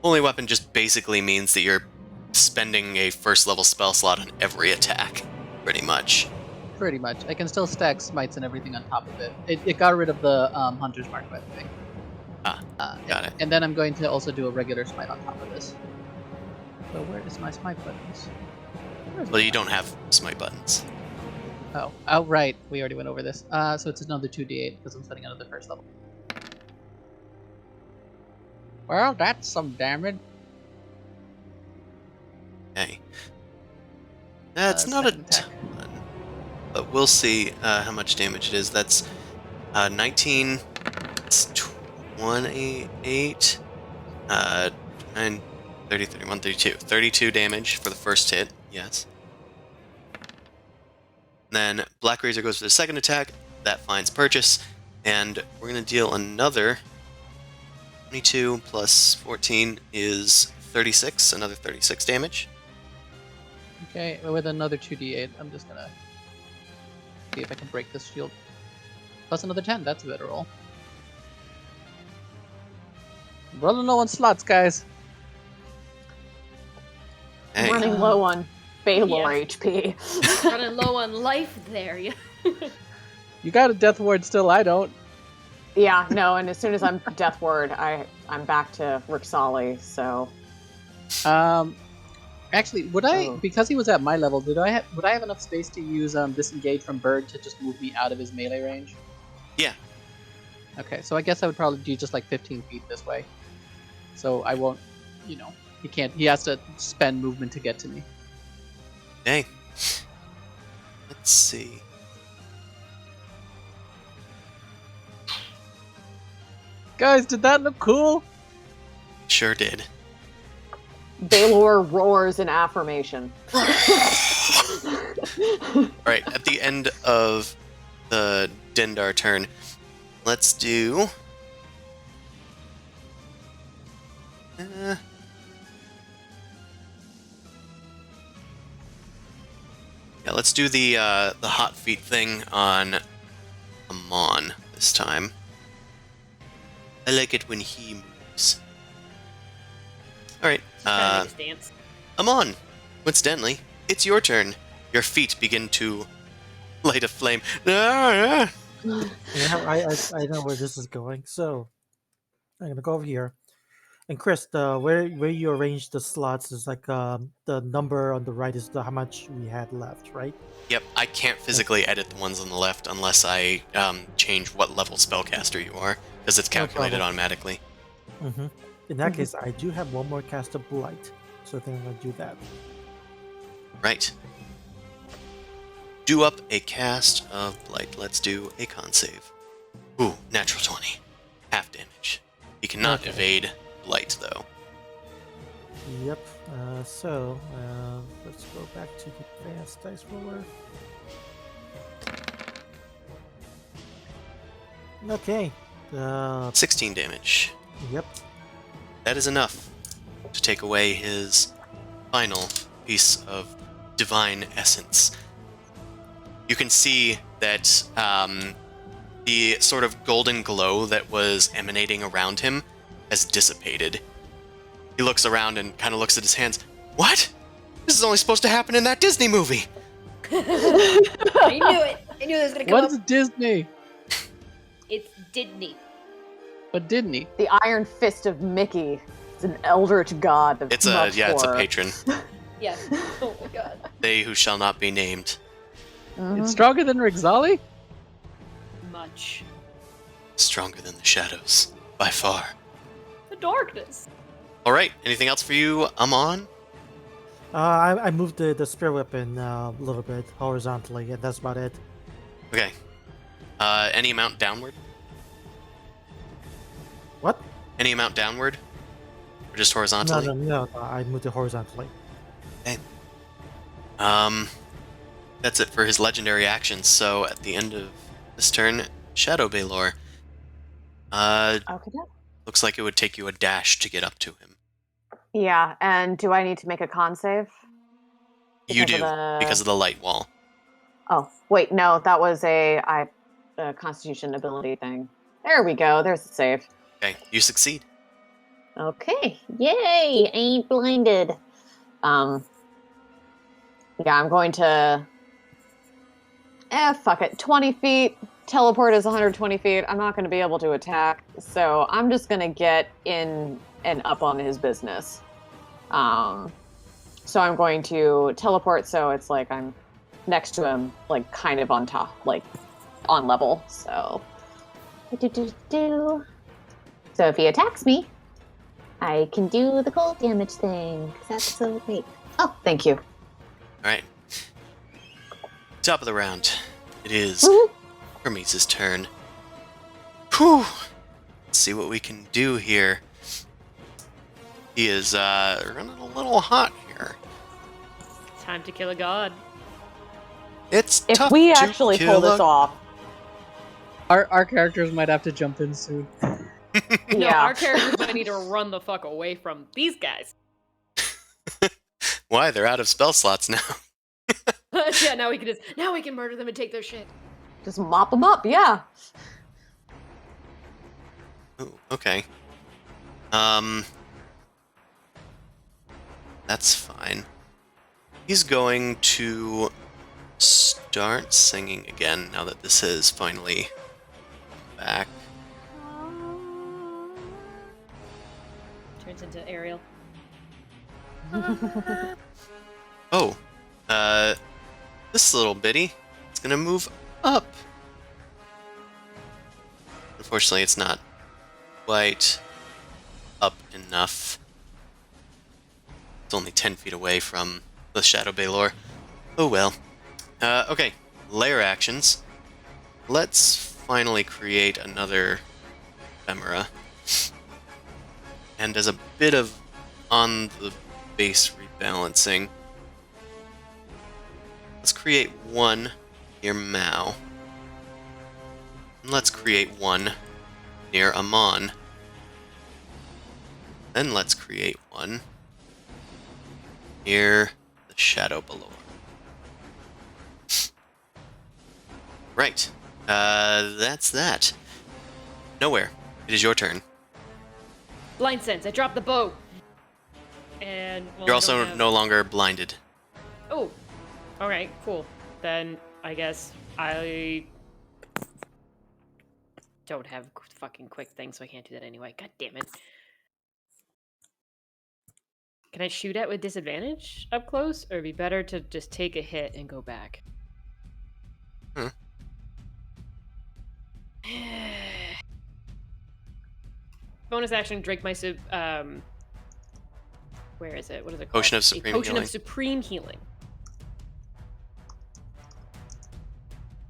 Holy Weapon just basically means that you're spending a first level spell slot on every attack, pretty much. Pretty much. I can still stack smites and everything on top of it. It got rid of the Hunter's Mark, by the way. Got it. And then I'm going to also do a regular smite on top of this. So where is my smite buttons? Where's Well, my- you don't have smite buttons. Oh, right. We already went over this. So it's another 2d8 because I'm setting another first level. Well, that's some damage. Okay. That's not a Second attack. ton, but we'll see how much damage it is. That's 19, it's 28, 9, 30, 31, 32. 32 damage for the first hit, yes. Then Black Razor goes for the second attack. That finds purchase, and we're going to deal another 22 plus 14 is 36, another 36 damage. Okay, with another 2d8, I'm just gonna see if I can break this shield. Plus another 10, that's a better roll. Running low on slots, guys. Hey, Running low on Baylor Yeah. HP. Running low on life there. Yeah. You got a death ward still, I don't. Yeah, no, and as soon as I'm Death Word, I'm back to Rixali, so Actually, would I, Oh. because he was at my level, would I have enough space to use disengage from bird to just move me out of his melee range? Yeah. Okay, so I guess I would probably do just like 15 feet this way. So I won't, he has to spend movement to get to me. hey. Let's see. Guys, did that look cool? Sure did. Baylor roars in affirmation. All right, at the end of the Dindar turn, let's do. Yeah, let's do the hot feet thing on Amon this time. I like it when he moves. All right, Trying to make a stance. Amon, coincidentally, it's your turn. Your feet begin to light a flame. Yeah, I know where this is going. So I'm gonna go over here. And Chris, where you arrange the slots is like the number on the right is how much we had left, right? Yep, I can't physically edit the ones on the left unless I change what level spellcaster you are, because it's calculated problem. automatically. Mm-hmm. In that case, I do have one more cast of Blight, so I think I'm gonna do that. Right. Do up a cast of Blight. Let's do a con save. Ooh, natural 20. Half damage. He cannot Okay. evade Blight, though. Yep. So let's go back to the advanced dice roller. Okay. 16 damage. Yep. That is enough to take away his final piece of divine essence. You can see that the sort of golden glow that was emanating around him has dissipated. He looks around and kind of looks at his hands. What? This is only supposed to happen in that Disney movie. I knew it. I knew it was gonna come What up. is Disney? It's Disney. But didn't he? The Iron Fist of Mickey. It's an eldritch god of It's much it's a horror. patron. Yeah. Oh my god. They who shall not be named. Mhm. It's stronger than Rixali? Much. Stronger than the shadows. By far. The darkness. Alright, anything else for you, Amon? I moved the spear weapon a little bit horizontally, and that's about it. Okay. Any amount downward? What? Any amount downward? Or just No, horizontally? no, I moved it horizontally. That's it for his legendary actions. So at the end of this turn, Shadow Baylor. Okay. Looks like it would take you a dash to get up to him. Yeah, and do I need to make a con save? You Because do, of the- because of the light wall. Oh, wait, no, that was a Constitution ability thing. There we go. There's the save. Okay, you succeed. Okay, yay! Ain't blinded. Yeah, I'm going to. Fuck it. 20 feet. Teleport is 120 feet. I'm not going to be able to attack, so I'm just going to get in and up on his business. So I'm going to teleport, so it's like I'm next to him, like kind of on top, like on level. So, so if he attacks me, I can do the cold damage thing. 'Cause that's so great. Oh, thank you. Alright. Top of the round. It is Woo-hoo. Hermes' turn. Whew! Let's see what we can do here. He is running a little hot here. Time to kill a god. It's If tough we to actually pull kill this a- off, Our characters might have to jump in soon. No, yeah. our characters might need to run the fuck away from these guys. Why? They're out of spell slots now. Yeah, now we can murder them and take their shit. Just mop them up, yeah. Ooh, okay. That's fine. He's going to start singing again now that this is finally back. Turns into Ariel. Oh, this little bitty, it's gonna move up. Unfortunately, it's not quite up enough. It's only 10 feet away from the Shadow Baylor. Oh well. Okay, layer actions. Let's finally create another ephemera. And as a bit of on the base rebalancing, let's create one near Mao. And let's create one near Amon. Then let's create one near the Shadow Below. Right. That's that. Nowhere. It is your turn. Blind sense. I dropped the bow. And well, You're I also don't have- no longer blinded. Oh. All right. Cool. Then I guess I don't have fucking quick thing, so I can't do that anyway. God damn it. Can I shoot at with disadvantage up close, or it'd be better to just take a hit and go back? Bonus action, drink my where is it? What is it called? Potion of Supreme A potion Healing. of supreme healing.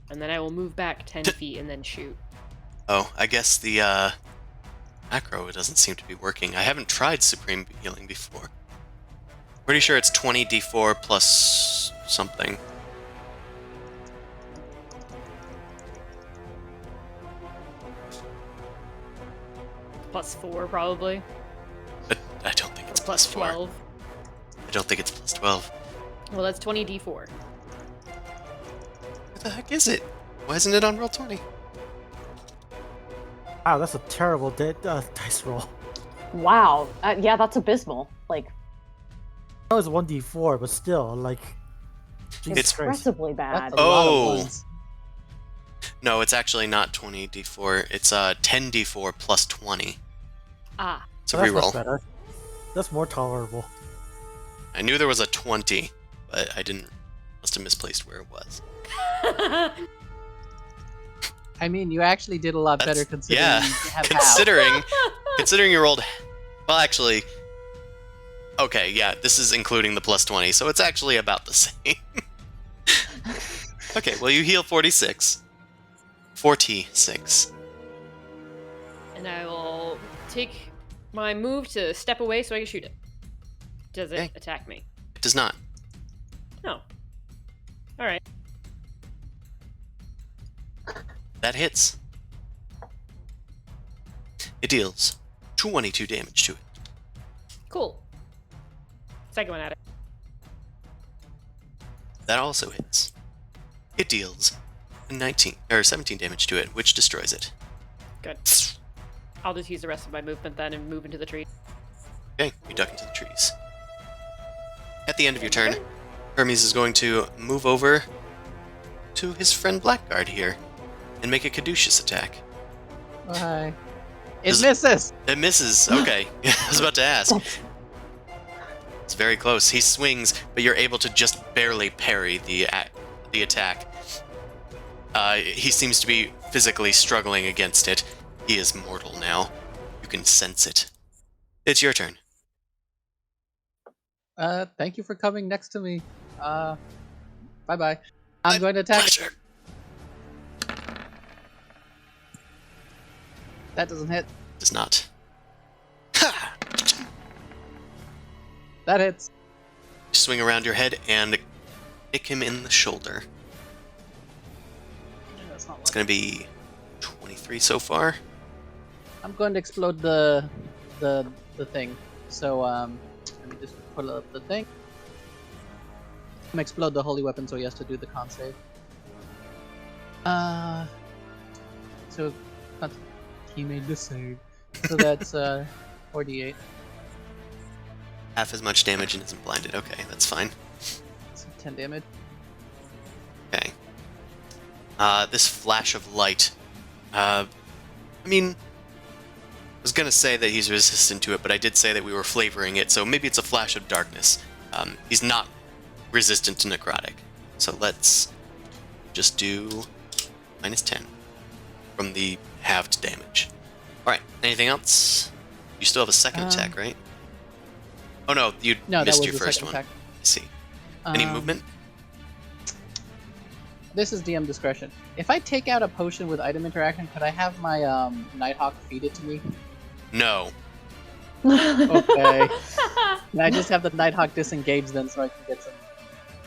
And then I will move back 10 feet and then shoot. Oh, I guess the macro doesn't seem to be working. I haven't tried Supreme Healing before. Pretty sure it's 20d4 plus something. +4 probably. But I don't think it's Or plus 4. +12. I don't think it's plus 12. Well, that's 20d4. What the heck is it? Why isn't it on roll 20? Wow, that's a terrible dice roll. Wow. Yeah, that's abysmal. Like, That was 1d4, but still, like, Jesus Christ. expressively bad. That's a lot of Oh. ones. No, it's actually not 20d4. It's 10d4 plus 20. Ah. It's a That's much reroll. better. That's more tolerable. I knew there was a 20, but I didn't. Must have misplaced where it was. I mean, you actually did a lot better That's- considering yeah, you have considering you rolled. Well, actually. Okay, yeah, this is including the plus 20, so it's actually about the same. Okay, well, you heal 46. 46. And I will take my move to step away so I can shoot it. Does it Okay. attack me? It does not. No. Alright. That hits. It deals 22 damage to it. Cool. Second one at it. That also hits. It deals 19 or 17 damage to it, which destroys it. Good. I'll just use the rest of my movement then and move into the tree. Okay, you duck into the trees. At the end of your turn, Hermes is going to move over to his friend Blackguard here and make a caduceus attack. Oh, hi. It Does- misses! It misses. Okay, I was about to ask. It's very close. He swings, but you're able to just barely parry the attack. He seems to be physically struggling against it. He is mortal now. You can sense it. It's your turn. Thank you for coming next to me. Bye-bye. I'm My going to attack. pleasure. That doesn't hit. Does not. Ha! That hits. Swing around your head and kick him in the shoulder. That's not It's going to be 23 so far. I'm going to explode the thing. So let me just pull up the thing. I'm gonna explode the holy weapon, so he has to do the con save. So he made the save. So that's 48. Half as much damage and isn't blinded. Okay, that's fine. So 10 damage. Okay. This flash of light. I mean, I was gonna say that he's resistant to it, but I did say that we were flavoring it, so maybe it's a flash of darkness. He's not resistant to necrotic. So let's just do -10 from the halved damage. Alright, anything else? You still have a second attack, right? Oh no, you No, that missed was your the first second one. attack. I see. Any movement? This is DM discretion. If I take out a potion with item interaction, could I have my Nighthawk feed it to me? No. Okay. And I just have the Nighthawk disengage then so I can get some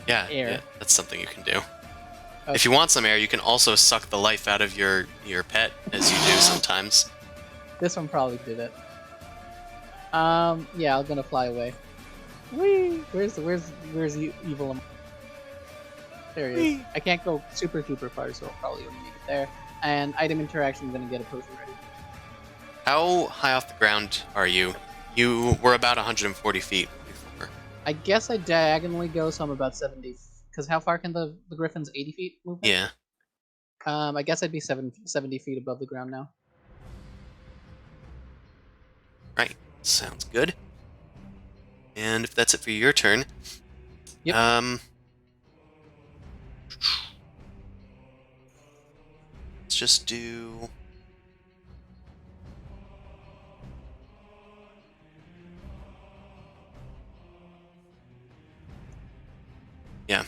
Yeah, air. yeah, that's something you can do. Okay. If you want some air, you can also suck the life out of your pet, as you do sometimes. This one probably did it. Yeah, I'm gonna fly away. Whee! Where's evil? There he is. I can't go super far, so I'll probably only make it there. And item interaction, I'm gonna get a potion ready. How high off the ground are you? You were about 140 feet before. I guess I diagonally go, so I'm about 70. Because how far can the Griffin's 80 feet move? Yeah. I guess I'd be 70 feet above the ground now. Right. Sounds good. And if that's it for your turn, Yep. let's just do. Yeah.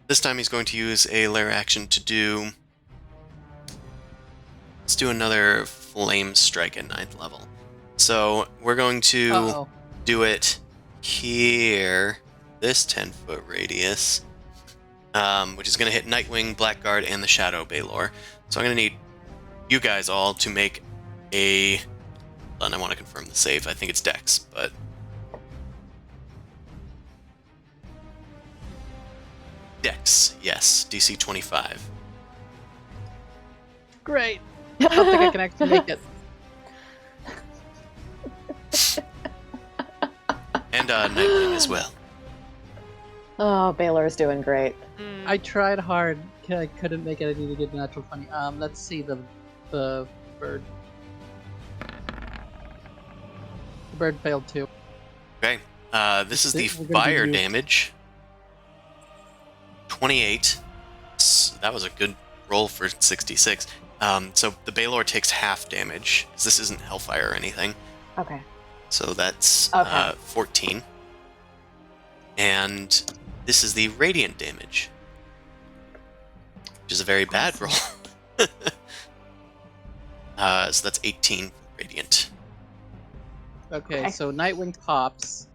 This time he's going to use a lair action to do. Let's do another flame strike at 9th level. So we're going to Uh-oh. do it here, this 10-foot radius, which is going to hit Nightwing, Blackguard, and the Shadow Baylor. So I'm going to need you guys all to make a. Hold on, I want to confirm the save. I think it's Dex, but. Dex, yes, DC 25. Great. I don't think I can actually make it. And Nightwing as well. Oh, Baylor's doing great. I tried hard. I couldn't make it. I need to get natural 20. Let's see the bird. The bird failed too. Okay, this is the We're gonna do fire you. damage. 28. That was a good roll for 66. So the Baylor takes half damage, because this isn't Hellfire or anything. Okay. So that's Okay. 14. And this is the radiant damage, which is a very bad roll. So that's 18 radiant. Okay, Okay. so Nightwing pops.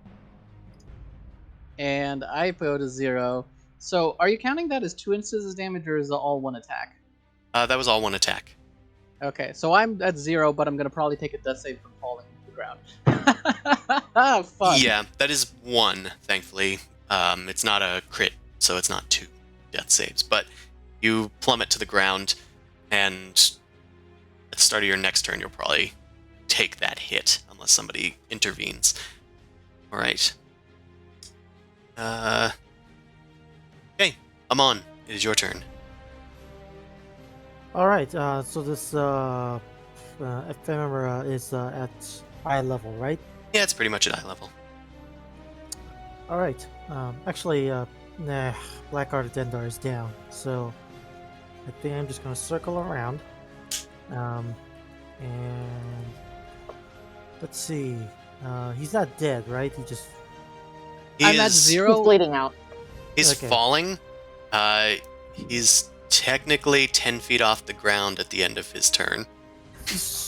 And I go to 0. So are you counting that as 2 instances damage or is it all one attack? That was all one attack. Okay, so I'm at 0, but I'm gonna probably take a death save from falling to the ground. Fun. Yeah, that is one, thankfully. It's not a crit, so it's not 2 death saves. But you plummet to the ground, and at the start of your next turn, you'll probably take that hit, unless somebody intervenes. Alright. Okay, Amon, it is your turn. All right. So this ephemera is at eye level, right? Yeah, it's pretty much at eye level. All right. Actually, nah. Blackguard Dendar is down, so I think I'm just gonna circle around. And let's see. He's not dead, right? He just I'm at He's- 0. He's bleeding out. He's Okay. falling. He's technically 10 feet off the ground at the end of his turn.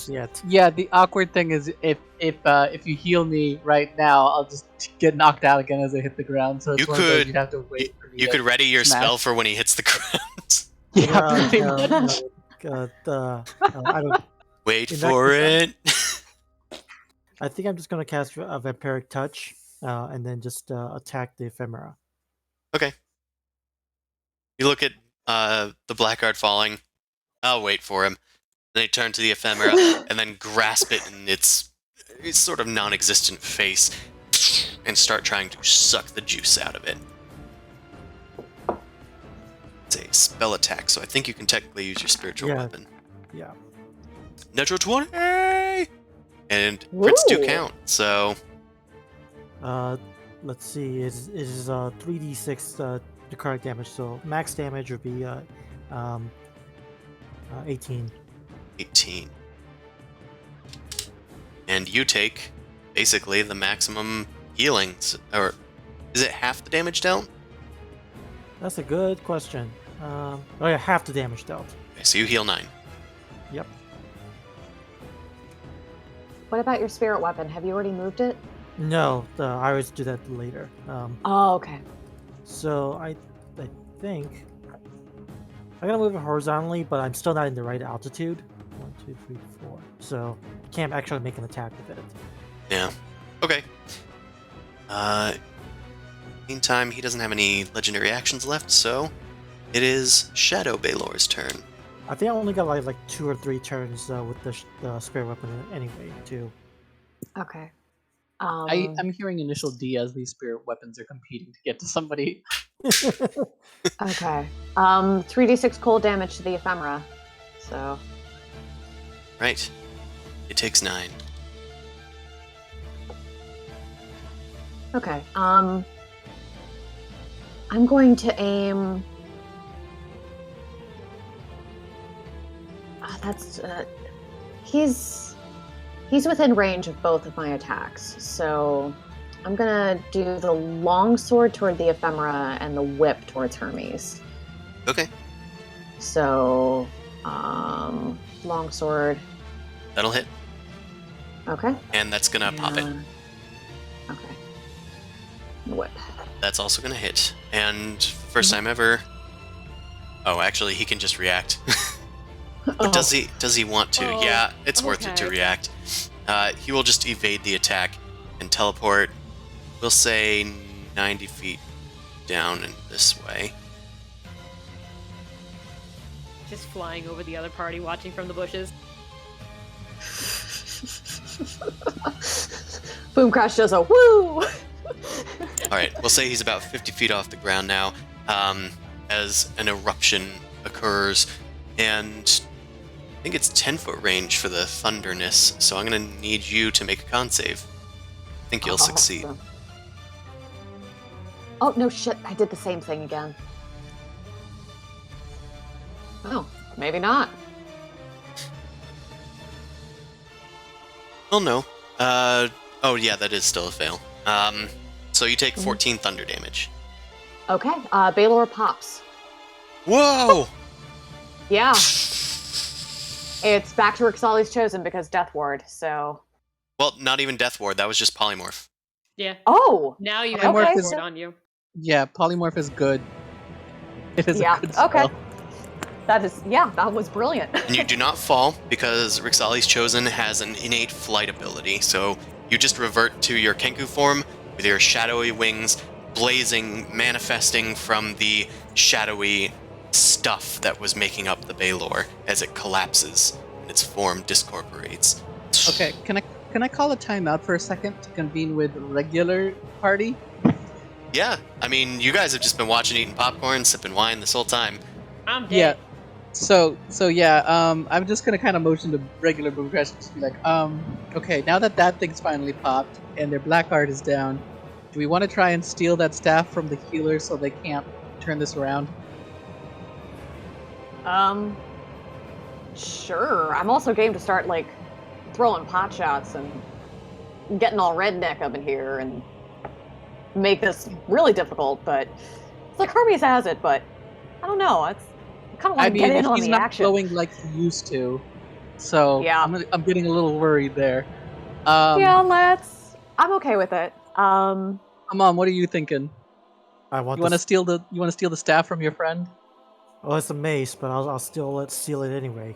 yet. Yeah, the awkward thing is if you heal me right now, I'll just get knocked out again as I hit the ground. So it's You one of those could- you'd have to wait for me. You to- could ready your smash. spell for when he hits the ground. Yeah, pretty much. I don't. Wait In that for case, it. I think I'm just gonna cast a vampiric touch, and then just attack the ephemera. Okay. You look at the Blackguard falling. I'll wait for him. Then you turn to the ephemera and then grasp it in its sort of non-existent face and start trying to suck the juice out of it. It's a spell attack, so I think you can technically use your spiritual Yeah. weapon. Yeah. Natural 20! And crits do Woo. count, so Let's see. It is 3d6 necrotic damage, so max damage would be 18. 18. And you take basically the maximum healing, or is it half the damage dealt? That's a good question. Oh yeah, half the damage dealt. Okay, so you heal 9. Yep. What about your spirit weapon? Have you already moved it? No, I always do that later. Oh, okay. So I think I'm gonna move it horizontally, but I'm still not in the right altitude. 1, 2, 3, 4. So I can't actually make an attack with it. Yeah. Okay. Meantime, he doesn't have any legendary actions left, so it is Shadow Baylor's turn. I think I only got like 2 or 3 turns with the spirit weapon anyway, too. Okay. I'm hearing initial D as these spirit weapons are competing to get to somebody. Okay. 3d6 cold damage to the ephemera. So. Right. It takes 9. Okay. I'm going to aim. That's. He's within range of both of my attacks, so I'm gonna do the longsword toward the ephemera and the whip towards Hermes. Okay. So, longsword. That'll hit. Okay. And that's gonna pop it. And- Okay. Whip. That's also gonna hit. And first time ever. Oh, actually, he can just react. But does he want to? Oh, Yeah, it's worth it to okay. react. He will just evade the attack and teleport, we'll say 90 feet down in this way. Just flying over the other party, watching from the bushes. Boom Crash does a woo! Alright, we'll say he's about 50 feet off the ground now, as an eruption occurs, and I think it's 10-foot range for the thunderness, so I'm going to need you to make a con save. I think you'll succeed. Awesome. Oh, no shit, I did the same thing again. Oh, maybe not. Well, no. Oh yeah, that is still a fail. So you take 14 thunder damage. Okay, Baylor pops. Whoa! Yeah. It's back to Rixali's Chosen because Death Ward, so... Well, not even Death Ward, that was just Polymorph. Yeah. Oh! Now you Okay, have Mark a is- sword on you. Yeah, polymorph is good. It is Yeah, a good spell. okay. That was brilliant. And you do not fall, because Rixali's Chosen has an innate flight ability, so you just revert to your Kenku form with your shadowy wings blazing, manifesting from the shadowy stuff that was making up the Baylor as it collapses and its form discorporates. Okay, can I call a timeout for a second to convene with regular party? Yeah, I mean, you guys have just been watching, eating popcorn, sipping wine this whole time. I'm dead. Yeah. So yeah, I'm just gonna kind of motion to regular Boom Crash and just be like, okay, now that thing's finally popped and their black art is down, do we want to try and steal that staff from the healers so they can't turn this around? Sure. I'm also game to start, like, throwing pot shots and getting all redneck up in here and make this really difficult, but it's like Hermes has it, but I don't know. I kind of want to get in on he's the not action. flowing like he used to, so Yeah. I'm getting a little worried there. Yeah, I'm okay with it. Come on, what are you thinking? I want You want to steal the staff from your friend? Oh, it's a mace, but I'll still steal it anyway.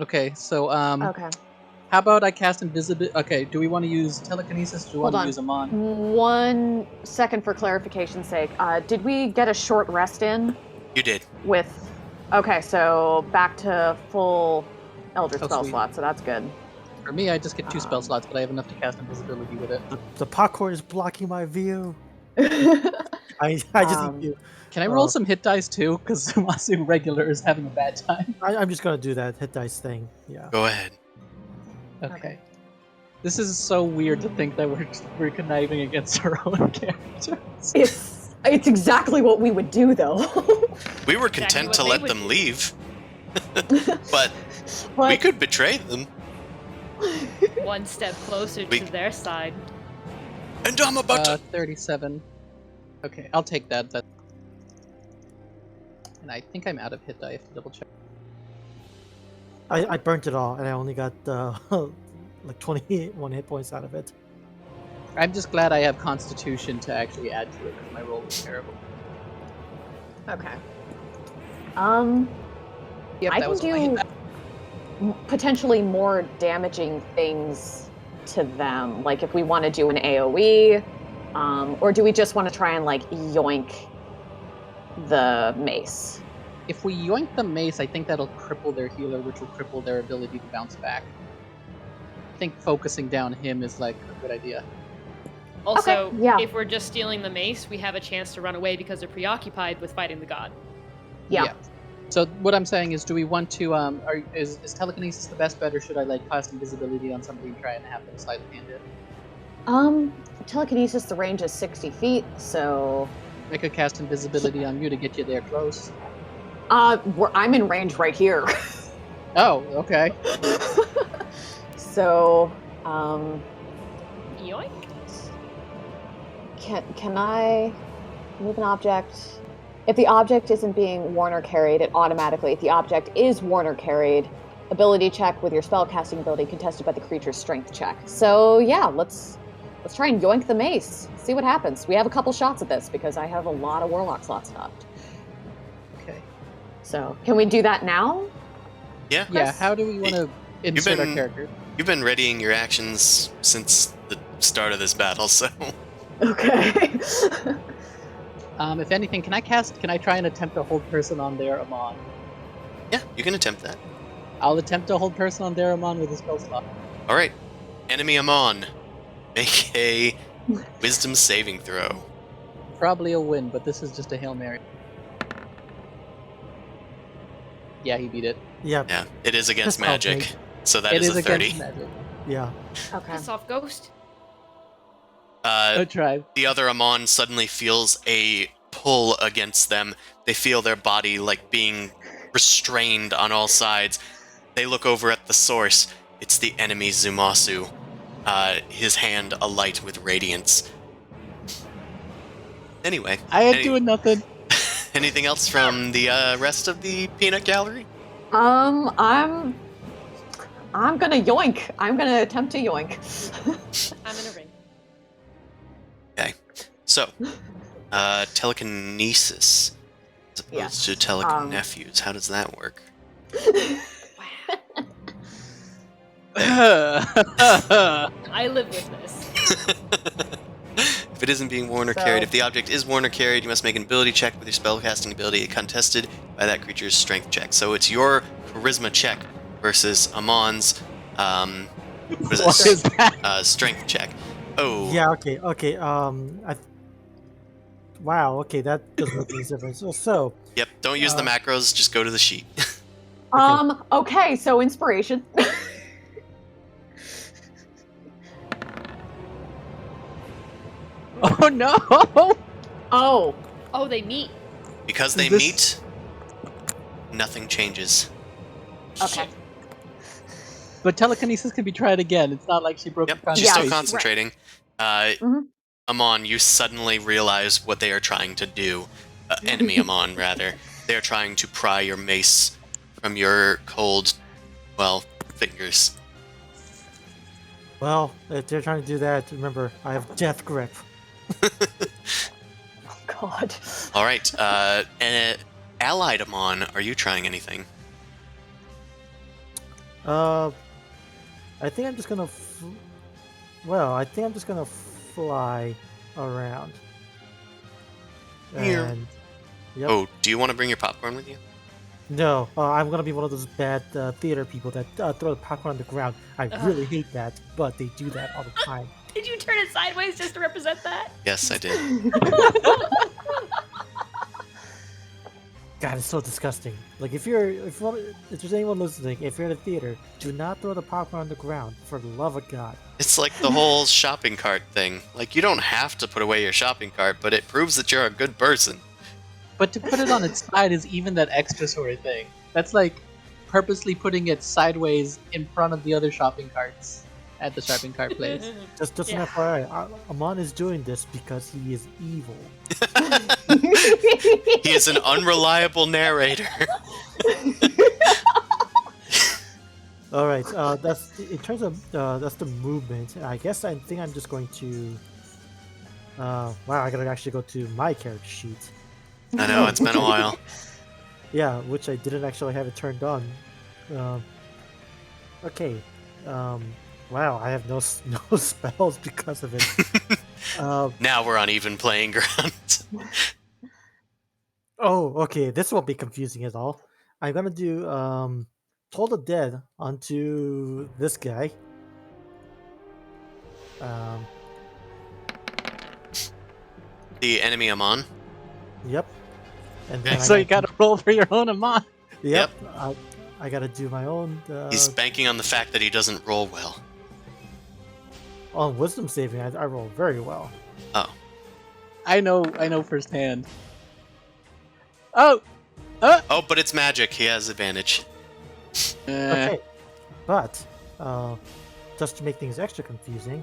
Okay, so Okay. how about I cast invisibility? Okay, do we want to use telekinesis? Or do we Hold want to on. use Amon? 1 second for clarification's sake. Did we get a short rest in You did. with... Okay, so back to full Eldritch Oh, spell sweet. slot, so that's good. For me, I just get 2 spell slots, but I have enough to cast invisibility with it. The popcorn is blocking my view. I just need to. Can I roll some hit dice too? Because Zamasu regular is having a bad time. I'm just gonna do that hit dice thing. Yeah. Go ahead. Okay. This is so weird to think that we're conniving against our own characters. It's exactly what we would do, though. We were Exactly content what to they let would them do. leave, but we could betray them. One step closer We- to their side. And I'm about to. 37. Okay, I'll take that. And I think I'm out of hit die. I have to double check. I burnt it all, and I only got like 21 hit points out of it. I'm just glad I have Constitution to actually add to it because my roll was terrible. Okay. Yep, I that can was my hit do die. potentially more damaging things to them. Like if we want to do an AoE, or do we just want to try and like yoink the mace? If we yoink the mace, I think that'll cripple their healer, which will cripple their ability to bounce back. I think focusing down him is like a good idea. Also, Okay, yeah. if we're just stealing the mace, we have a chance to run away because they're preoccupied with fighting the god. Yeah. So what I'm saying is, do we want to? Is telekinesis the best bet, or should I like cast invisibility on somebody and try and have them sleight of hand it? Telekinesis, the range is 60 feet, so I could cast invisibility on you to get you there close. I'm in range right here. Oh, okay. So, Yoink. can I move an object? If the object isn't being worn or carried, it automatically, if the object is worn or carried, ability check with your spellcasting ability contested by the creature's strength check. So yeah, let's try and yoink the mace. See what happens. We have a couple shots at this because I have a lot of warlock slots left. Okay. So can we do that now? Yeah. Yeah. Chris? How do we want to insert our been- character? You've been readying your actions since the start of this battle, so Okay. If anything, can I try and attempt to hold person on their Amon? yeah, you can attempt that. I'll attempt to hold person on their Amon with a spell slot. All right, enemy Amon, make a Wisdom saving throw. Probably a win, but this is just a Hail Mary. Yeah, he beat it. Yeah. Yeah, it is against That's magic, okay. so that It is is a 30. against magic. Yeah. Okay. Piss off, ghost. I tried. The other Amon suddenly feels a pull against them. They feel their body like being restrained on all sides. They look over at the source. It's the enemy Zumasu. His hand alight with radiance. Anyway, I ain't doing nothing. anything else from the rest of the peanut gallery? I'm gonna yoink. I'm gonna attempt to yoink. I'm in a ring. Okay, so telekinesis as opposed Yes, to telekinephews. How does that work? I live with this. If it isn't being worn or So- carried, if the object is worn or carried, you must make an ability check with your spellcasting ability contested by that creature's strength check. So it's your charisma check versus Amon's what is it? What is that? Strength check. Oh, Yeah. Okay. Okay. Wow. Okay. That doesn't make any difference. So Yep, don't use the macros, just go to the sheet. Okay, so inspiration. Oh no! Oh, Oh, they meet. Because they This- meet, nothing changes. okay. But telekinesis can be tried again. It's not like she broke Yep, her she's still concentration. concentrating. Mhm. Amon, you suddenly realize what they are trying to do. Enemy Amon, rather. They're trying to pry your mace from your cold, well, fingers. well, if they're trying to do that, remember I have death grip. Oh God. All right, allied Amon, are you trying anything? I think I'm just gonna. I think I'm just gonna fly around. Here. And, yep. Oh, do you want to bring your popcorn with you? No, I'm gonna be one of those bad theater people that throw the popcorn on the ground. I really hate that, but they do that all the time. Did you turn it sideways just to represent that? Yes, I did. God, it's so disgusting. Like if there's anyone listening, if you're in a theater, do not throw the popcorn on the ground for the love of God. It's like the whole shopping cart thing. Like, you don't have to put away your shopping cart, but it proves that you're a good person. But to put it on its side is even that extra sort of thing. That's like purposely putting it sideways in front of the other shopping carts at the shopping cart place. Just an Yeah. FYI, Amon is doing this because he is evil. He is an unreliable narrator. All right, that's in terms of that's the movement. I guess I think I'm just going to. Wow, I gotta actually go to my character sheet. I know, it's been a while. Yeah, which I didn't actually have it turned on. Okay. Wow, I have no spells because of it. Now we're on even playing ground. Oh, okay. This won't be confusing at all. I'm gonna do Toll the Dead onto this guy. Um, The enemy Amon. yep. And then So you gotta roll for your own Amon. Yep. I gotta do my own. He's banking on the fact that he doesn't roll well. On wisdom saving, I roll very well. Oh. I know firsthand. Oh! Oh, but it's magic. He has advantage. Okay. But just to make things extra confusing,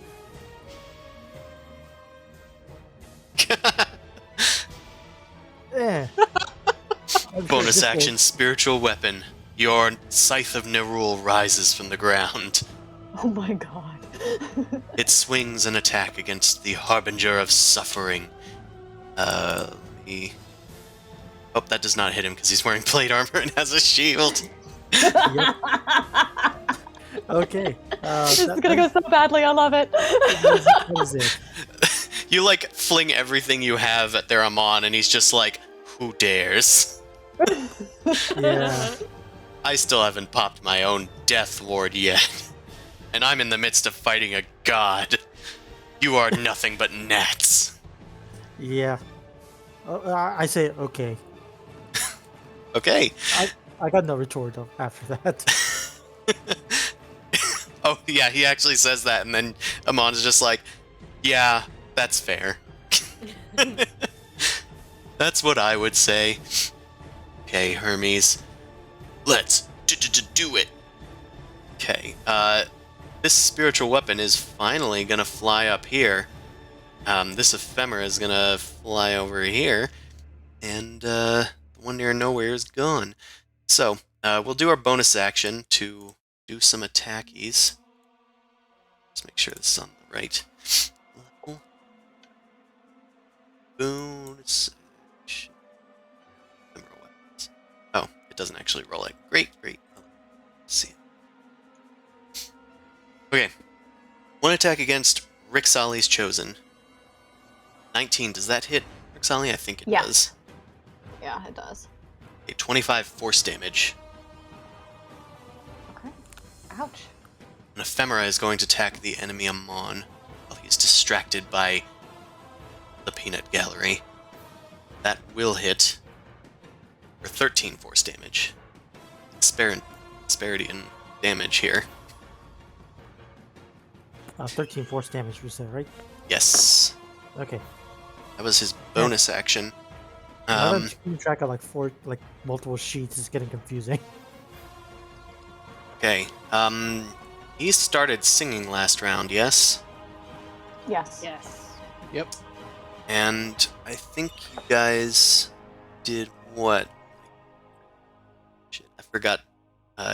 I'm sure Bonus this will- action, spiritual weapon. Your scythe of Nerul rises from the ground. Oh my god. It swings an attack against the Harbinger of Suffering. He... Oh, that does not hit him because he's wearing plate armor and has a shield. Yep. Okay. This is gonna go so badly. I love it. That is it. You, like, fling everything you have at their Amon, and he's just like, who dares? Yeah. I still haven't popped my own death ward yet. And I'm in the midst of fighting a god. You are nothing but gnats. Yeah. I say okay. Okay. I got no retort after that. Oh, yeah, he actually says that, and then Amon's just like, yeah, that's fair. That's what I would say. Okay, Hermes. Let's do it. Okay, this spiritual weapon is finally gonna fly up here. This ephemera is gonna fly over here, and the one near nowhere is gone. So, we'll do our bonus action to do some attackies. Let's make sure this is on the right level. Bonus action. Ephemera weapons. Oh, it doesn't actually roll it. Great. Let's see. Okay. One attack against Rixali's Chosen. 19, does that hit Rixali? I think it Yeah. does. Yeah, it does. Okay, 25 force damage. Okay. Ouch. An ephemera is going to attack the enemy Amon while he's distracted by the peanut gallery. That will hit for 13 force damage. Disparity in damage here. 13 force damage, we said, right? Yes. Okay. That was his bonus action. Now that I'm keeping track of like multiple sheets is getting confusing. Okay. He started singing last round, yes? Yes. Yes. Yep. And I think you guys did what? Shit, I forgot.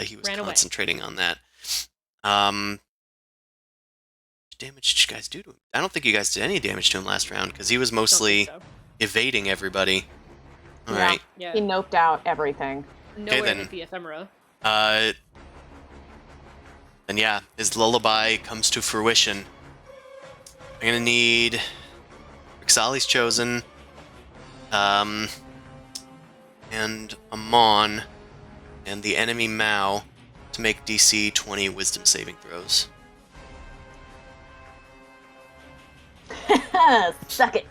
He was Ran away. concentrating on that. Damage did you guys do to him? I don't think you guys did any damage to him last round because he was Don't mostly think so. evading everybody. All Yeah. right. Yeah. He noped out everything. Nowhere then. with the ephemera. Then yeah, his lullaby comes to fruition. I'm gonna need Rixali's Chosen, and Amon and the enemy Mao to make DC 20 Wisdom saving throws. Suck it.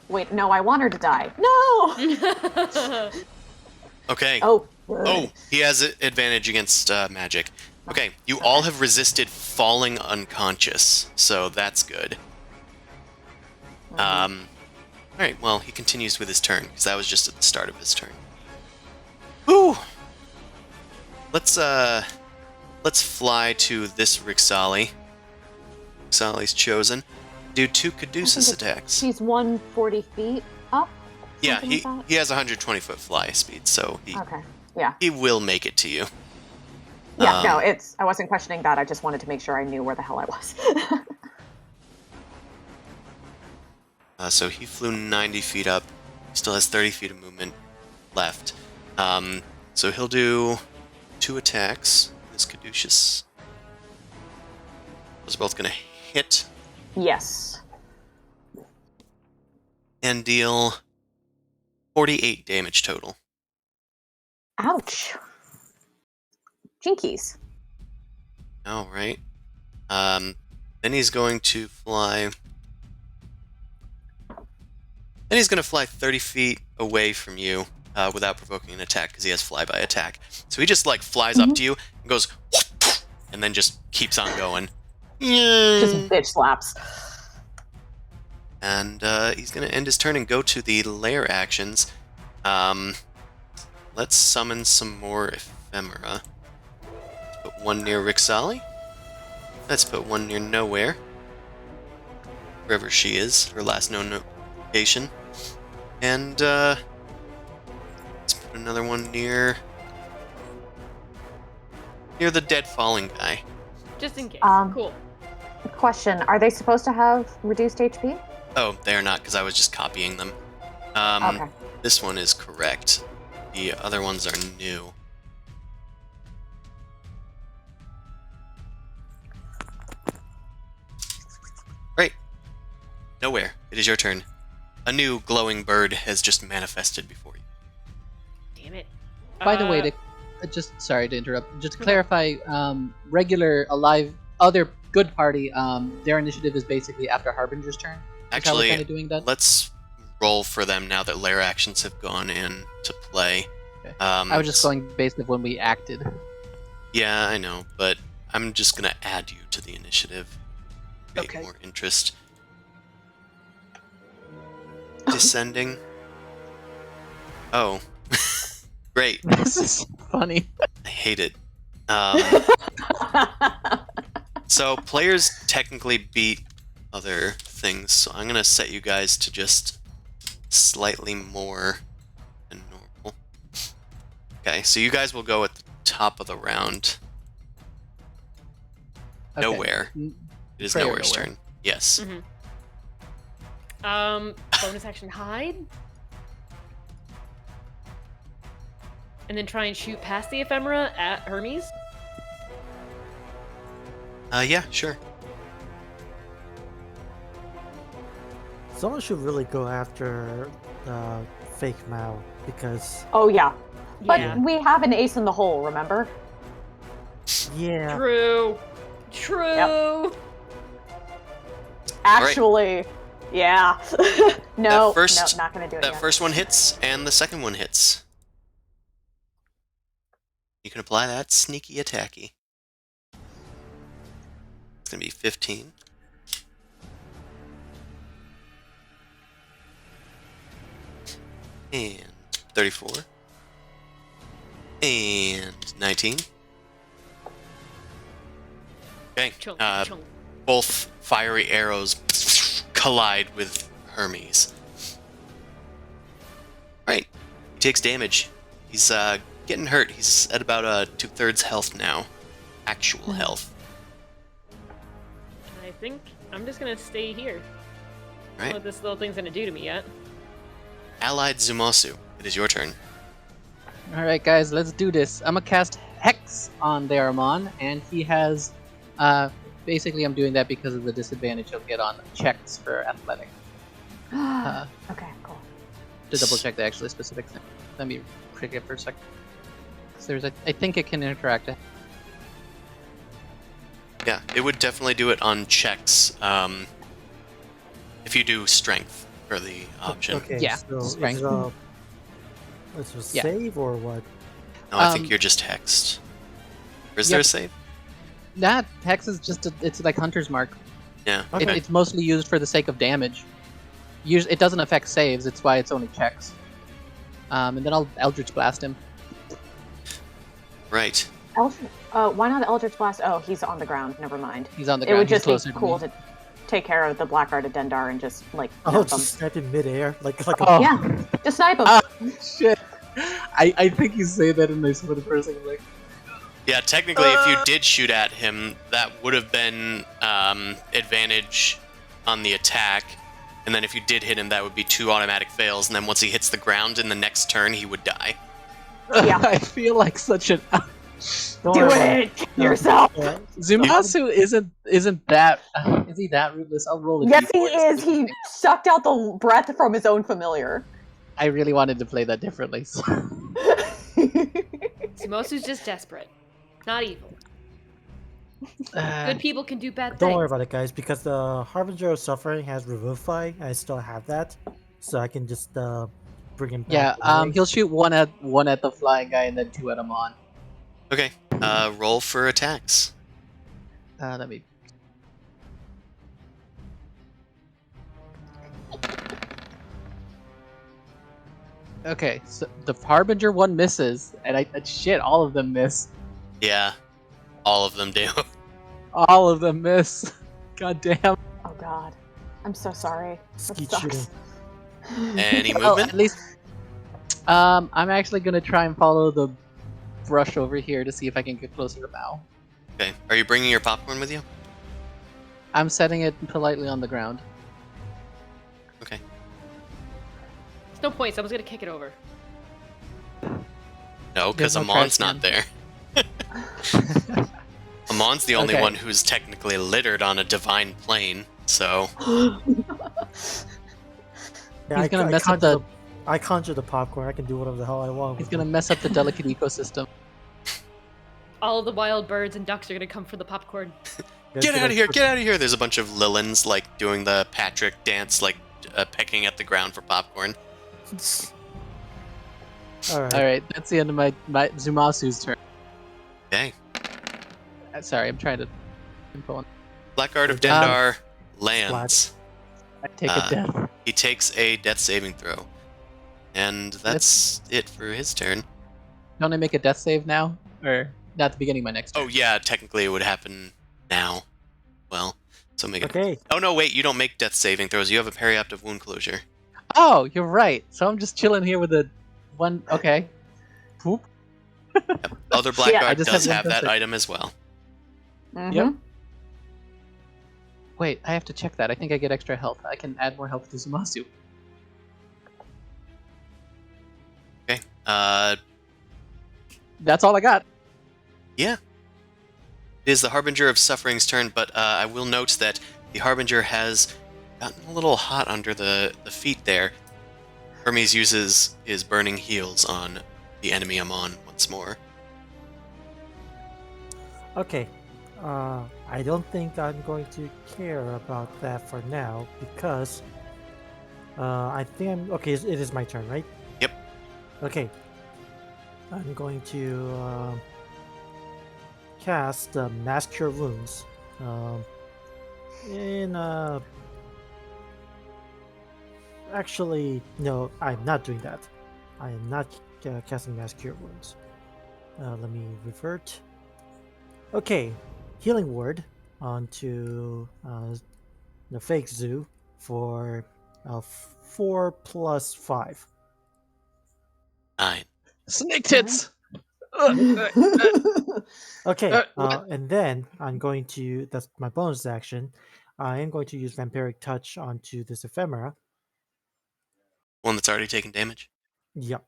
Wait, no, I want her to die. No! Okay. Oh. Oh, he has an advantage against magic. Okay, you all have resisted falling unconscious, so that's good. Alright, well, he continues with his turn, because that was just at the start of his turn. Whew! Let's fly to this Rixali. Rixali's chosen. Do 2 Caduceus attacks. She's 140 feet up? Yeah, something like that? he has 120-foot fly speed, so Okay, yeah. he will make it to you. Yeah, no, I wasn't questioning that. I just wanted to make sure I knew where the hell I was. So he flew 90 feet up. He still has 30 feet of movement left. So he'll do 2 attacks. This Caduceus. Those are both going to hit Yes. and deal 48 damage total. Ouch. Jinkies. All right. Then he's going to fly. Then he's going to fly 30 feet away from you without provoking an attack because he has flyby attack. So he just like flies up to you and goes, and then just keeps on going. Just bitch slaps. And he's going to end his turn and go to the lair actions. Let's summon some more ephemera. Let's put one near Rixali. Let's put one near Nowhere. Wherever she is, her last known location. And let's put another one near the dead falling guy. Just in case. Cool. Question, are they supposed to have reduced HP? Oh, they are not, because I was just copying them. Okay. This one is correct. The other ones are new. Right. Nowhere. It is your turn. A new glowing bird has just manifested before you. Damn it. By the way, just sorry to interrupt. Just to clarify, regular alive other good party, their initiative is basically after Harbinger's turn. That's how we're Actually, kind of doing that. let's roll for them now that lair actions have gone into play. Okay. I was just going based on when we acted. Yeah, I know, but I'm just gonna add you to the initiative. Create Okay. more interest. Descending. Oh. Great. This is funny. I hate it. So players technically beat other things, so I'm gonna set you guys to just slightly more than normal. Okay, so you guys will go at the top of the round. Okay. Nowhere. It is Prayer Nowhere's Nowhere. turn. Yes. Bonus action hide. And then try and shoot past the ephemera at Hermes. Yeah, sure. Someone should really go after fake Mao because Oh, yeah. But Yeah. we have an ace in the hole, remember? yeah, True. True. Actually, yeah. No, That first- no, not going to do it That yet. first one hits, and the second one hits. You can apply that sneaky attacky. It's gonna be 15. And 34. And 19. Okay. Chunk, chunk. Both fiery arrows collide with Hermes. Right. He takes damage. He's getting hurt. He's at about 2/3 health now. Actual health. I think I'm just gonna stay here. I don't know Right. what this little thing's gonna do to me yet. Allied Zumasu. It is your turn. All right, guys, let's do this. I'm gonna cast Hex on Daramon, and he has. Basically, I'm doing that because of the disadvantage he'll get on checks for athletic. Okay, cool. To double check the actually specific thing. Let me click it for a second. There's I think it can interact. Yeah, it would definitely do it on checks. If you do strength for the option. Okay, Yeah, so strength. it's a Yeah. save or what? No, I think you're just hexed. Or is there a save? That hex is just it's like Hunter's Mark. Yeah. Okay. It's mostly used for the sake of damage. It doesn't affect saves. It's why it's only checks. And then I'll Eldritch Blast him. Right. Why not Eldritch Blast? Oh, he's on the ground. Never mind. He's on the It ground. would just He's be closer cool to me. to take care of the Blackguarded Dendar and just like Oh, nerf him. just snap in midair, like a Oh. Yeah, just snipe him. Shit. I think you say that and I swear the first thing like. Yeah, technically, if you did shoot at him, that would have been advantage on the attack. And then if you did hit him, that would be 2 automatic fails. And then once he hits the ground in the next turn, he would die. Yeah. I feel like such an. Don't Do worry about it yourself. Yeah, Zumasu isn't that. Is he that ruthless? I'll roll a Yes, he d4 is. He sucked out the breath from his own familiar. I really wanted to play that differently. So. Sumosu's just desperate. Not evil. Uh, Good people can do bad Don't things. worry about it, guys, because the Harbinger of Suffering has Revivify. I still have that, so I can just bring him back. yeah. anyway. He'll shoot one at the flying guy and then 2 at him on. Okay. Roll for attacks. Let me. Okay, so the Harbinger one misses, and shit, all of them miss. Yeah. All of them do. All of them miss. God damn. Oh God, I'm so sorry. That Skeet sucks. shooting. Any Well, movement? at least. I'm actually gonna try and follow the brush over here to see if I can get closer to Mao. Okay. Are you bringing your popcorn with you? I'm setting it politely on the ground. Okay. There's no point. Someone's gonna kick it over. No, because There's no Amon's trash not there. Amon's the only Okay. one who's technically littered on a divine plane, so... Yeah, He's gonna mess up conjure the- I conjure the popcorn. I can do whatever the hell I want. He's with gonna it. mess up the delicate ecosystem. All of the wild birds and ducks are gonna come for the popcorn. Guys, Get out of I here! put- Get out of here! There's a bunch of Lilins, like, doing the Patrick dance, like, pecking at the ground for popcorn. All right. All right, that's the end of my Zumasu's turn. Okay. Sorry, I'm trying to info on. Blackguard of Um, Dendar lands. I take Uh, a death. He takes a death saving throw. And that's it for his turn. Don't I make a death save now, or not at the beginning of my next turn? Oh, yeah, technically it would happen now. Well, so make it. Okay. Oh, no, wait, you don't make death saving throws. You have a perioptic wound closure. Oh, you're right. So I'm just chilling here with a one. Okay. Poop. Other Blackguard I just does have have one that death save. item as well. Mhm. Yep. Wait, I have to check that. I think I get extra health. I can add more health to Zumasu. Okay. That's all I got. Yeah. It is the Harbinger of Suffering's turn, but I will note that the Harbinger has gotten a little hot under the feet there. Hermes uses his burning heels on the enemy Amon once more. Okay. I don't think I'm going to care about that for now because I think I'm okay. It is my turn, right? Yep. Okay. I'm going to cast Mass Cure Wounds. Actually, no, I'm not doing that. I am not casting Mass Cure Wounds. Let me revert. Okay, Healing Word onto the fake zoo for 4 plus 5. 9. Snake tits. Okay, what? and then I'm going to, that's my bonus action. I am going to use Vampiric Touch onto this ephemera. One that's already taken damage. Yep.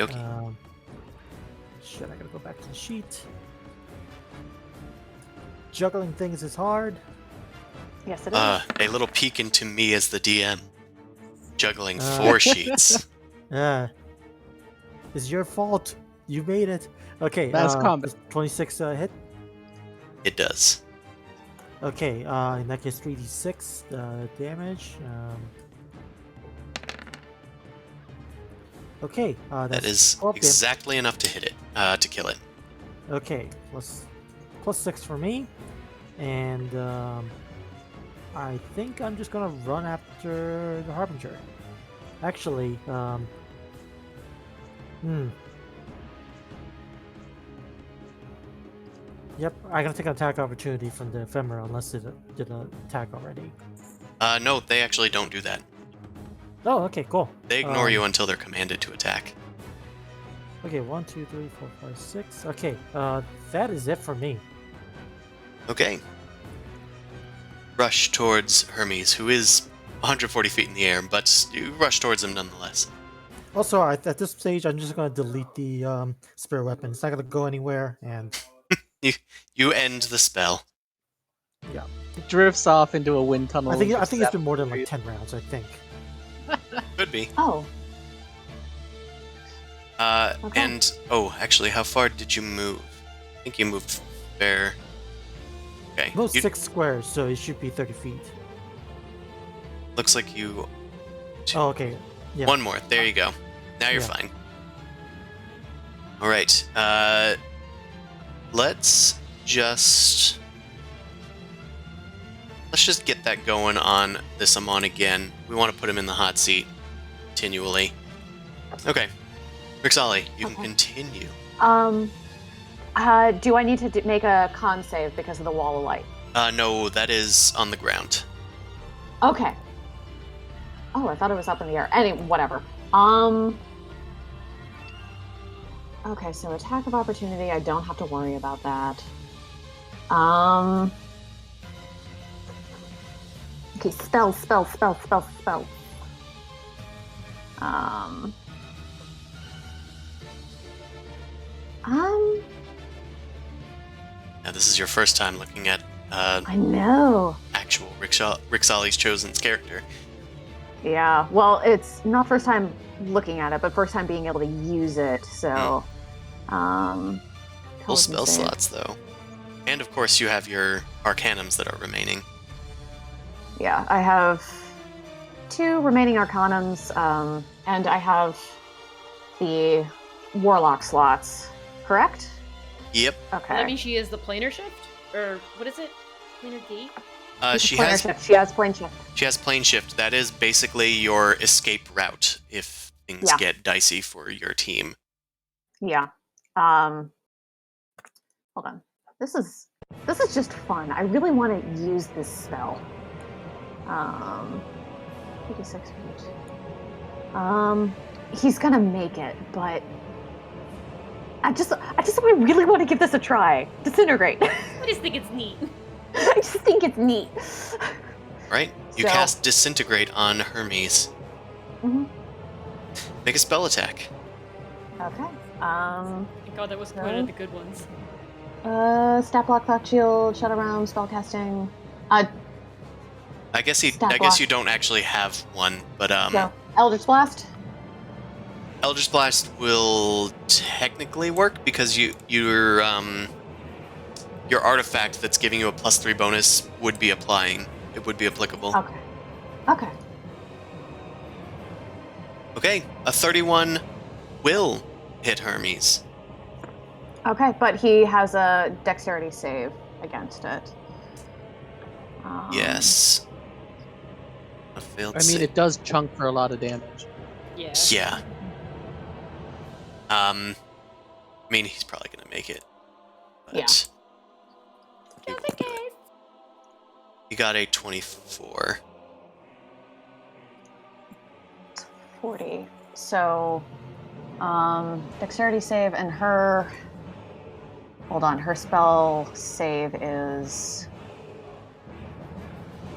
Okay. Shit, I gotta go back to the sheet. Juggling things is hard. Yes, it is. A little peek into me as the DM. Juggling Uh. 4 sheets. It's your fault. You made it. Okay. Nice combat. Does 26 hit. It does. Okay. In that case, 3d6 damage. Okay. That That's is 12 damage. exactly enough to hit it, to kill it. Okay. Plus 6 for me, and I think I'm just gonna run after the Harbinger. Actually, Yep, I'm gonna take an attack opportunity from the Ephemera unless it did an attack already. No, they actually don't do that. Oh, okay, cool. They ignore you until they're commanded to attack. Okay, 1, 2, 3, 4, 5, 6. Okay, that is it for me. Okay. Rush towards Hermes, who is 140 feet in the air, but you rush towards him nonetheless. Also, at this stage, I'm just gonna delete the spirit weapon. It's not gonna go anywhere, and You end the spell. yeah. It drifts off into a wind tunnel. I think and it's been more than like 10 rounds. I think. Could be. Oh, Okay. And, actually, how far did you move? I think you moved there. Okay. Most You- 6 squares, so it should be 30 feet. Looks like you... Oh, okay. Yeah. One more. There you go. Now you're Yeah. fine. Alright. Let's just get that going on this Amon again. We want to put him in the hot seat continually. Okay. Rixali, you can Okay. continue. Do I need to make a con save because of the wall of light? No, that is on the ground. Okay. Oh, I thought it was up in the air. Whatever. Okay, so attack of opportunity. I don't have to worry about that. Okay, spell. Now, this is your first time looking at I know. actual Rixali's Chosen's character. Yeah, well, it's not first time looking at it, but first time being able to use it, so... Full Colors spell and save. slots, though. And, of course, you have your Arcanums that are remaining. Yeah, I have 2 remaining Arcanums, and I have the Warlock slots, correct? Yep. Okay. That means she is the planar shift? Or what is it? Planar gate? She Planar has shift. She has plane shift. She has plane shift. That is basically your escape route if things Yeah. get dicey for your team. Yeah. Hold on. This is just fun. I really want to use this spell. 56 feet. He's gonna make it, but I really want to give this a try. Disintegrate. I just think it's neat. I just think it's neat. Right? You So- cast Disintegrate on Hermes. Mhm. Make a spell attack. Okay. Thank God that wasn't one of the good ones. Stat block, thought shield, shadow realm, spellcasting. I guess Stat I block. guess you don't actually have one, but So, Eldritch Blast. Eldritch Blast will technically work because your artifact that's giving you a +3 bonus would be applying. It would be applicable. Okay. Okay. Okay, a 31 will hit Hermes. Okay, but he has a dexterity save against it. Yes. A failed I mean, save. it does chunk for a lot of damage. Yeah. Yeah. I mean, he's probably gonna make it. But Yeah. he will do it. He got a 24. 40. So, dexterity save and her. Hold on, her spell save is.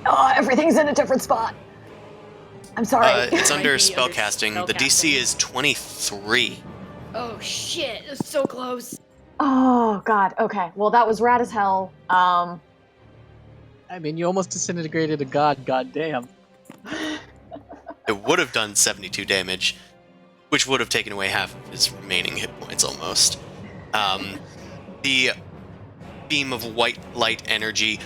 Oh, everything's in a different spot. I'm sorry. It's Might under be under spellcasting. The DC spellcasting. is 23. Oh shit, it was so close. Oh God. Okay. Well, that was rad as hell. I mean, you almost disintegrated a god. Goddamn. It would have done 72 damage which would have taken away half of his remaining hit points almost. The beam of white light energy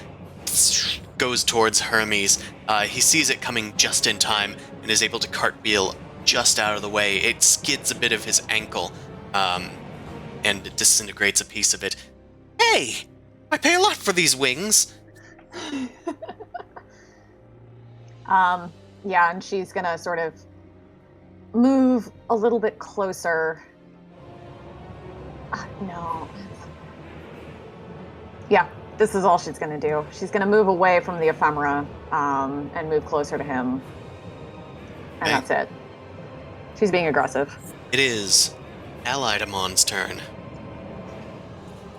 goes towards Hermes. He sees it coming just in time and is able to cartwheel just out of the way. It skids a bit of his ankle, and it disintegrates a piece of it. Hey! I pay a lot for these wings! Yeah, and she's gonna sort of move a little bit closer. No. Yeah, this is all she's gonna do. She's gonna move away from the ephemera, and move closer to him. And Okay. that's it. She's being aggressive. It is Allied Amon's turn.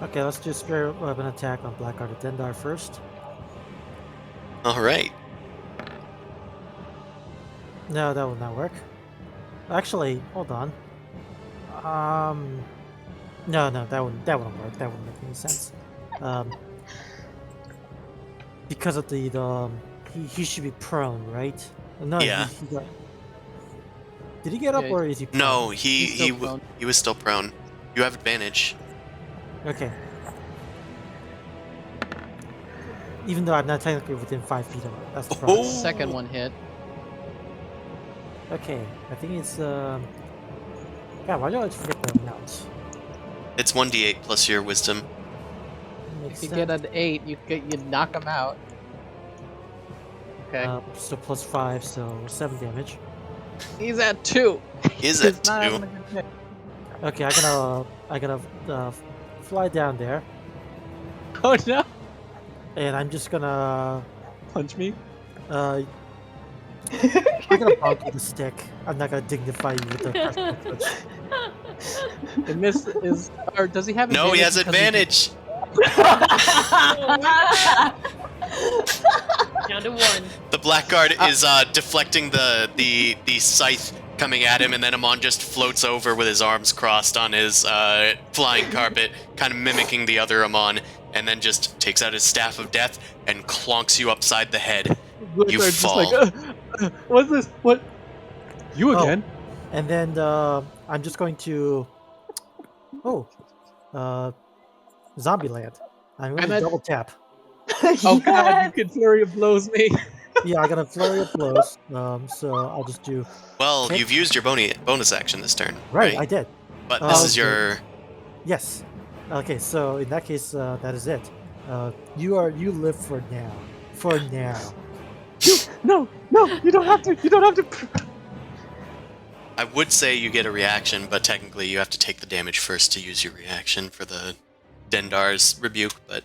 Okay, let's do spirit weapon attack on Blackhearted Dendar first. Alright. No, that will not work. Actually, hold on. No, that wouldn't work. That wouldn't make any sense. Because of he should be prone, right? No, Yeah. he got. Did he get up Yeah, or is he prone? No, He's still prone. he was still prone. You have advantage. Okay. Even though I'm not technically within 5 feet of it, that's the problem. Oh. Second one hit. Okay, I think it's God, why do I always forget the amounts? It's 1d8 plus your wisdom. Makes If you get sense. an 8, you knock him out. Okay. So plus 5, so 7 damage. He's at 2. Is He's it not 2? having a good day. Okay, I gotta fly down there, Oh no! and I'm just gonna Punch me. I'm gonna bonk with a stick. I'm not gonna dignify you with a personal touch. The miss is, or does he have? No, he has because advantage! Down to 1. The Blackguard is deflecting the scythe coming at him, and then Amon just floats over with his arms crossed on his flying carpet, kind of mimicking the other Amon, and then just takes out his staff of death and clonks you upside the head. You Just fall. like, what's this? What? You Oh. again? And then I'm just going to Zombieland. I'm going I'm to at- double tap. Oh god, you can flurry of blows me. Yeah, I got a flurry of blows. So I'll just do Well, Okay. you've used your bonus action this turn, right. right? I did. But this is Okay. your... Yes. Okay, so in that case, that is it. You live for now. For now. No, you don't have to. You don't have to. I would say you get a reaction, but technically you have to take the damage first to use your reaction for the Dendar's rebuke, but...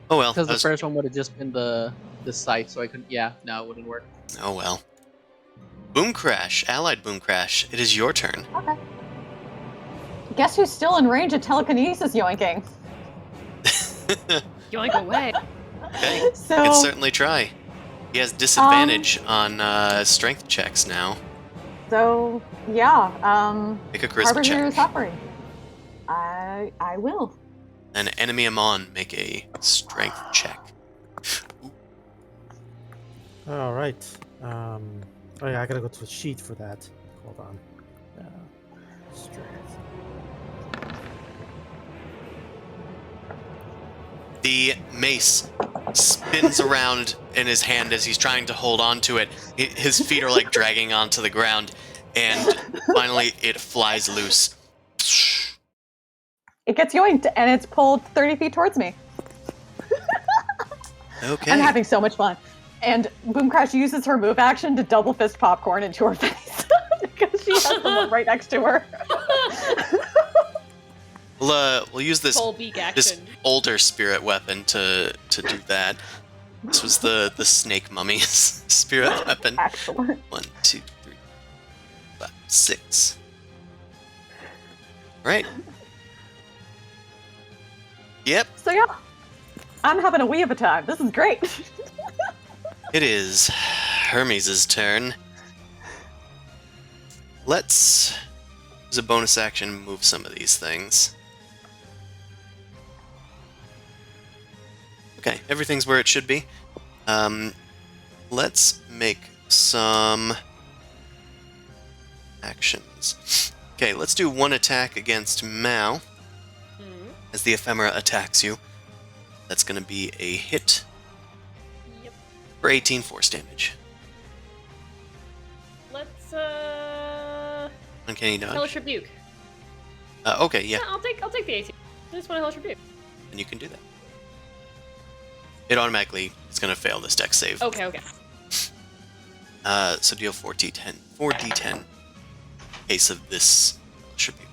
Oh well. Because that the was- first one would have just been the scythe, so I couldn't. Yeah, no, it wouldn't work. Oh well. Boom Crash. Allied Boom Crash. It is your turn. Okay. Guess who's still in range of telekinesis yoinking? Yoink away. Okay. So Can certainly try. He has disadvantage on strength checks now. So yeah, Make a charisma Harbinger is check. suffering. I will. An enemy Amon, make a strength check. All right. Oh yeah, I gotta go to the sheet for that. Hold on. Strength. The mace spins around in his hand as he's trying to hold on to it. His feet are like dragging onto the ground, and finally it flies loose. It gets yoinked and it's pulled 30 feet towards me. Okay. I'm having so much fun. And Boom Crash uses her move action to double fist popcorn into her face because she has someone right next to her. We'll use this Full beak action. older spirit weapon to do that. This was the snake mummy's spirit weapon. Excellent. 1, 2, 3, 5, 6. Right. Yep, So yeah, I'm having a wee of a time. This is great. it is Hermes' turn. Let's use a bonus action and move some of these things. Okay, everything's where it should be. Let's make some actions. Okay, let's do one attack against Mao Hmm. as the ephemera attacks you. That's going to be a hit Yep. for 18 force damage. Let's Uncanny dodge. Hellish Rebuke. Okay, yeah, I'll take the 18. I just want to Hellish Rebuke. and you can do that. It automatically is going to fail this dex save. Okay. So deal 4d10. 4d10 in case of this rebuke.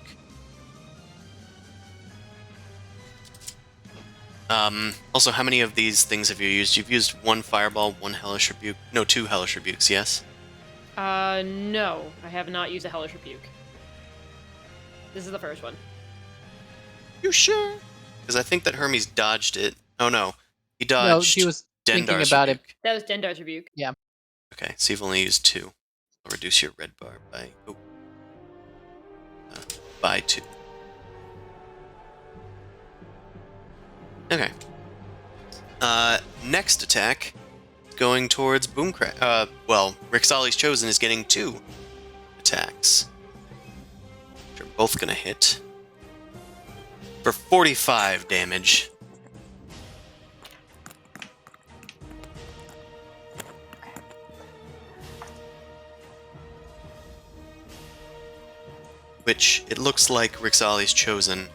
Also, how many of these things have you used? You've used one fireball, one hellish rebuke. No, two hellish rebukes, yes? No. I have not used a Hellish Rebuke. This is the first one. You sure? Because I think that Hermes dodged it. Oh no, he No, dodged she was thinking Dendar's about it. rebuke. That was Dendar's Rebuke. Okay, so you've only used two. I'll reduce your red bar by 2. Okay. Next attack, going towards Boomcrack. Well, Rixali's Chosen is getting 2 attacks. Which are both gonna hit. For 45 damage. Which, it looks like Rixali's Chosen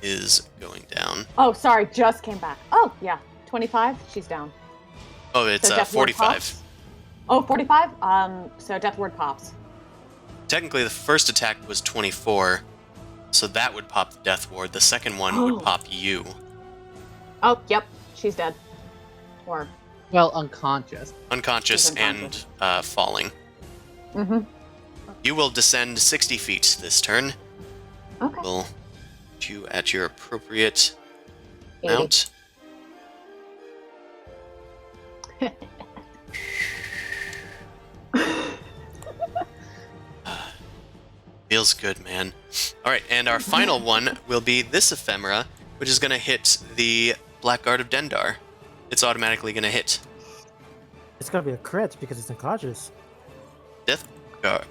is going down. Oh, sorry, just came back. Oh, yeah. 25, she's down. Oh, it's So Death Ward 45. pops? Oh, 45? So Death Ward pops. Technically, the first attack was 24, so that would pop the Death Ward. The second one Oh. would pop you. Oh, yep, she's dead. Or, Well, unconscious. Unconscious She's unconscious. and falling. mm-hmm. You will descend 60 feet this turn. Okay. We'll put you at your appropriate 80. mount. Feels good, man. Alright, and our final one will be this ephemera, which is going to hit the Blackguard of Dendar. It's automatically going to hit. It's gonna be a crit because it's unconscious.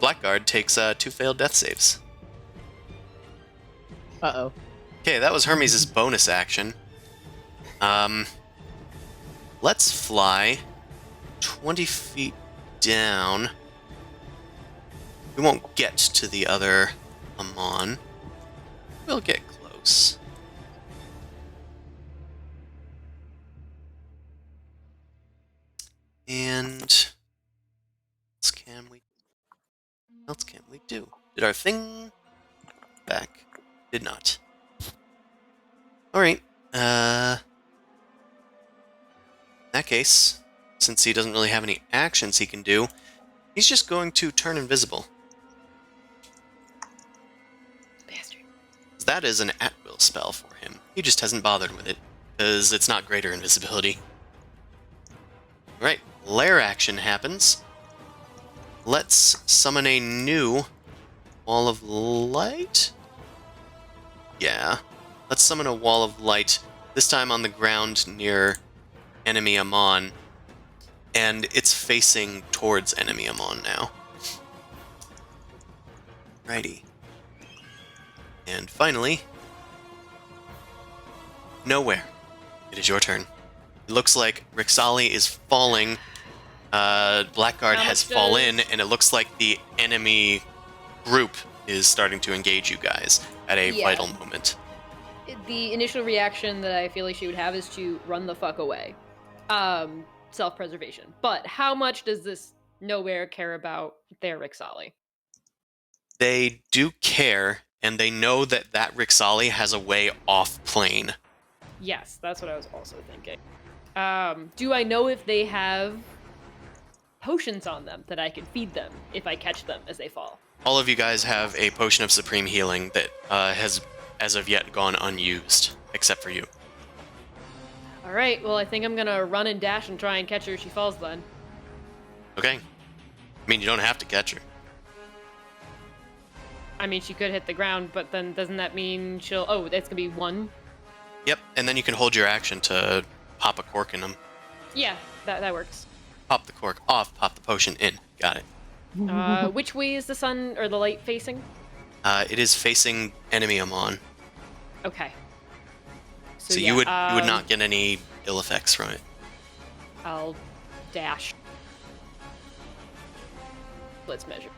Blackguard takes 2 failed death saves. Uh-oh. Okay, that was Hermes' bonus action. Let's fly 20 feet down. We won't get to the other Amon. We'll get close. And what else can we do? Did our thing back? Did not. Alright. In that case, since he doesn't really have any actions he can do, he's just going to turn invisible. Bastard. That is an at-will spell for him. He just hasn't bothered with it, because it's not greater invisibility. Alright, lair action happens. Let's summon a new Wall of Light? Yeah. Let's summon a Wall of Light, this time on the ground near enemy Amon. And it's facing towards enemy Amon now. Righty. And finally, Nowhere. It is your turn. It looks like Rixali is falling. Blackguard How has much fallen, does- and it looks like the enemy group is starting to engage you guys at a Yeah. vital moment. The initial reaction that I feel like she would have is to run the fuck away. Self-preservation. But how much does this Nowhere care about their Rixali? They do care, and they know that that Rixali has a way off plane. Yes, that's what I was also thinking. Do I know if they have potions on them that I can feed them if I catch them as they fall? All of you guys have a potion of supreme healing that has, as of yet, gone unused, except for you. All right, well, I think I'm gonna run and dash and try and catch her if she falls then. Okay? I mean, you don't have to catch her. I mean, she could hit the ground, but then doesn't that mean she'll... Oh, that's gonna be one? Yep, and then you can hold your action to pop a cork in them. Yeah, that works. Pop the cork off, pop the potion in. Got it. Which way is the sun or the light facing? It is facing enemy Amon. Okay. So yeah, you would not get any ill effects from it. I'll dash. Let's measure.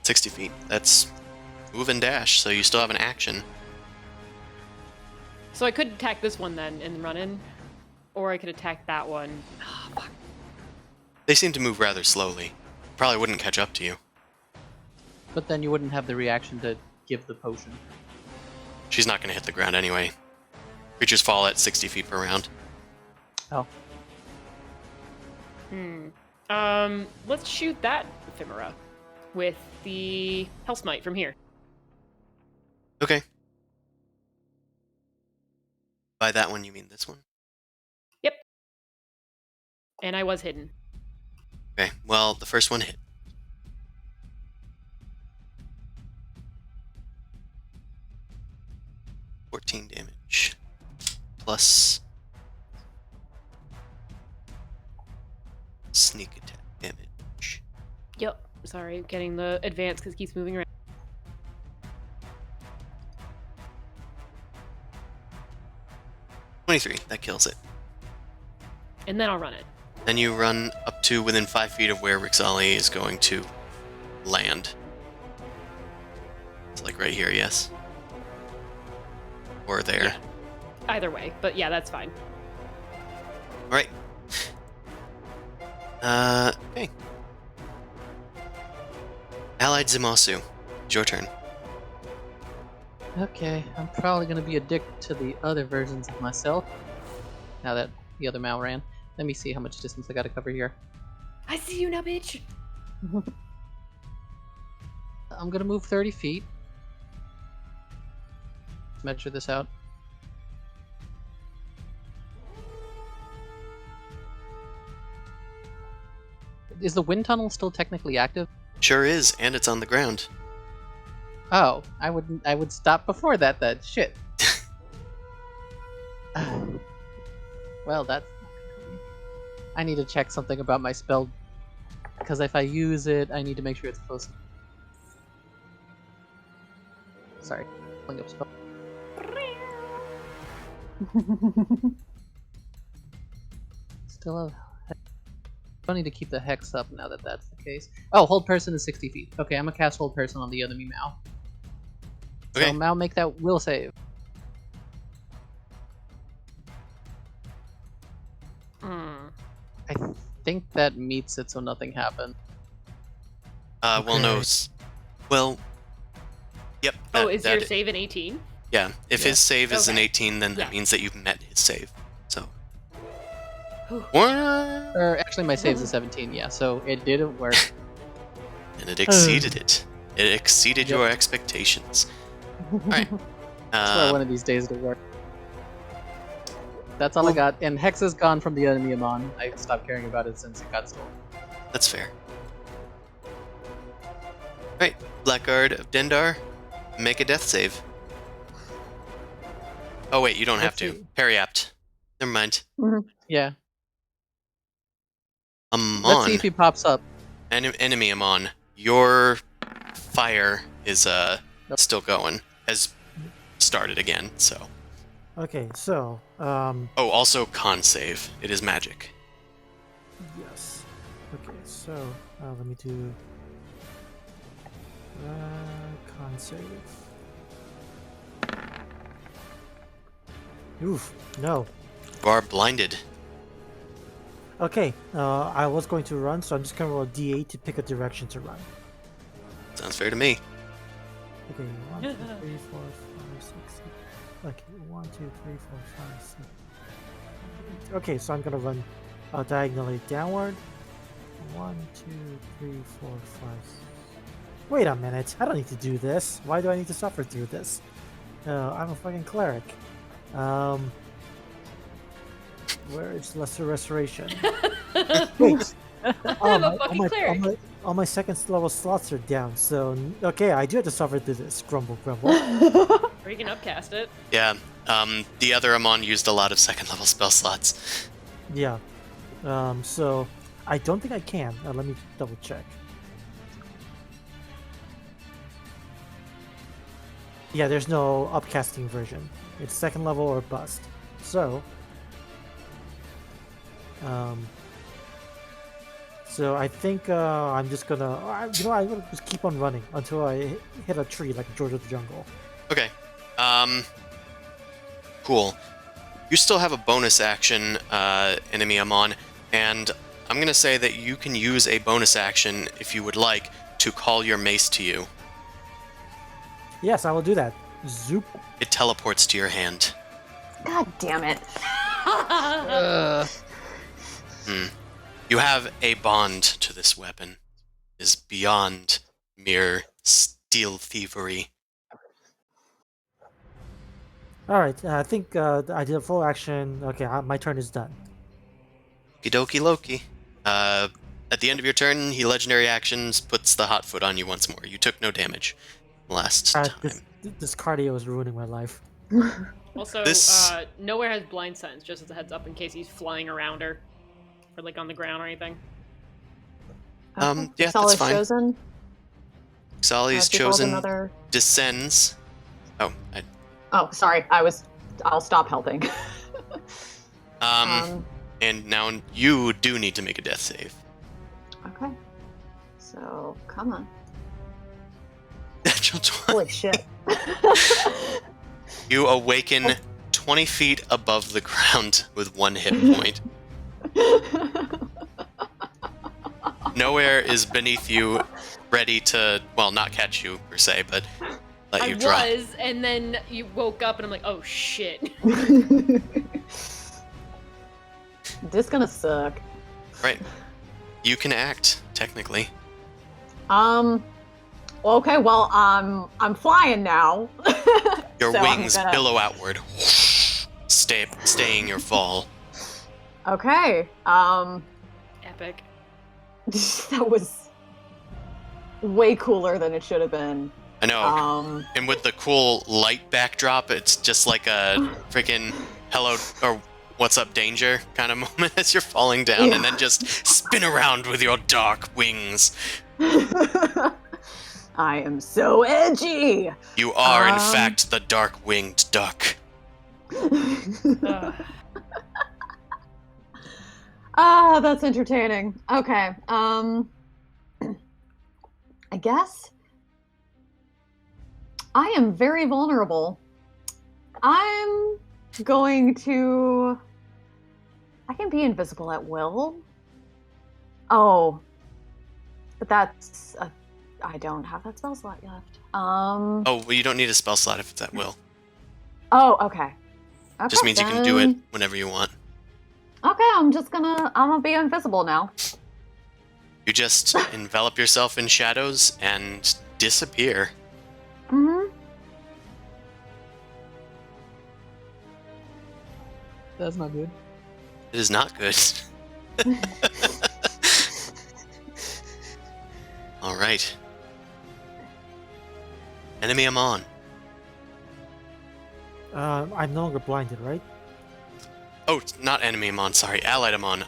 60 feet. That's move and dash, so you still have an action. So I could attack this one then and run in, or I could attack that one. Oh, fuck. They seem to move rather slowly. Probably wouldn't catch up to you. But then you wouldn't have the reaction to give the potion. She's not going to hit the ground anyway. Creatures fall at 60 feet per round. Oh. Let's shoot that ephemera with the Hell Smite from here. Okay. By that one, you mean this one? Yep. And I was hidden. Okay, well, the first one hit. $14 damage. Plus sneak attack damage. Yep. Sorry, getting the advance because it keeps moving around. $23, that kills it. And then I'll run it. Then you run up to within 5 feet of where Rixali is going to land. It's like right here, yes? Or there. Yeah. Either way, but yeah, that's fine. Alright. Okay. Allied Zamasu, it's your turn. Okay, I'm probably gonna be a dick to the other versions of myself. Now that the other Mal ran. Let me see how much distance I gotta cover here. I see you now, bitch. I'm gonna move 30 feet. Measure this out. Is the wind tunnel still technically active? Sure is, and it's on the ground. Oh, I would stop before that then. Shit. Well, that's... I need to check something about my spell, because if I use it, I need to make sure it's close. Sorry, pulling up spell. Still a... I need to keep the hex up now that that's the case. Oh, hold person is 60 feet. Okay, I'm gonna cast hold person on the enemy Mal. Okay. So Mal, make that will save. I think that meets it, so nothing happened. Well, no. Okay. Well, yep. Oh, is your that- save an 18? Yeah, if Yeah. his save is an Okay. 18, then that Yeah. means that you've met his save. So. Whew. What? Or actually, my save's a 17. Yeah, so it didn't work. And it exceeded it. It exceeded Yep. your expectations. Alright. I swear one of these days it'll work. That's all I got. And Hex is gone from the enemy Amon. I stopped caring about it since it got stolen. That's fair. Alright, Blackguard of Dendar, make a death save. Oh wait, you don't have Let's to. see. Parry apt. Never mind. Yeah. Amon, Let's see if he pops up. enemy Amon, your fire is still going. Has started again, so. Okay, so Oh, also con save. It is magic. yes. Okay, so let me do con save. Oof, no. You are blinded. Okay, I was going to run, so I'm just gonna roll a d8 to pick a direction to run. Sounds fair to me. Okay, 1, 2, 3, 4, 5, 6, 7. Okay, 1, 2, 3, 4, 5, 6. 8. Okay, so I'm gonna run diagonally downward. 1, 2, 3, 4, 5. Wait a minute! I don't need to do this. Why do I need to suffer through this? I'm a fucking cleric. Where is Lesser Restoration? Wait. I'm a fucking cleric. All my second level slots are down, so okay, I do have to suffer through this. Grumble, grumble. Or you can upcast it. Yeah. The other Amon used a lot of second level spell slots. Yeah. So I don't think I can. Let me double check. Yeah, there's no upcasting version. It's second level or bust. So, um, so I think I'm just gonna, I'm gonna just keep on running until I hit a tree like George of the Jungle. Okay. Cool. You still have a bonus action, enemy Amon, and I'm gonna say that you can use a bonus action if you would like to call your mace to you. Yes, I will do that. Zoop. It teleports to your hand. God damn it. You have a bond to this weapon. It is beyond mere steel thievery. All right, I think I did a full action. Okay, my turn is done. Okie Loki. At the end of your turn, he legendary actions, puts the hot foot on you once more. You took no damage last time. This cardio is ruining my life. Also, This- nowhere has blind signs, just as a heads up in case he's flying around her. Or like on the ground or anything. Yeah, that's Solid fine. chosen. Xali's She rolled chosen another. descends. Oh, Oh, sorry. I'll stop helping. and now you do need to make a death save. Okay. So come on. Natural 20. Holy shit. You awaken 20 feet above the ground with 1 hit point. Nowhere is beneath you, ready to, well, not catch you per se, but let you drop. I was, and then you woke up and I'm like, oh shit. This gonna suck. Right. You can act, technically. Okay, well, I'm flying now. Your So I'm wings gonna- billow outward, staying your fall. Okay. Epic. That was way cooler than it should have been. I know. And with the cool light backdrop, it's just like a freaking hello or what's up danger kind of moment as you're falling down, and then just spin around with your dark wings. I am so edgy. You are, in fact, the dark-winged duck. Ugh. Ah, that's entertaining. Okay. I guess I am very vulnerable. I'm going to. I can be invisible at will. Oh, but that's. I don't have that spell slot left. Oh, well, you don't need a spell slot if it's at will. Oh, okay. Okay. Just means you can do it then- whenever you want. Okay, I'm gonna be invisible now. You just envelop yourself in shadows and disappear. Mm-hmm. That's not good. It is not good. All right. Enemy Amon. I'm no longer blinded, right? Oh, not enemy Amon, sorry. Allied Amon.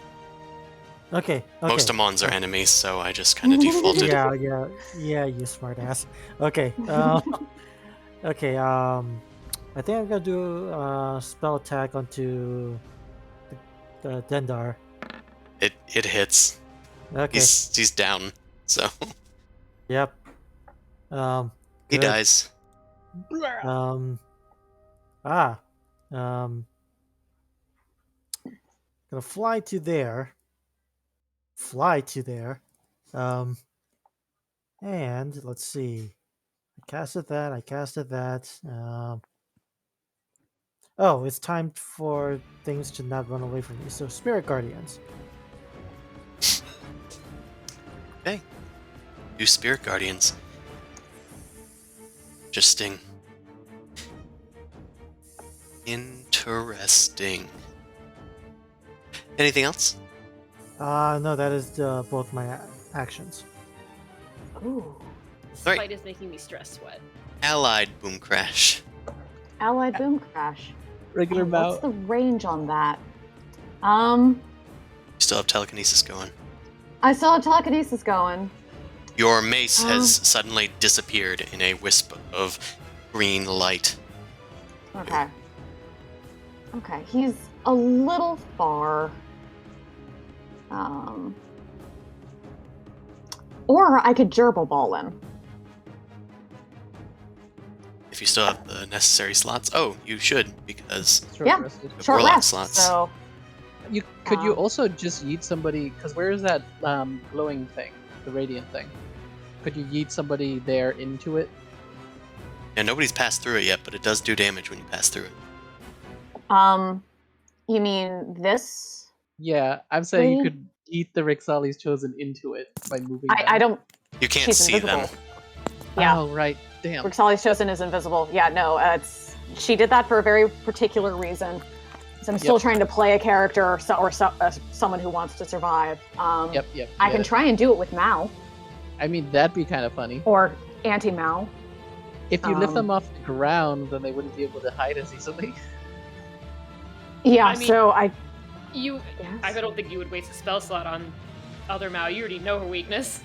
Okay. Most Amons are enemies, so I just kind of defaulted. Yeah, you smart ass. Okay. Okay. I think I'm gonna do a spell attack onto the Dendar. It hits. Okay. He's down, so Yep. he Good. dies. Gonna fly to there. And let's see. I casted that. Oh, it's time for things to not run away from me. So, Spirit Guardians. Okay. 2 Spirit Guardians. Interesting. Interesting. Anything else? No, that is both my actions. Ooh. This Alright. fight is making me stress sweat. Allied Boom Crash. Allied Boom Crash. Regular And what's bout. the range on that? You still have telekinesis going. I still have telekinesis going. Your mace has suddenly disappeared in a wisp of green light. Okay. Okay, he's a little far. Or I could gerbil ball him. If you still have the necessary slots. Oh, you should, because Short Yeah. rested. the Short warlock rest. slots. So Could you Um, also just yeet somebody? Because where is that glowing thing, the radiant thing? Could you yeet somebody there into it? And nobody's passed through it yet, but it does do damage when you pass through it. you mean this? Yeah, I'm saying you Lady? could yeet the Rixali's chosen into it by moving. I don't. You can't She's see invisible. them. Yeah. Oh right, damn. Rixali's chosen is invisible. Yeah, no, she did that for a very particular reason. So I'm still Yep. trying to play a character or someone who wants to survive. Yep. I get can it. try and do it with Mao I mean, that'd be kind of funny. or anti-Mao. If you lift Um, them off the ground, then they wouldn't be able to hide as easily. Yeah, I mean- so I You, guess. I don't think you would waste a spell slot on other Mao. You already know her weakness.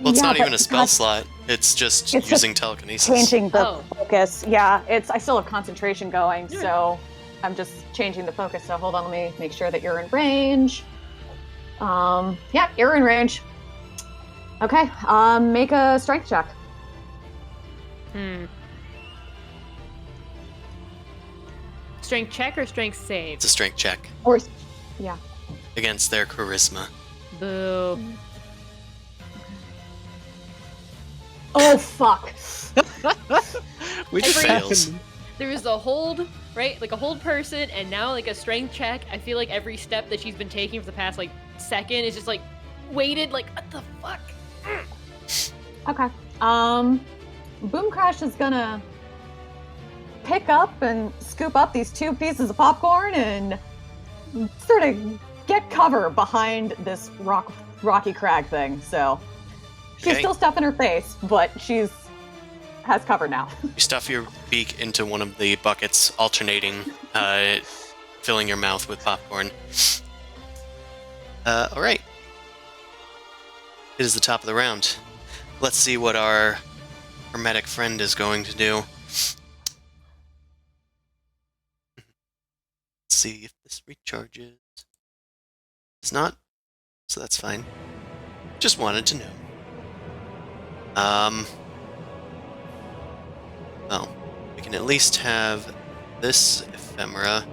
Well, it's Yeah, not but even a spell that's slot. It's just It's just using telekinesis. changing the Oh. focus. Yeah, I still have concentration going, Yeah. so I'm just changing the focus. So hold on, let me make sure that you're in range. Yeah, you're in range. Okay, make a strength check. Strength check or strength save? It's a strength check Or yeah. against their charisma. Boo. Oh fuck. Which Every- happened. There was a hold, right? Like a hold person, and now like a strength check. I feel like every step that she's been taking for the past like second is just like weighted. Like what the fuck? Okay. Boom Crash is gonna pick up and scoop up these 2 pieces of popcorn and sort of get cover behind this rocky crag thing. So she's Okay. still stuffing her face, but has cover now. You stuff your beak into one of the buckets, alternating, filling your mouth with popcorn. All right. It is the top of the round. Let's see what our hermetic friend is going to do. Let's see if this recharges. It's not, so that's fine. Just wanted to know. Well, we can at least have this ephemera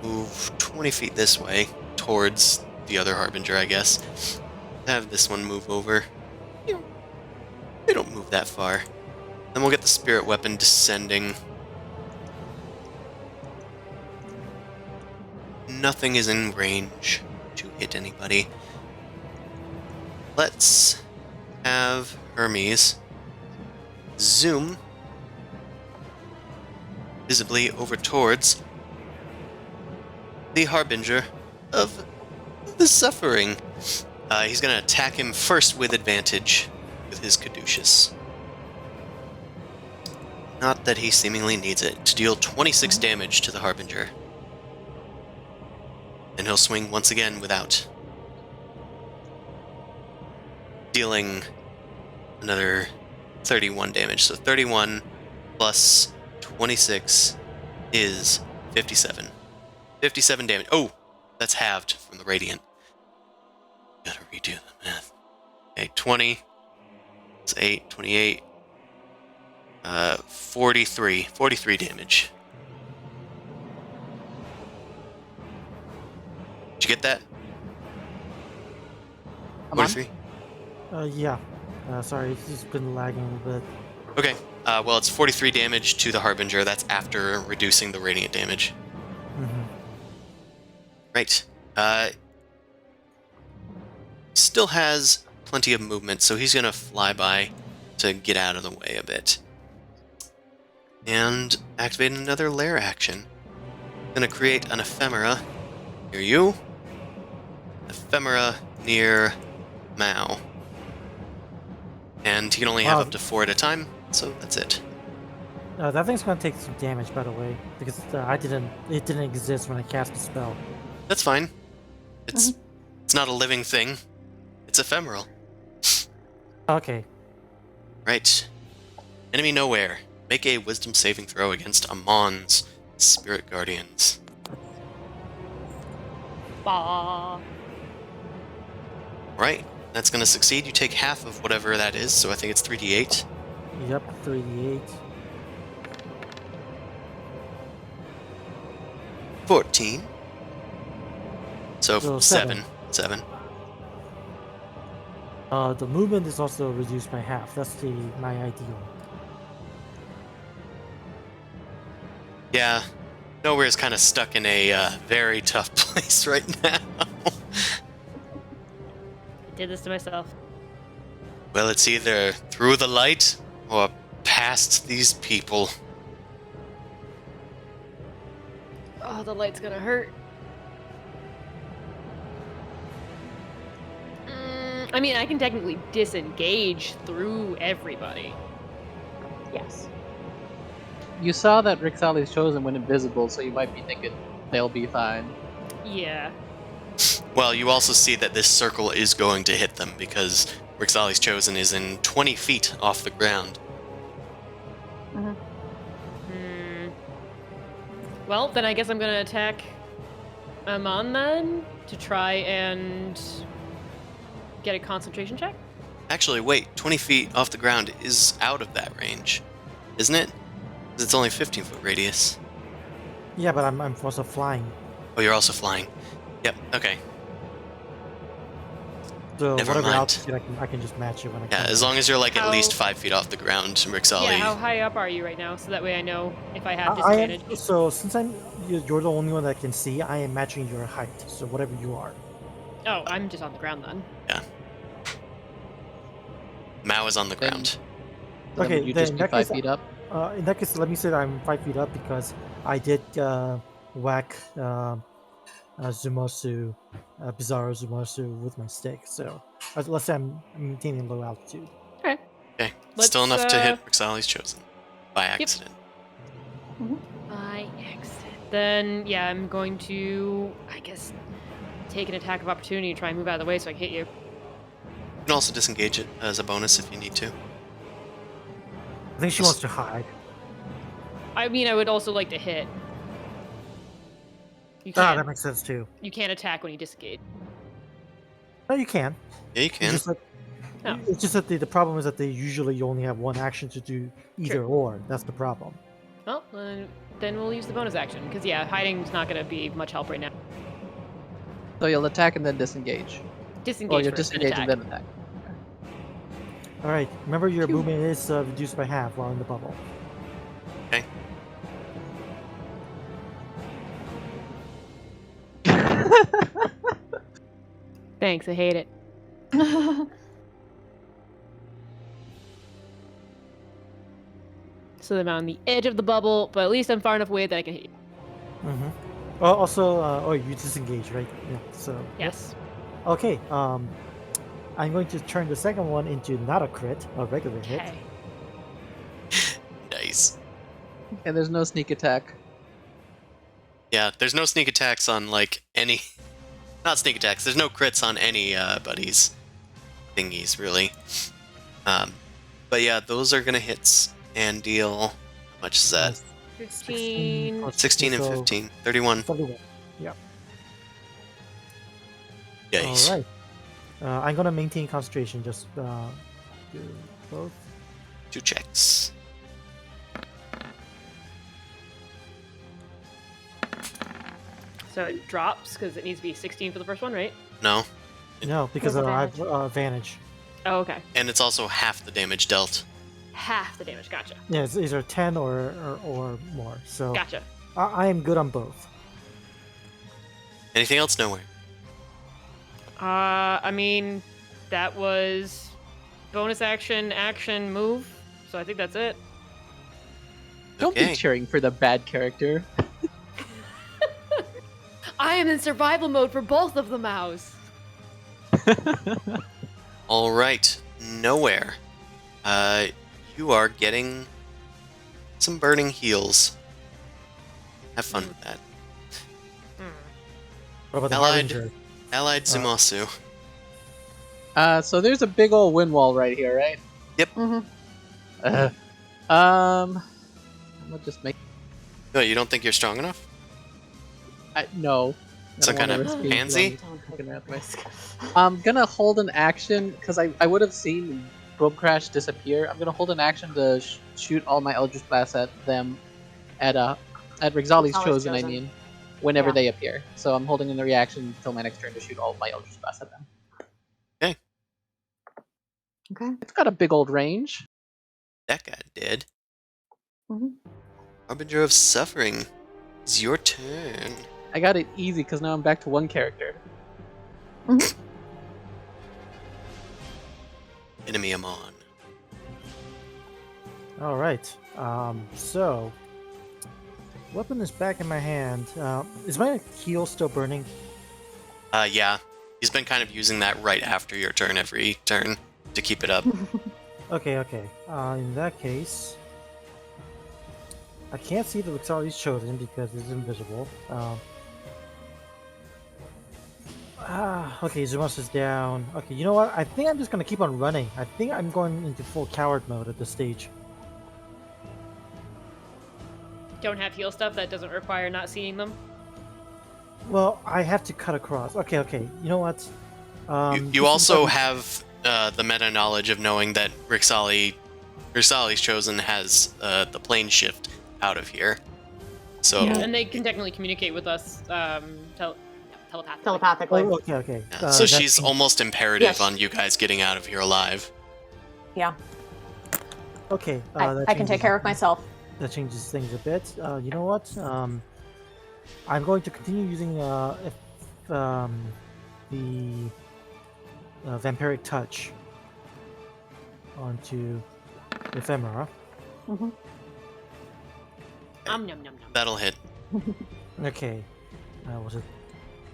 move 20 feet this way, towards the other Harbinger, I guess. Have this one move over. You know, they don't move that far. Then we'll get the spirit weapon descending. Nothing is in range to hit anybody. Let's have Hermes zoom visibly over towards the Harbinger of the Suffering. He's going to attack him first with advantage with his Caduceus. Not that he seemingly needs it, to deal 26 damage to the Harbinger. And he'll swing once again without. Dealing another 31 damage. So 31 plus 26 is 57. 57 damage. Oh, that's halved from the Radiant. Gotta redo the math. Okay, 20. It's 8, 28. 43. 43 damage. Did you get that? I'm on. 43? Yeah. Sorry, it's just been lagging a bit. Okay. Well, it's 43 damage to the Harbinger. That's after reducing the Radiant damage. Mm-hmm. Right. Still has plenty of movement, so he's gonna fly by to get out of the way a bit. And activate another lair action. Gonna create an ephemera near you. Ephemera near Mao. And he can only have Wow. up to 4 at a time, so that's it. That thing's gonna take some damage, by the way, because it didn't exist when I cast the spell. That's fine. It's not a living thing. It's ephemeral. Okay. Right. Enemy nowhere. Make a wisdom saving throw against Amon's spirit guardians. Bah. Right. That's going to succeed. You take half of whatever that is, so I think it's 3d8. Yep, 3d8. 14. So So 7. seven. 7. The movement is also reduced by half. That's my ideal. Yeah. Nowhere's kind of stuck in a very tough place right now. I did this to myself. Well, it's either through the light or past these people. Oh, the light's gonna hurt. I mean, I can technically disengage through everybody. Yes. You saw that Rixali's Chosen went invisible, so you might be thinking they'll be fine. Yeah. Well, you also see that this circle is going to hit them because Rixali's Chosen is in 20 feet off the ground. Hmm. Well, then I guess I'm gonna attack Amon then to try and get a concentration check. Actually, wait, 20 feet off the ground is out of that range, isn't it? 'Cause it's only 15-foot radius. Yeah, but I'm also flying. Oh, you're also flying. Yep, okay. So Never whatever mind. altitude I can just match it when I Yeah, come as in. long as you're like at How- least 5 feet off the ground, Rixali. Yeah, how high up are you right now? So that way I know if I have I am, disadvantage. so since you're the only one that can see, I am matching your height. So whatever you are. Oh, I'm just on the ground then. Mao is on the Then- ground. Then Okay, would you then just in be that 5 case, feet up? In that case, let me say that I'm 5 feet up because I did whack Zumosu, Bizarro Zumosu with my stick. So let's say I'm maintaining low altitude. Okay. Okay, Let's, still enough to hit Rixali's Chosen. By accident. By accident. Then, yeah, I'm going to, I guess, take an attack of opportunity and try and move out of the way so I can hit you. You can also disengage it as a bonus if you need to. I think she wants to hide. I mean, I would also like to hit. You Ah, can't, that makes sense too. you can't attack when you disengage. No, you can. Yeah, you It's can. just that, No. it's just that the problem is that they usually only have one action to do either or. That's the problem. Well, then we'll use the bonus action. Because, yeah, hiding's not going to be much help right now. So you'll attack and then disengage. Disengage Or you'll first, then disengage and attack. then attack. All right. Remember, your Phew. movement is reduced by half while in the bubble. Okay. Thanks, I hate it. So I'm on the edge of the bubble, but at least I'm far enough away that I can hit you. Mm-hmm. Oh, also, you disengage, right? Yeah. So. Yes. Okay. I'm going to turn the second one into not a crit, a regular hit. Okay. Nice. And there's no sneak attack. Yeah, there's no sneak attacks on like any. Not sneak attacks. There's no crits on any buddies thingies really. But yeah, those are gonna hits and deal. How much is that? 15. plus 16 and so 15. 31. 31. Yeah. Yikes. All right. I'm gonna maintain concentration. Just do both. 2 checks. So it drops because it needs to be 16 for the first one, right? No. No, because What's I have advantage. Oh, okay. And it's also half the damage dealt. Half the damage. Gotcha. Yeah, it's either 10 or more. So Gotcha. I am good on both. Anything else? Nowhere. I mean, that was bonus action, move. So I think that's it. Don't Okay. be cheering for the bad character. I am in survival mode for both of the mouse. All right. Nowhere. You are getting some burning heals. Have fun with that. What about the Allied. Harbinger? Allied Zumasu. So there's a big old wind wall right here, right? Mhm. I'm gonna just make. No, you don't think you're strong enough? No. I Some don't kind wanna of risk being pansy? blown Don't fucking take that way. risk. I'm gonna hold an action because I would have seen Probe Crash disappear. I'm gonna hold an action to shoot all my Eldritch Blasts at them at Rixali's Chosen. I mean, whenever Yeah. they appear. So I'm holding in the reaction until my next turn to shoot all of my Eldritch Blasts at them. Okay. It's got a big old range. That guy did. Mhm. Harbinger of Suffering. It's your turn. I got it easy because now I'm back to one character. Enemy Amon. All right. So weapon is back in my hand. Is my heal still burning? Yeah. He's been kind of using that right after your turn every turn to keep it up. Okay. In that case, I can't see the Rixali's Chosen because it's invisible. Okay, Zumas is down. Okay, you know what? I think I'm just gonna keep on running. I think I'm going into full coward mode at this stage. Don't have heal stuff that doesn't require not seeing them. Well, I have to cut across. Okay. You know what? You this also is- have the meta knowledge of knowing that Rixali's Chosen has the plane shift out of here. So Yeah. And they can technically communicate with us telepathically. Telepathically. Oh, okay. so that she's changes- almost imperative Yes. on you guys getting out of here alive. Yeah. Okay. I that can take changes- care of myself. That changes things a bit. You know what? I'm going to continue using the vampiric touch onto ephemera. Mm-hmm. Nom nom nom nom. That'll hit. Okay. Was it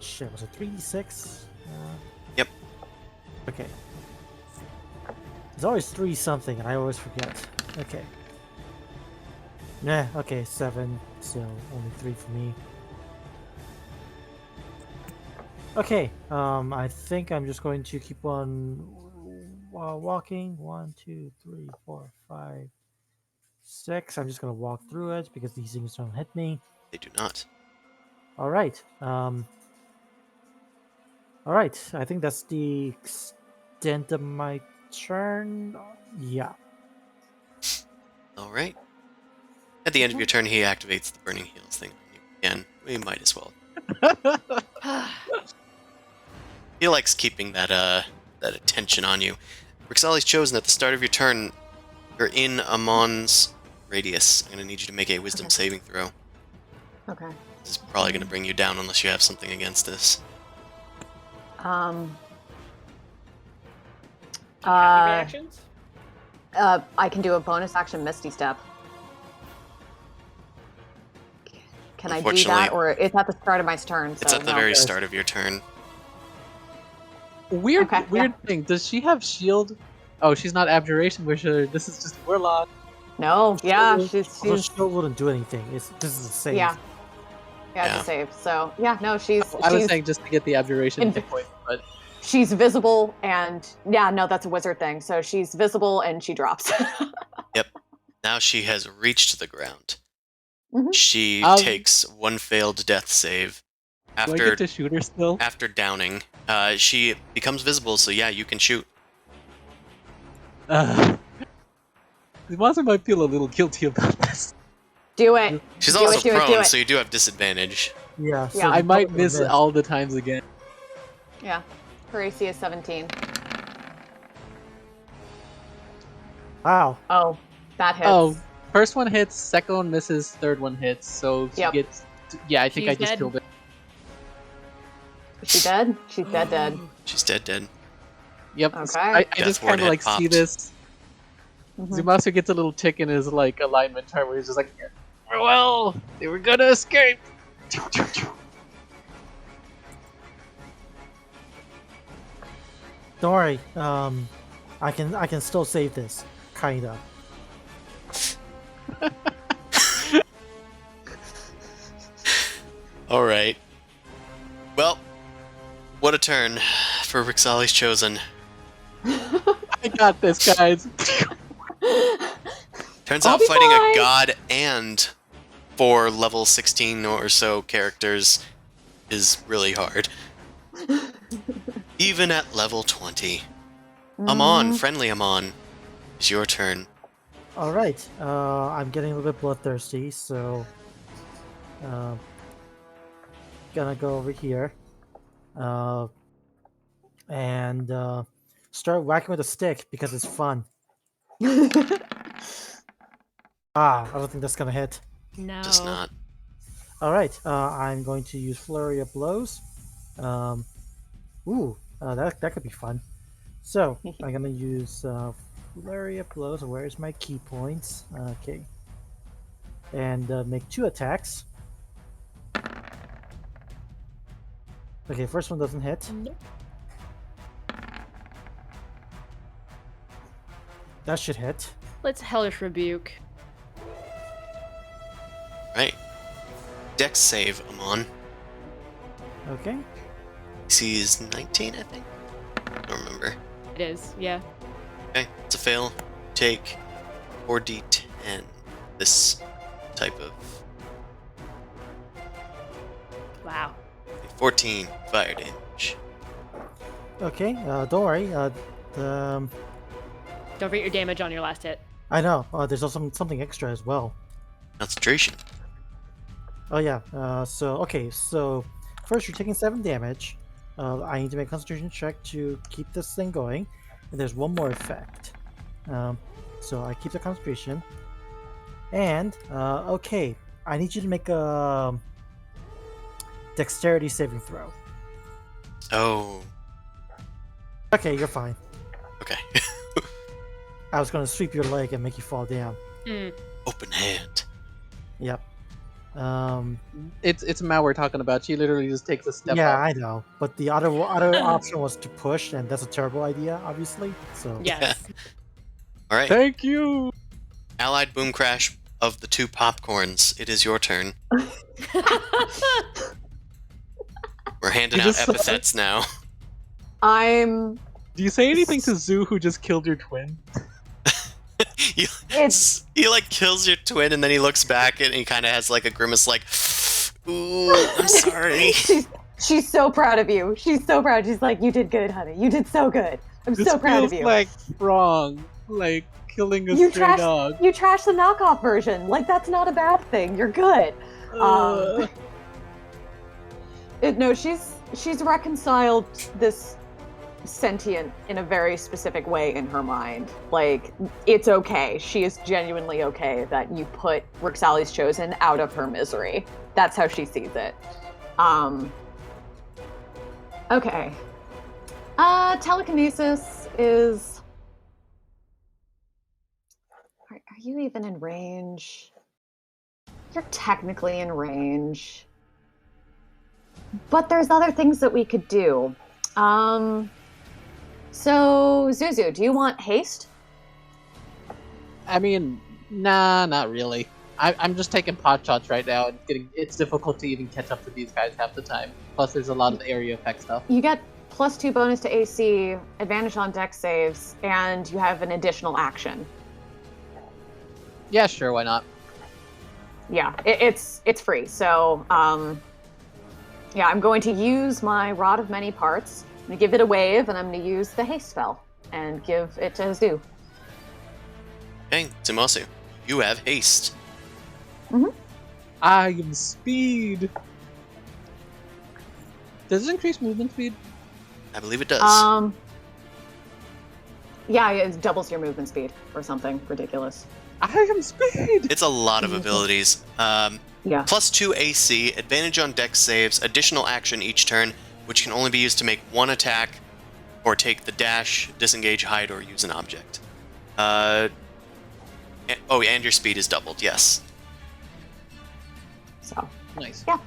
3d6? Yep. Okay. There's always 3 something, and I always forget. Okay. Nah, okay, 7, so only 3 for me. Okay, I think I'm just going to keep on walking. 1, 2, 3, 4, 5, 6. I'm just going to walk through it because these things don't hit me. They do not. All right. All right. I think that's the extent of my turn. Yeah. All right. At the end of your turn, he activates the Burning Heals thing on you again. We might as well. He likes keeping that attention on you. Rixali's Chosen. At the start of your turn, you're in Amon's radius. I'm gonna need you to make a Wisdom Okay. saving throw. Okay. This is probably gonna bring you down unless you have something against this. Do you have any Uh, reactions? I can do a bonus action Misty Step. Can I do Unfortunately- that, or it's at the start of my turn? It's so at the no. very start of your turn. Weird Okay, thing. Does she have shield? Oh, she's not Abjuration Wizard. This is just Warlock. No, yeah, Shield- she's also, shield wouldn't do anything. This is a save. yeah, it's Yeah. a save. So yeah, no, she's I was she's saying just to get the Abjuration In- hit point, but she's visible, and yeah, no, that's a wizard thing. So she's visible and she drops. Now she has reached the ground. Mhm. She Um, takes one failed death save. do I After get to shoot her still? after downing, she becomes visible. So yeah, you can shoot. The monster might feel a little guilty about this. Do it. She's Do also it, do it, do prone, it. so you do have disadvantage. Yeah. Yeah, I you might probably miss missed. all the times again. Yeah, her AC is 17. Wow. Oh, that hits. Oh, first one hits, second one misses, third one hits. So she Yep. gets. Yeah, I think I She's just dead. killed it. Is she dead? She's dead. She's dead. Yep. Okay. so I Death just ward kind of had like see popped. this. Mhm. Zumasu gets a little tick in his like alignment chart where he's just like, well, they were gonna escape. Don't worry. I can still save this. Kinda. All right. Well, what a turn for Rixali's Chosen. I got this, guys. Turns I'll out be fighting fine. a god and 4 level 16 or so characters is really hard. Even at level 20. Amon, Mhm. friendly Amon, it's your turn. All right. I'm getting a little bit bloodthirsty, so uh, gonna go over here uh, and start whacking with a stick because it's fun. I don't think that's gonna hit. No. Does not. All right. I'm going to use flurry of blows. Um, that could be fun. So I'm gonna use flurry of blows. Where's my key points? Okay, and make 2 attacks. Okay, first one doesn't hit. Nope. That should hit. Let's hellish rebuke. Right. Dex save, Amon. Okay. He's 19, I think. I don't remember. It is, yeah. Okay, it's a fail. Take 4d10. This type of Wow. 14 fire damage. Okay. Don't worry. Don't forget your damage on your last hit. I know. There's also something extra as well. Concentration. Oh yeah. So first you're taking 7 damage. I need to make a concentration check to keep this thing going, and there's one more effect. So I keep the concentration, and okay, I need you to make a dexterity saving throw. Oh, Okay, you're fine. okay. I was going to sweep your leg and make you fall down. Open hand. Yep. It's Mao we're talking about. She literally just takes a step Yeah, up. I know. But the other option was to push, and that's a terrible idea, obviously. So Yes. All right. Thank you. Allied boom crash of the 2 popcorns. It is your turn. We're handing You out just- epithets now. I'm. Do you say anything to Zoo who just killed your twin? he, It's- he like kills your twin and then he looks back and he kind of has like a grimace like, ooh, I'm sorry. She's so proud of you. She's so proud. She's like, you did good, honey. You did so good. I'm This so proud feels of you. like wrong. Like killing a You stray trashed- dog. You trashed the knockoff version. Like that's not a bad thing. You're good. Uh, No, she's reconciled this sentient in a very specific way in her mind. Like, it's okay. She is genuinely okay that you put Rixali's Chosen out of her misery. That's how she sees it. Okay. Telekinesis is... Are you even in range? You're technically in range. But there's other things that we could do. So, Zuzu, do you want haste? I mean, nah, not really. I'm just taking pot shots right now and it's difficult to even catch up to these guys half the time. Plus, there's a lot of area effect stuff. You get +2 bonus to AC, advantage on dex saves, and you have an additional action. Yeah, sure, why not? Yeah, it's free. So, yeah, I'm going to use my Rod of Many Parts. I'm going to give it a wave, and I'm going to use the haste spell and give it to Zu. Okay, Tsumasu, you have haste. I am speed. Does it increase movement speed? I believe it does. Yeah, it doubles your movement speed or something ridiculous. I am speed. It's a lot of abilities. Yeah. +2 AC, advantage on dex saves, additional action each turn, which can only be used to make one attack, or take the dash, disengage, hide, or use an object. And your speed is doubled, yes. So, Nice. yeah.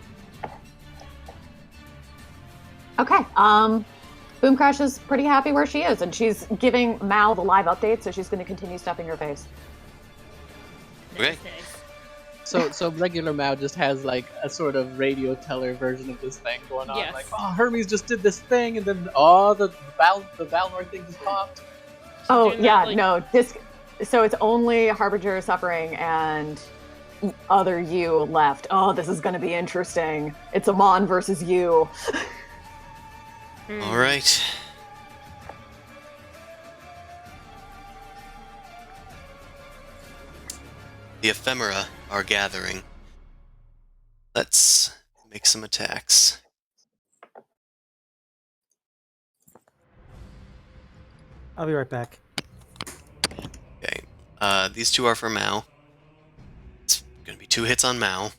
Okay. Boom Crash is pretty happy where she is, and she's giving Mal the live update, so she's going to continue stuffing her face. Okay. So regular Mao just has like a sort of radio teller version of this thing going on. Yes. Like, oh, Hermes just did this thing, and then oh, the Valnor thing just popped. Oh doing yeah, that, like- no, So it's only Harbinger of Suffering and other you left. Oh, this is going to be interesting. It's Amon versus you. All right. The ephemera are gathering. Let's make some attacks. I'll be right back. Okay. These two are for Mao. It's going to be 2 hits on Mao.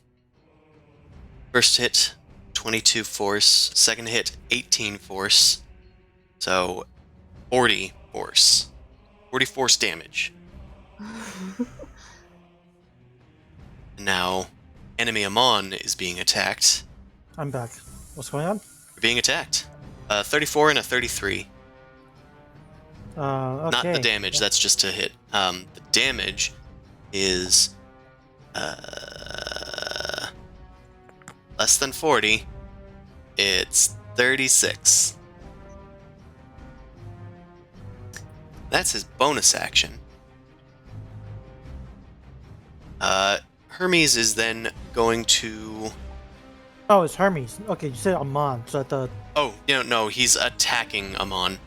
First hit, 22 force. Second hit, 18 force. So, 40 force. 40 force damage. And now, enemy Amon is being attacked. I'm back. What's going on? You're being attacked. 34 and a 33. Okay. Not the damage, that's just to hit. The damage is less than 40. It's 36. That's his bonus action. Hermes is then going to... Oh, it's Hermes. Okay, you said Amon, so I thought. Oh, no, he's attacking Amon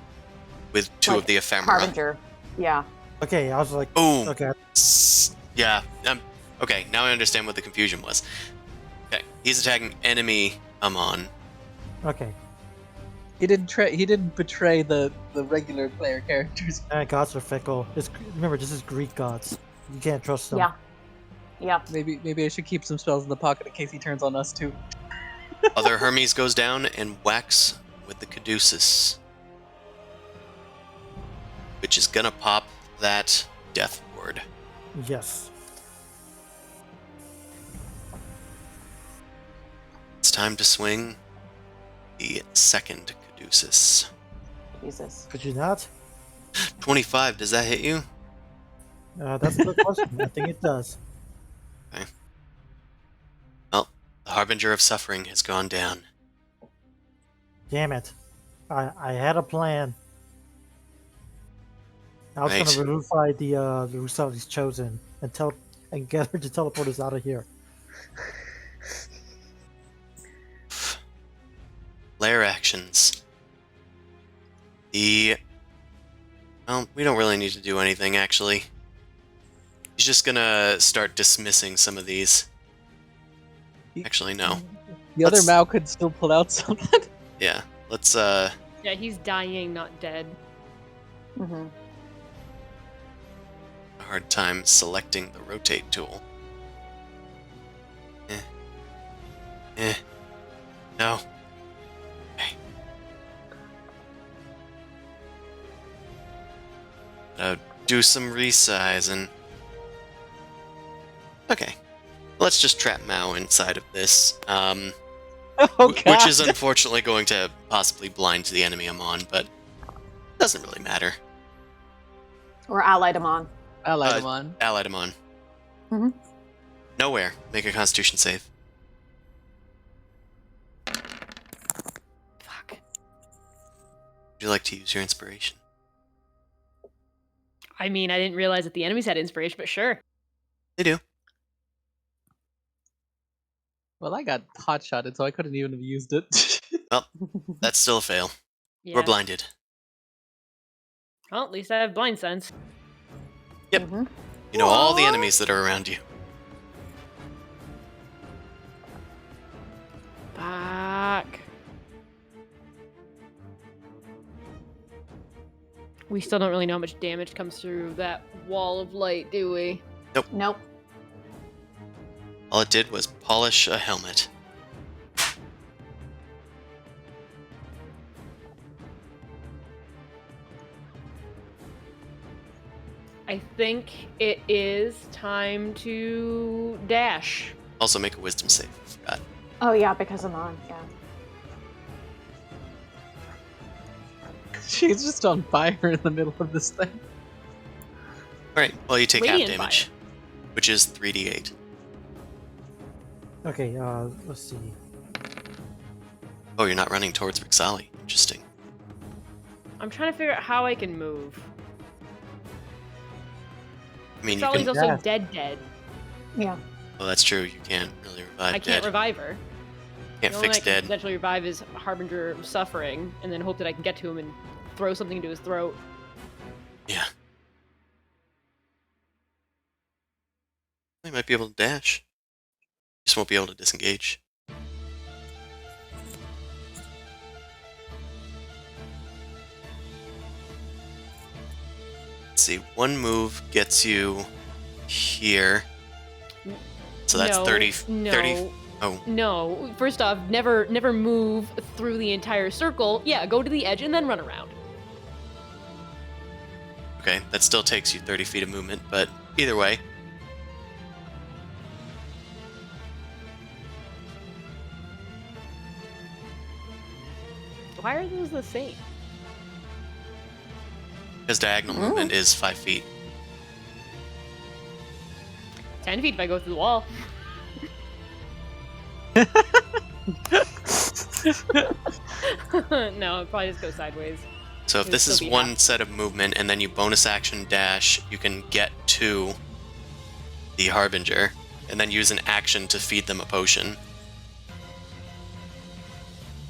with 2 of Like the ephemera. Harbinger. Yeah. Okay, I was like. Oh, Okay. yeah. Okay, now I understand what the confusion was. Okay, he's attacking enemy Amon. Okay. He didn't betray the regular player characters. Gods are fickle. Remember, this is Greek gods. You can't trust them. Yeah. Yeah. Maybe I should keep some spells in the pocket in case he turns on us too. Other Hermes goes down and whacks with the Caduceus, which is gonna pop that death ward. Yes. It's time to swing the second Caduceus. Jesus. Could you not? 25, does that hit you? That's a good question. I think it does. Well, the Harbinger of Suffering has gone down. Damn it. I had a plan. I was Right. gonna remove the Rusavi's chosen and get her to teleport us out of here. Lair actions. Well, we don't really need to do anything, actually. He's just gonna start dismissing some of these. Actually, no. The other Let's- Mao could still pull out something. Yeah, let's, Yeah, he's dying, not dead. Mm-hmm. a hard time selecting the rotate tool. No. Okay. Do some resizing. Okay. Let's just trap Mao inside of this. Oh Which god. is unfortunately going to possibly blind the enemy Amon, but doesn't really matter. Or allied Amon. I light him on. Allied Amon. Mhm. Nowhere. Make a Constitution save. Fuck. Would you like to use your inspiration? I mean, I didn't realize that the enemies had inspiration, but sure. They do. Well, I got hot shotted, so I couldn't even have used it. That's still a fail. Yeah. We're blinded. Well, at least I have blind sense. Yep. Mhm. You know all the Aw. enemies that are around you. Fuck. We still don't really know how much damage comes through that wall of light, do we? Nope. All it did was polish a helmet. I think it is time to dash. Also make a wisdom save. I forgot. Oh yeah, because Amon. Yeah. She's just on fire in the middle of this thing. Alright, well you take half Radiant damage, which is 3d8. Okay, let's see. Oh, you're not running towards Rixali. Interesting. I'm trying to figure out how I can move. I mean, you Sally's can. also Yes. dead. Yeah. Well, that's true. You can't really revive I can't dead. revive her. Can't The only fix one I can dead. potentially revive is Harbinger of Suffering, and then hope that I can get to him and throw something into his throat. Yeah. They might be able to dash. Just won't be able to disengage. Let's see. One move gets you here. So that's no, 30. No. 30. Oh. No. First off, never move through the entire circle. Yeah, go to the edge and then run around. Okay, that still takes you 30 feet of movement, but either way. Why are those the same? Because diagonal movement is 5 feet. 10 feet if I go through the wall. No, it'd probably just go sideways. So if It'd this still is be one half. set of movement and then you bonus action dash, you can get to the Harbinger and then use an action to feed them a potion.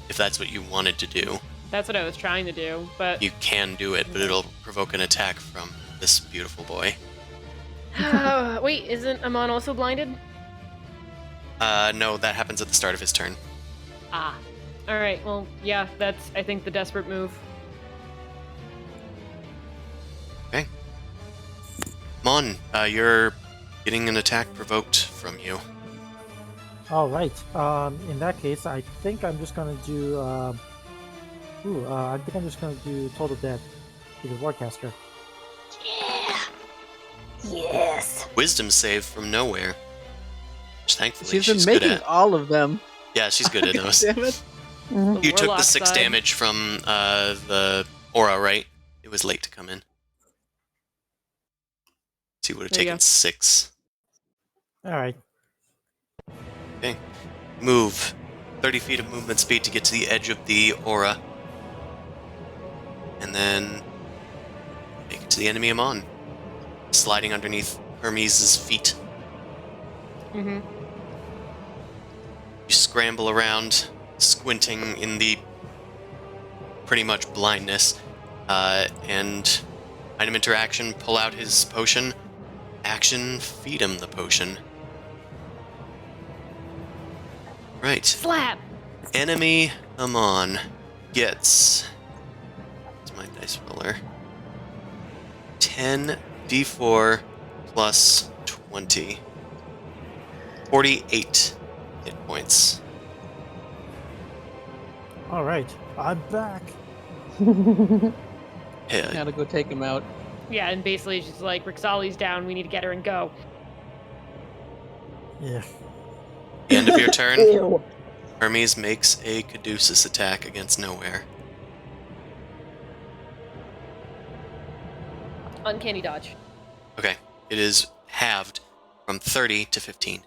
If that's what you wanted to do. That's what I was trying to do, but You can do it, but it'll provoke an attack from this beautiful boy. wait, isn't Amon also blinded? No, that happens at the start of his turn. Ah. Alright, well, yeah, that's, I think, the desperate move. Okay. Mon, you're getting an attack provoked from you. All right. In that case, I think I'm just gonna do. I think I'm just gonna do Total Dead because Warcaster. Yeah. Yes. Wisdom save from nowhere. Which thankfully She's been good making at. all of them. Yeah, she's good at those. Damn it. Mhm. The You took the warlock 6 side. damage from the aura, right? It was late to come in. So you would have There you taken go. 6. All right. Okay. Move. 30 feet of movement speed to get to the edge of the aura. And then make it to the enemy Amon. Sliding underneath Hermes' feet. Mm-hmm. You scramble around, squinting in the pretty much blindness. And item interaction, pull out his potion. Action, feed him the potion. Right. Slap! Enemy Amon gets. What's my dice roller? 10d4 plus 20. 48 hit points. All right. I'm back. Yeah, Gotta go take him out. Yeah, and basically it's just like, Rixali's down, we need to get her and go. Yeah. the end of your turn, Ew. Hermes makes a Caduceus attack against Nowhere. Uncanny dodge. Okay, it is halved from 30 to 15.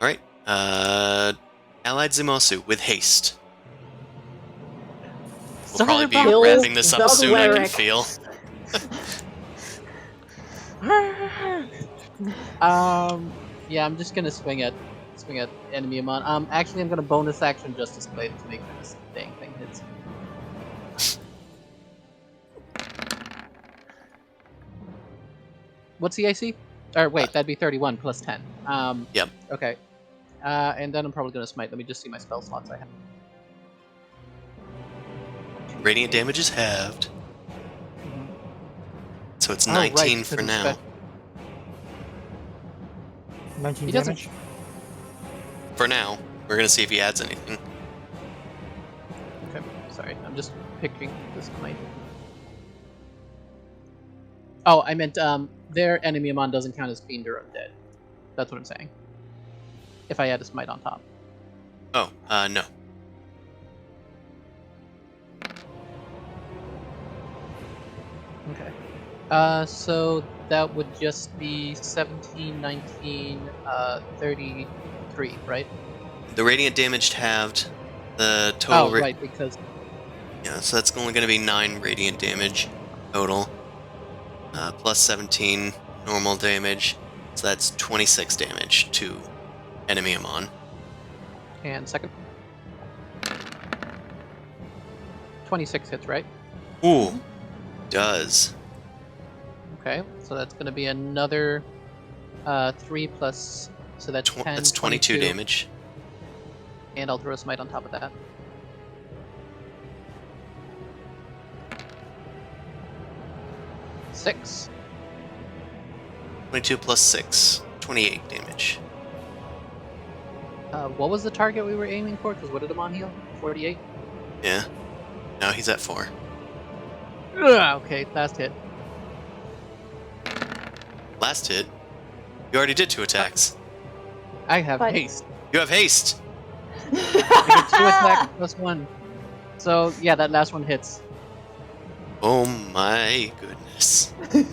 Alright, Allied Zimosu with haste. We'll probably be Kill wrapping this up the soon, I can cleric. feel. Yeah, I'm just gonna swing at enemy Amon. Actually, I'm gonna bonus action Justice Blade to make sure this dang thing hits. What's the AC? Or wait, that'd be 31 plus 10. Yep. Okay. And then I'm probably gonna smite. Let me just see my spell slots I have. Radiant damage is halved, so it's Oh, right, 19 because for it's now. 19 He doesn't- damage. For now, we're gonna see if he adds anything. Okay, sorry. I'm just picking this smite. Oh, I meant their enemy Amon doesn't count as fiend or undead. That's what I'm saying. If I add a smite on top. Oh, no. Okay. So that would just be 17, 19, 33, right? The radiant damage halved. The total. Oh, right, because Yeah, so that's only going to be 9 radiant damage total. Plus 17 normal damage. So that's 26 damage to enemy Amon. And second. 26 hits, right? Ooh, does. Okay, so that's going to be another 3 plus, so that's 10, That's 22 damage. And I'll throw a smite on top of that. Six. 22 plus 6, 28 damage. What was the target we were aiming for? Because what did Amon heal? 48? Yeah. Now he's at 4. Okay, last hit. Last hit. You already did 2 attacks. I have But- haste. You have haste. I get 2 attacks plus 1. So, yeah, that last one hits. Oh my goodness. Can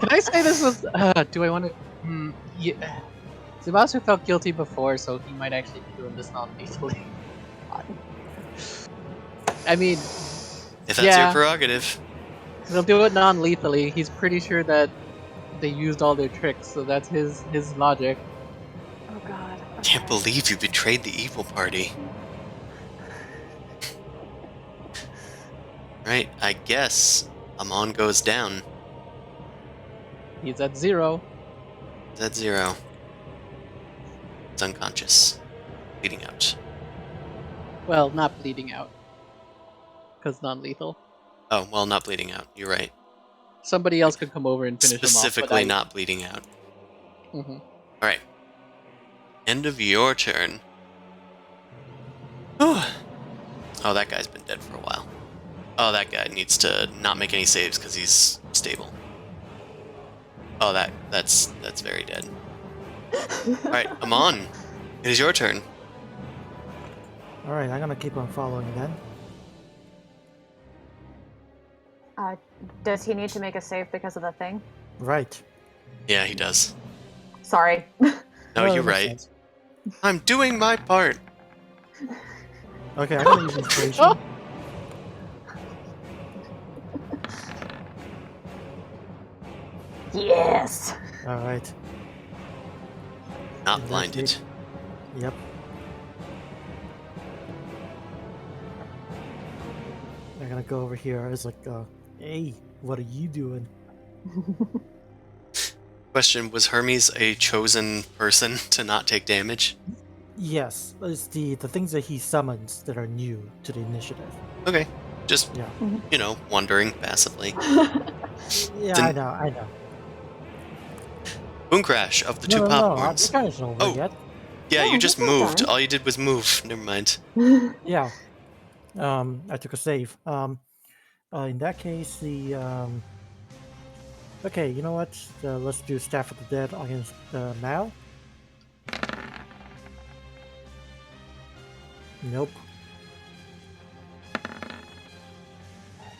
I say this was... do I want to... yeah. Sebastian felt guilty before, so he might actually be doing this non-lethally. I mean, If that's Yeah. your prerogative. they'll do it non-lethally. He's pretty sure that they used all their tricks, so that's his logic. Oh God. Can't okay. believe you betrayed the evil party. Right, I guess Amon goes down. He's at 0. He's at 0. It's unconscious. Bleeding out. Well, not bleeding out. Because non-lethal. Oh, well, not bleeding out. You're right. Somebody else could come over and finish Specifically him off. not bleeding out. Mm-hmm. Alright. End of your turn. Whew. Oh, that guy's been dead for a while. Oh, that guy needs to not make any saves because he's stable. Oh, that's very dead. Alright, Amon. It is your turn. All right, I'm gonna keep on following then. Does he need to make a save because of the thing? Right. Yeah, he does. Sorry. No, that you're makes right. sense. I'm doing my part. Okay, I'm gonna use inspiration. Yes. All right. Not Is that blinded. it? Yep. I'm gonna go over here. It's like, hey, what are you doing? Question, was Hermes a chosen person to not take damage? Yes, it's the things that he summons that are new to the initiative. Okay. Just, Yeah. wondering passively. Yeah, Didn't- I know. Boom crash of the two No, popcorns. the guy's not over Oh. yet. Yeah, No, you just he's not moved. done. All you did was move. Never mind. Yeah. I took a save. In that case, okay, you know what? Let's do Staff of the Dead against Mal. Nope.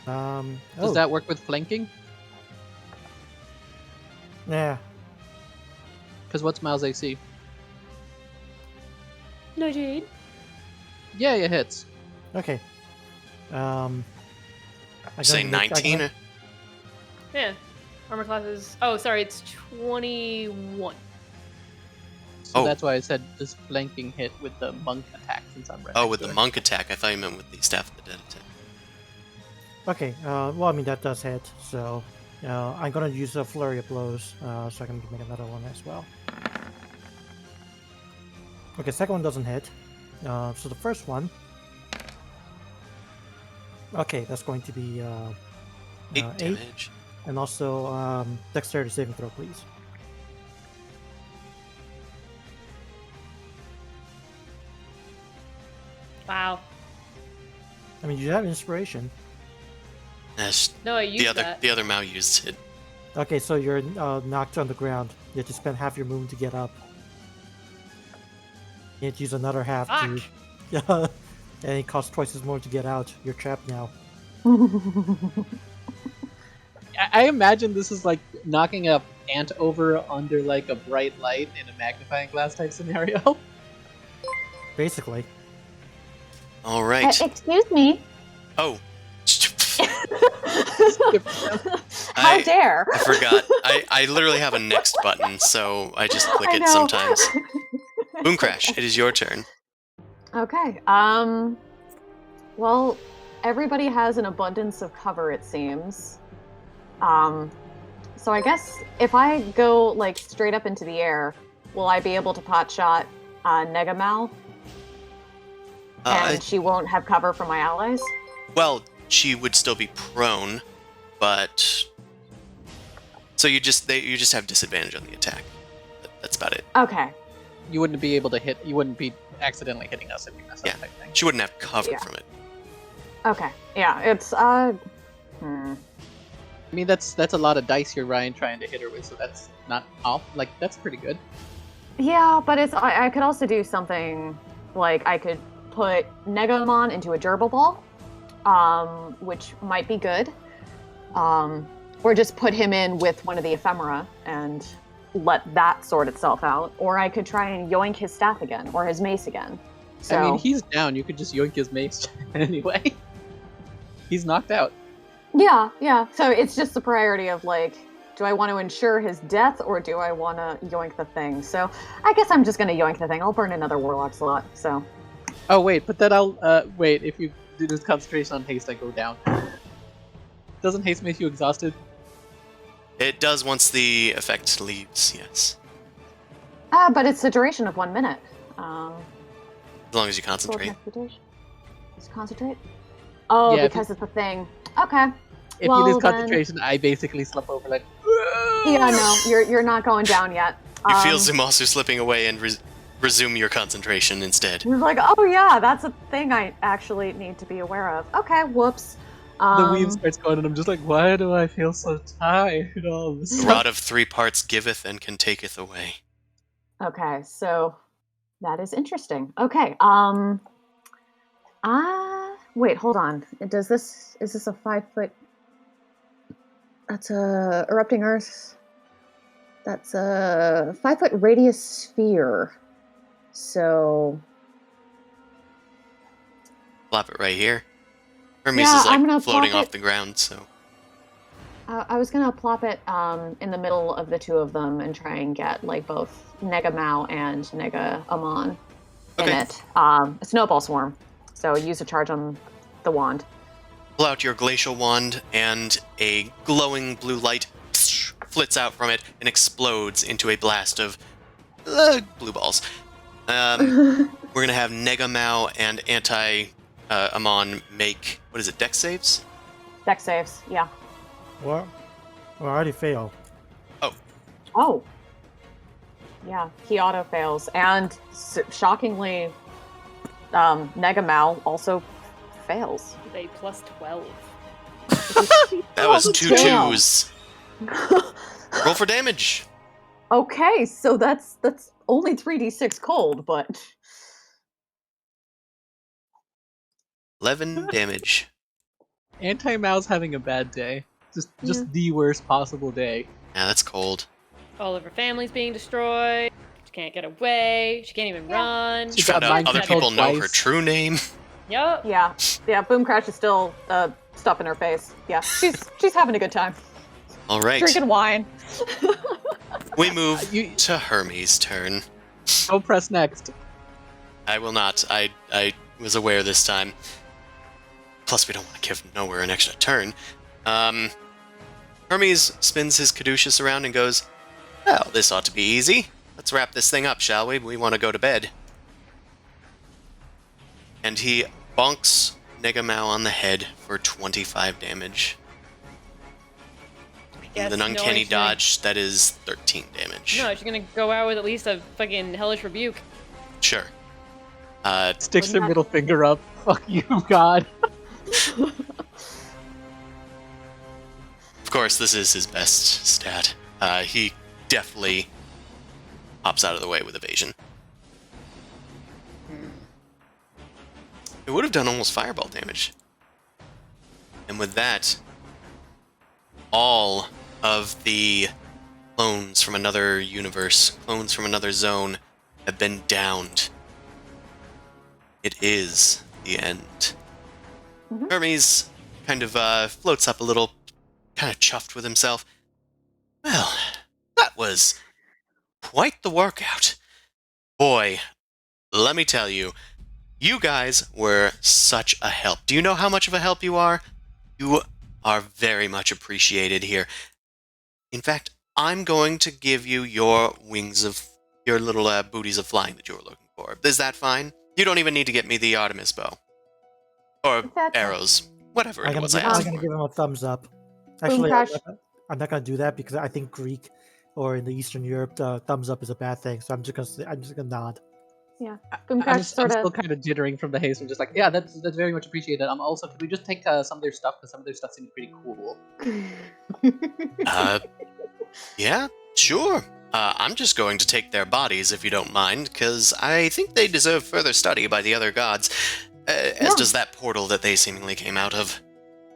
Does that work with flanking? Yeah. Because what's Mal's AC? 98. Yeah, it hits. Okay. I'm Say gonna make- 19? Yeah. Armor class is. Oh, sorry, it's 21. So Oh. that's why I said this flanking hit with the monk attack since I'm right. Oh, next with to the her. monk attack. I thought you meant with the Staff of the Dead attack. Okay. Well, I mean that does hit. So I'm gonna use a flurry of blows, so I can make another one as well. Okay, second one doesn't hit. So the first one. Okay, that's going to be 8 8, damage. and also dexterity saving throw, please. Wow. I mean, you have inspiration. That's No, I used that. the other Mao used it. Okay, so you're knocked on the ground. You have to spend half your movement to get up. You have to use another half Fuck. to. And it costs twice as more to get out. You're trapped now. I imagine this is like knocking a ant over under like a bright light in a magnifying glass type scenario. Basically. All right. Excuse me. Oh. How I- dare! I forgot. I literally have a next button, so I just click I it know. sometimes. Boom Crash, it is your turn. Okay. Well, everybody has an abundance of cover, it seems. So I guess if I go like straight up into the air, will I be able to pot shot Negamal, and she won't have cover from my allies? Well, she would still be prone, but so you just have disadvantage on the attack. That's about it. Okay. You wouldn't be able to hit. You wouldn't be accidentally hitting us if you mess Yeah. up. Type thing. She wouldn't have cover Yeah. from it. Okay. Yeah. It's I mean, that's a lot of dice you're Ryan trying to hit her with, so that's not off. Like that's pretty good. Yeah, but it's I could also do something like I could put Negamon into a gerbil ball, which might be good. Or just put him in with one of the ephemera and let that sort itself out. Or I could try and yoink his staff again or his mace again. So I mean, he's down. You could just yoink his mace anyway. He's knocked out. yeah. So it's just the priority of like, do I want to ensure his death or do I want to yoink the thing? So I guess I'm just gonna yoink the thing. I'll burn another warlock slot. So Oh wait, but then I'll wait. If you do this concentration on haste, I go down. Doesn't haste make you exhausted? It does once the effect leaves, yes. but it's the duration of 1 minute. As long as you concentrate. Just concentrate. Oh, Yeah, if because it's a thing. Okay. If Well, you lose then- concentration, I basically slip over like. Yeah, no, you're not going down yet. You feel Zumasu slipping away and resume your concentration instead. You're like, oh yeah, that's a thing I actually need to be aware of. Okay, whoops. The weave starts going, and I'm just like, why do I feel so tired all of a The sudden? rod of 3 parts giveth and can taketh away. Okay, so that is interesting. Okay, wait, hold on. Is this a 5 foot? That's a erupting earth. That's a 5 foot radius sphere. So Plop it right here. Hermes Yeah, is like I'm gonna floating plop off it- the ground, so I was gonna plop it in the middle of the two of them and try and get like both Nega Mao and Nega Amon in Okay. it. A snowball swarm. So use a charge on the wand. pull out your glacial wand, and a glowing blue light flits out from it and explodes into a blast of blue balls. We're gonna have Negamao and Amon make, what is it, dex saves? Dex saves, yeah. What? Well, I already failed. Oh. Yeah, he auto fails. And shockingly, Nega Mao also fails. With a plus 12. That was Oh, 2 damn. 2s. Roll for damage. Okay, so that's only 3d6 cold, but 11 damage. Anti-Mao's having a bad day. Just the worst possible day. Yeah, that's cold. All of her family's being destroyed. She can't get away. She can't even run. She Found got out mind other controlled people know her twice. true name. Yup. yeah, Boom Crash is still stuff in her face. Yeah, she's having a good time. All right, Drinking wine. we move You to Hermes' turn. go press next. I will not. I was aware this time. Plus, we don't want to give Nowhere an extra turn. Hermes spins his caduceus around and goes, well, this ought to be easy. Let's wrap this thing up, shall we? We want to go to bed. And he bonks Negamao on the head for 25 damage. Yes, With an no, uncanny she's gonna- dodge, that is 13 damage. No, she's gonna go out with at least a fucking hellish rebuke. Sure. Sticks Wouldn't her that- middle finger up. Fuck you, God. Of course, this is his best stat. He definitely hops out of the way with evasion. It would have done almost fireball damage. And with that, all of the clones from another universe, clones from another zone, have been downed. It is the end. Mhm. Hermes kind of floats up a little, kind of chuffed with himself. Well, that was quite the workout. Boy, let me tell you, you guys were such a help. Do you know how much of a help you are? You are very much appreciated here. In fact, I'm going to give you your your little booties of flying that you were looking for. Is that fine? You don't even need to get me the Artemis bow. Or That's fine. arrows. Whatever it was I I'm asked gonna for. give him a thumbs up. Boom Actually, crash. I'm not gonna do that because I think Greek or in the Eastern Europe, thumbs up is a bad thing. So I'm just gonna nod. Yeah. Boom I'm, crash I'm sort still of. kind of jittering from the haste. I'm just like, yeah, that's very much appreciated. I'm also, can we just take some of their stuff, because some of their stuff seems pretty cool. Yeah, sure. I'm just going to take their bodies, if you don't mind, because I think they deserve further study by the other gods, as Yeah. does that portal that they seemingly came out of.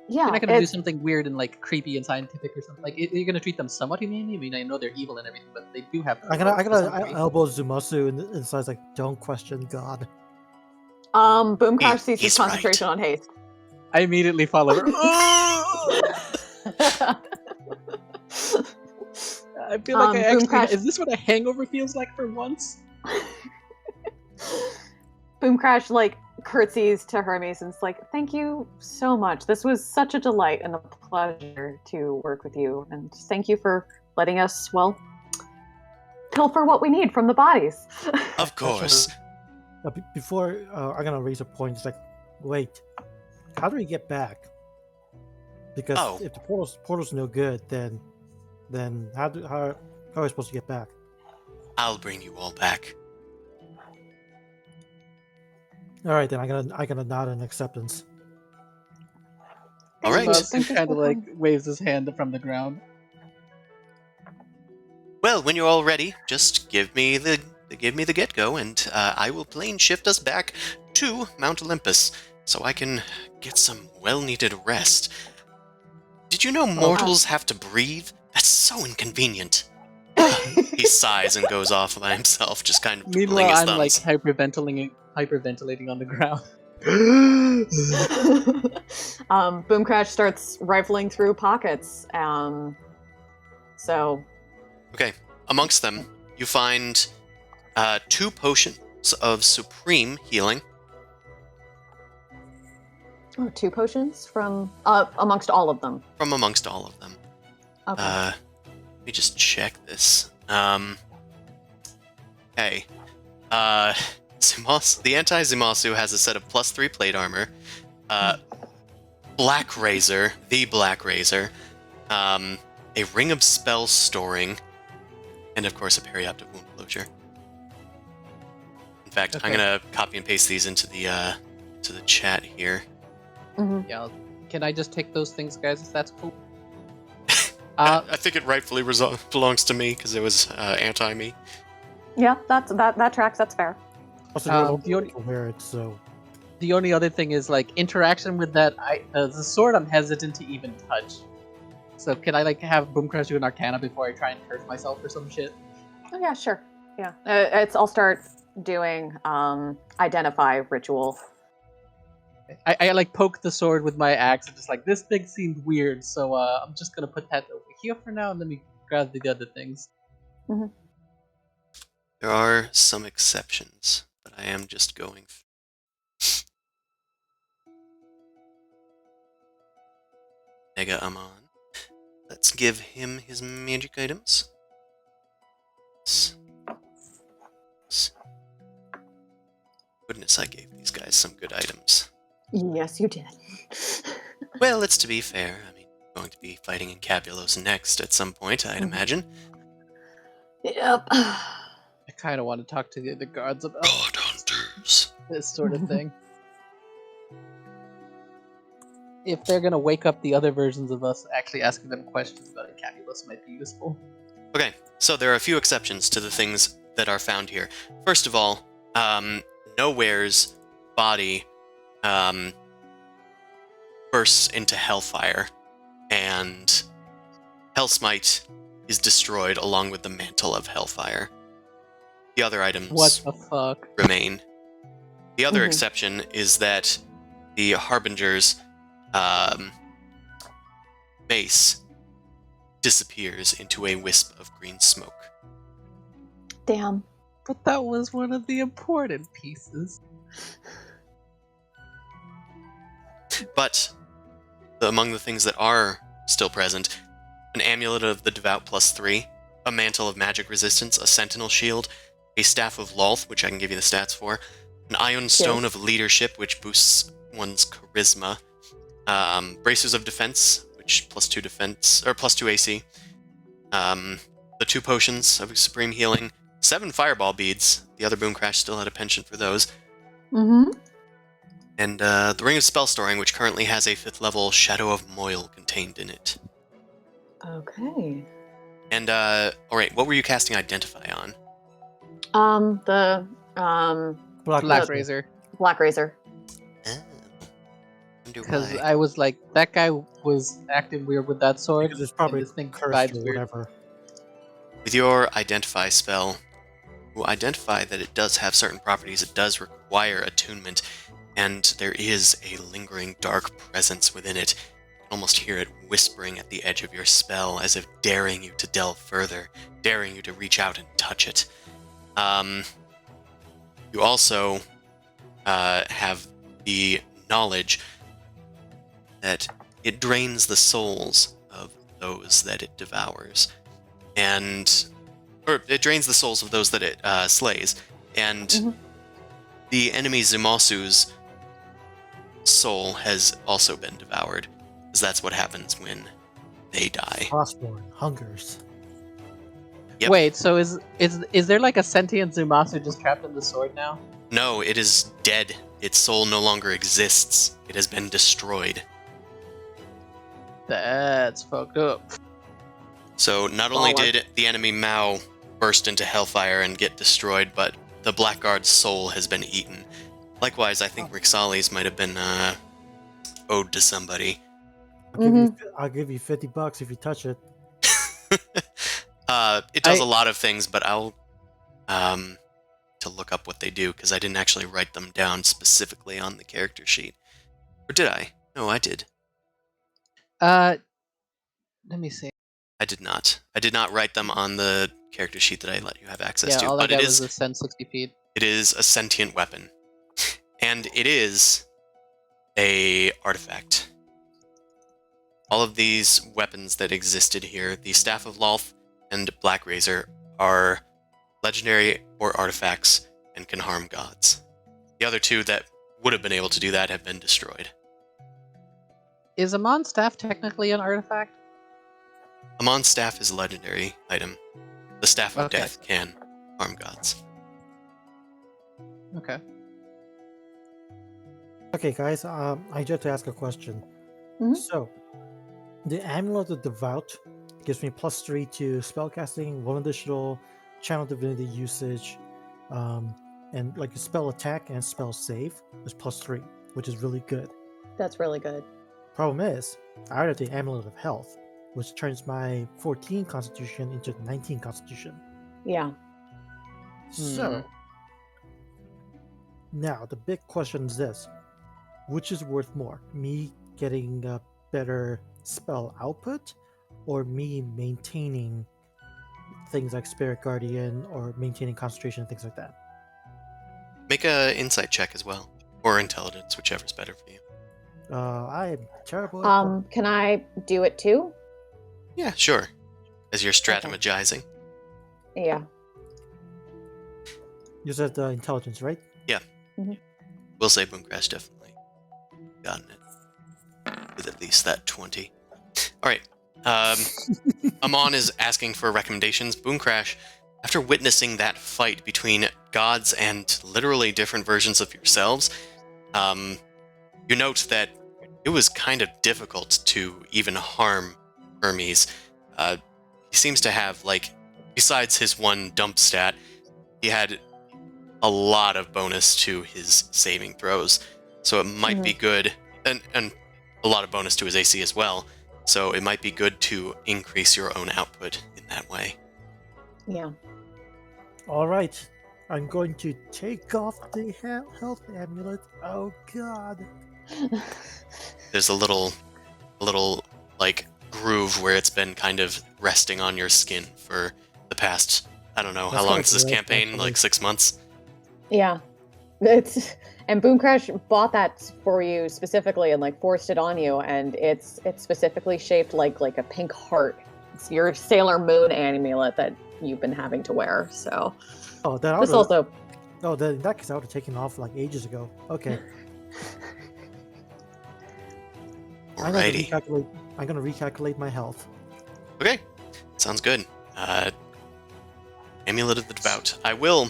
Yeah. You're not gonna do It's something weird and like creepy and scientific or something. Like, you're gonna treat them somewhat humanely. I mean, I know they're evil and everything, but they do have. I'm morals to some gonna degree. elbow Zumasu inside. It's like, don't question God. Boom crash ceases He's concentration on haste. I immediately fall over. I feel like I Boom actually. crash. Is this what a hangover feels like for once? Boom crash like curtsies to Hermes and it's like, thank you so much. This was such a delight and a pleasure to work with you. And thank you for letting us, well, pilfer what we need from the bodies. Of course. Before I'm gonna raise a point. It's like, wait, how do we get back? Because Oh. if the portal's no good, then how are we supposed to get back? I'll bring you all back. All right, then I'm gonna nod in acceptance. All right. Masu kind of like waves his hand from the ground. Well, when you're all ready, just give me the get-go, and I will plane shift us back to Mount Olympus, so I can get some well-needed rest. Did you know mortals have to breathe? That's so inconvenient. He sighs and goes off by himself, just kind of twiddling Meanwhile, his I'm like thumbs. hyperventilating on the ground. Boom crash starts rifling through pockets. So Okay, amongst them, you find 2 potions of supreme healing. 2 potions from amongst all of them. From amongst all of them. Okay. Let me just check this. Okay. The anti-Zumasu has a set of +3 plate armor. Black Razor, the Black Razor. A Ring of Spell Storing. And of course a Perioptic Wound Closure. In fact, I'm Okay. gonna copy and paste these into the chat here. Mhm. Yeah, can I just take those things, guys? If that's cool. I think it rightfully belongs to me because it was anti-me. Yeah, that tracks. That's fair. Also, you're the able only- to wear it, so The only other thing is like interaction with that. The sword I'm hesitant to even touch. So can I like have Boom Crash do an Arcana before I try and curse myself or some shit? Oh yeah, sure. Yeah, I'll start doing identify ritual. I like poke the sword with my axe and just like, this thing seemed weird, so I'm just gonna put that over here for now and let me grab the other things. There are some exceptions, but I am just going. Mega Amon. Let's give him his magic items. Goodness, I gave these guys some good items. Yes, you did. Well, it's to be fair. I mean, we're going to be fighting in Capulos next at some point, I'd imagine. Yep. I kind of want to talk to the other guards about God hunters. this sort of thing. If they're gonna wake up the other versions of us, actually asking them questions about Incapulus might be useful. Okay, so there are a few exceptions to the things that are found here. First of all, Nowhere's body bursts into hellfire, and Hellsmite is destroyed along with the mantle of hellfire. The other items What the fuck? remain. The other Mhm. exception is that the Harbingers base disappears into a wisp of green smoke. Damn. But that was one of the important pieces. But among the things that are still present, an amulet of the devout +3, a mantle of magic resistance, a sentinel shield, a staff of Lolth, which I can give you the stats for, an iron stone of leadership, which boosts one's charisma, bracers of defense, which +2 defense or +2 AC, the 2 potions of supreme healing, 7 fireball beads. The other Boom Crash still had a penchant for those. Mm-hmm. And the Ring of Spell Storing, which currently has a 5th level Shadow of Moil contained in it. Okay. And, alright, what were you casting Identify on? The Black Black Razor. Razor. Black Razor. Oh. Wonder Because why. I was like, that guy was acting weird with that sword. Because it's probably and this thing cursed vibes or weird. whatever. With your Identify spell, you identify that it does have certain properties. It does require attunement, and there is a lingering dark presence within it. You can almost hear it whispering at the edge of your spell, as if daring you to delve further, daring you to reach out and touch it. You also have the knowledge that it drains the souls of those that it devours, or it drains the souls of those that it slays, and the enemy Zumasu's soul has also been devoured, because that's what happens when they die. Frostborn hungers. Yep. Wait, so is there like a sentient Zumasu just trapped in the sword now? No, it is dead. Its soul no longer exists. It has been destroyed. That's fucked up. So not only Baller. did the enemy Mao burst into hellfire and get destroyed, but the Blackguard's soul has been eaten. Likewise, I think Rixali's might have been owed to somebody. I'll give you $50 if you touch it. It does a lot of things, but I'll to look up what they do, because I didn't actually write them down specifically on the character sheet. Or did I? No, I did. Let me see. I did not. I did not write them on the character sheet that I let you have access Yeah, to. all I But got it was is a send 60 feet. it is a sentient weapon, and it is a artifact. All of these weapons that existed here, the Staff of Lolth and Black Razor, are legendary or artifacts and can harm gods. The other 2 that would have been able to do that have been destroyed. Is Amon's staff technically an artifact? Amon's staff is a legendary item. The Staff of Okay. Death can harm gods. Okay. Okay, guys, I just to ask a question. Mhm. So, the Amulet of Devout gives me +3 to spellcasting, 1 additional channel divinity usage, and like a spell attack and spell save is +3, which is really good. That's really good. Problem is, I added the Amulet of Health, which turns my 14 Constitution into 19 Constitution. Yeah. So, now the big question is this: which is worth more, me getting a better spell output, or me maintaining things like Spirit Guardian or maintaining concentration, things like that? Make a insight check as well, or intelligence, whichever's better for you. I am terrible. At Can I do it too? Yeah, sure. As you're strategizing. Yeah. you said intelligence, right? We'll say Boom Crash definitely gotten it. With at least that 20. Alright. Amon is asking for recommendations. Boom Crash, after witnessing that fight between gods and literally different versions of yourselves, you note that it was kind of difficult to even harm Hermes. He seems to have, like, besides his 1 dump stat, he had a lot of bonus to his saving throws. So it might be good, and a lot of bonus to his AC as well. So it might be good to increase your own output in that way. Yeah. All right, I'm going to take off the health amulet. Oh God! There's a little like groove where it's been kind of resting on your skin for the past, I don't know, That's how long kinda is this gross, campaign? actually. Like 6 months? Yeah. And Boom Crash bought that for you specifically and like forced it on you, and it's specifically shaped like a pink heart. It's your Sailor Moon amulet that you've been having to wear. So Oh, then I this would've- also Oh, then in that case, I would have taken off like ages ago. Okay, Alrighty. I'm gonna recalculate my health. Okay, sounds good. Amulet of the Devout. I will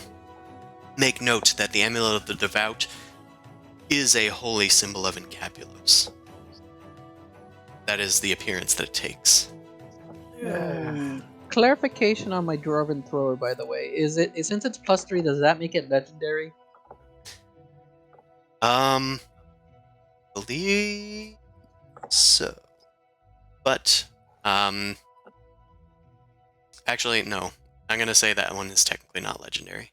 make note that the Amulet of the Devout is a holy symbol of Encapulos. That is the appearance that it takes. Clarification on my Dwarven thrower, by the way. Since it's +3, does that make it legendary? Believe so. But, actually, no. I'm gonna say that one is technically not legendary.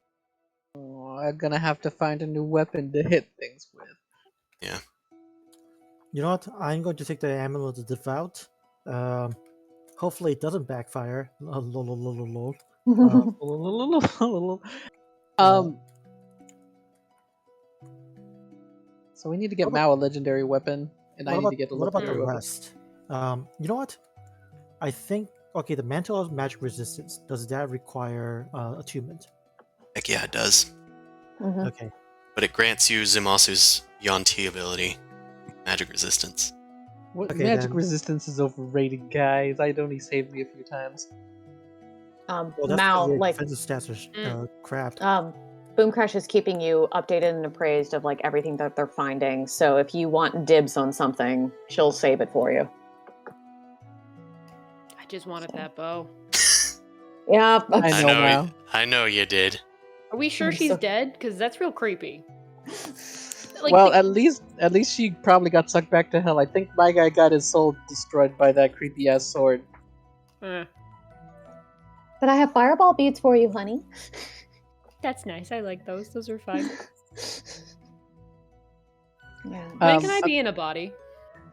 Oh, I'm gonna have to find a new weapon to hit things with. You know what? I'm going to take the Amulet of the Devout. Hopefully it doesn't backfire. Lol. So we need to get What Mao a legendary weapon, and I need to get a what about the legendary weapon. rest? You know what? I think okay. The Mantle of Magic Resistance, does that require attunement? Heck yeah, it does. Mhm. Okay. But it grants you Zimasu's Yuan-Ti ability. Magic resistance. What, Okay, magic then. resistance is overrated, guys. It only saved me a few times. Well, that's Mal, because your like defensive stats are crap. Boom Crash is keeping you updated and appraised of like everything that they're finding. So if you want dibs on something, she'll save it for you. I just wanted that bow. Yeah. I know, Mao. you did. Are we sure I'm she's so- dead? Because that's real creepy. Like, Well, the- at least she probably got sucked back to hell. I think my guy got his soul destroyed by that creepy ass sword. eh, But I have fireball beads for you, honey. that's nice. I like those. Those are fine. Yeah. When can I be in a body?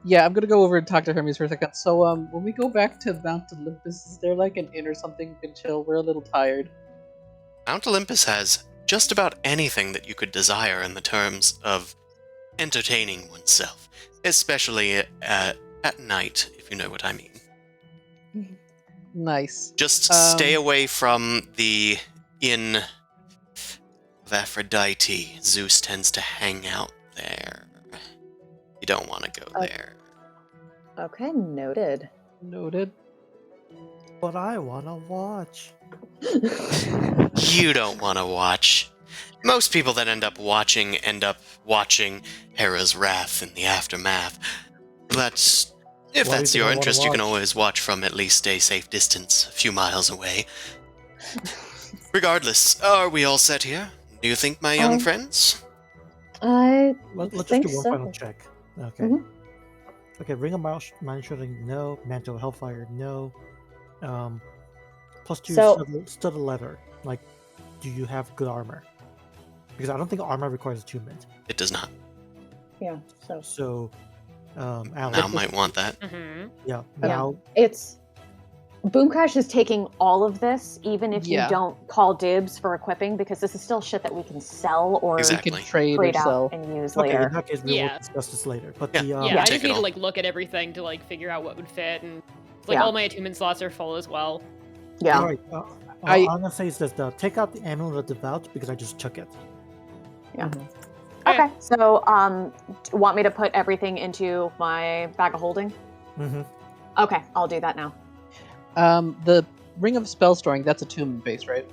Yeah, I'm gonna go over and talk to Hermes for a second. So, when we go back to Mount Olympus, is there like an inn or something we can chill? We're a little tired. Mount Olympus has just about anything that you could desire in the terms of entertaining oneself, especially at night, if you know what I mean. Nice. Just stay away from the Inn of Aphrodite. Zeus tends to hang out there. You don't want to go there. Okay, noted. Noted. But I wanna watch. You don't want to watch. Most people that end up watching Hera's Wrath in the aftermath. But if Why do that's you think your I wanna interest, you can watch? always watch from at least a safe distance, a few miles away. Regardless, are we all set here? Do you think, my young friends? I Let's just think do one so. final check. Okay. Mhm. Okay, Ring of Mind Shielding, no. Mantle Hellfire, no. +2 So- studded leather. Like, do you have good armor? Because I don't think armor requires attunement. It does not. Yeah. So So, Alex, Now might want that. Mm-hmm. yeah, Yeah. now it's Boom Crash is taking all of this, even if Yeah. you don't call dibs for equipping, because this is still shit that we can sell or Exactly. We can trade or trade out sell. and use okay. In later. that case, we Yeah. will discuss this later. But Yeah. the Yeah, I take just it need to all. like look at everything to like figure out what would fit, and like Yeah. all my attunement slots are full as well. Yeah. all right. I- I'm gonna say is that take out the Amulet of Devout because I just took it. Okay. So, want me to put everything into my bag of holding? Mm-hmm. Okay, I'll do that now. The Ring of Spell Storing, that's attunement base, right?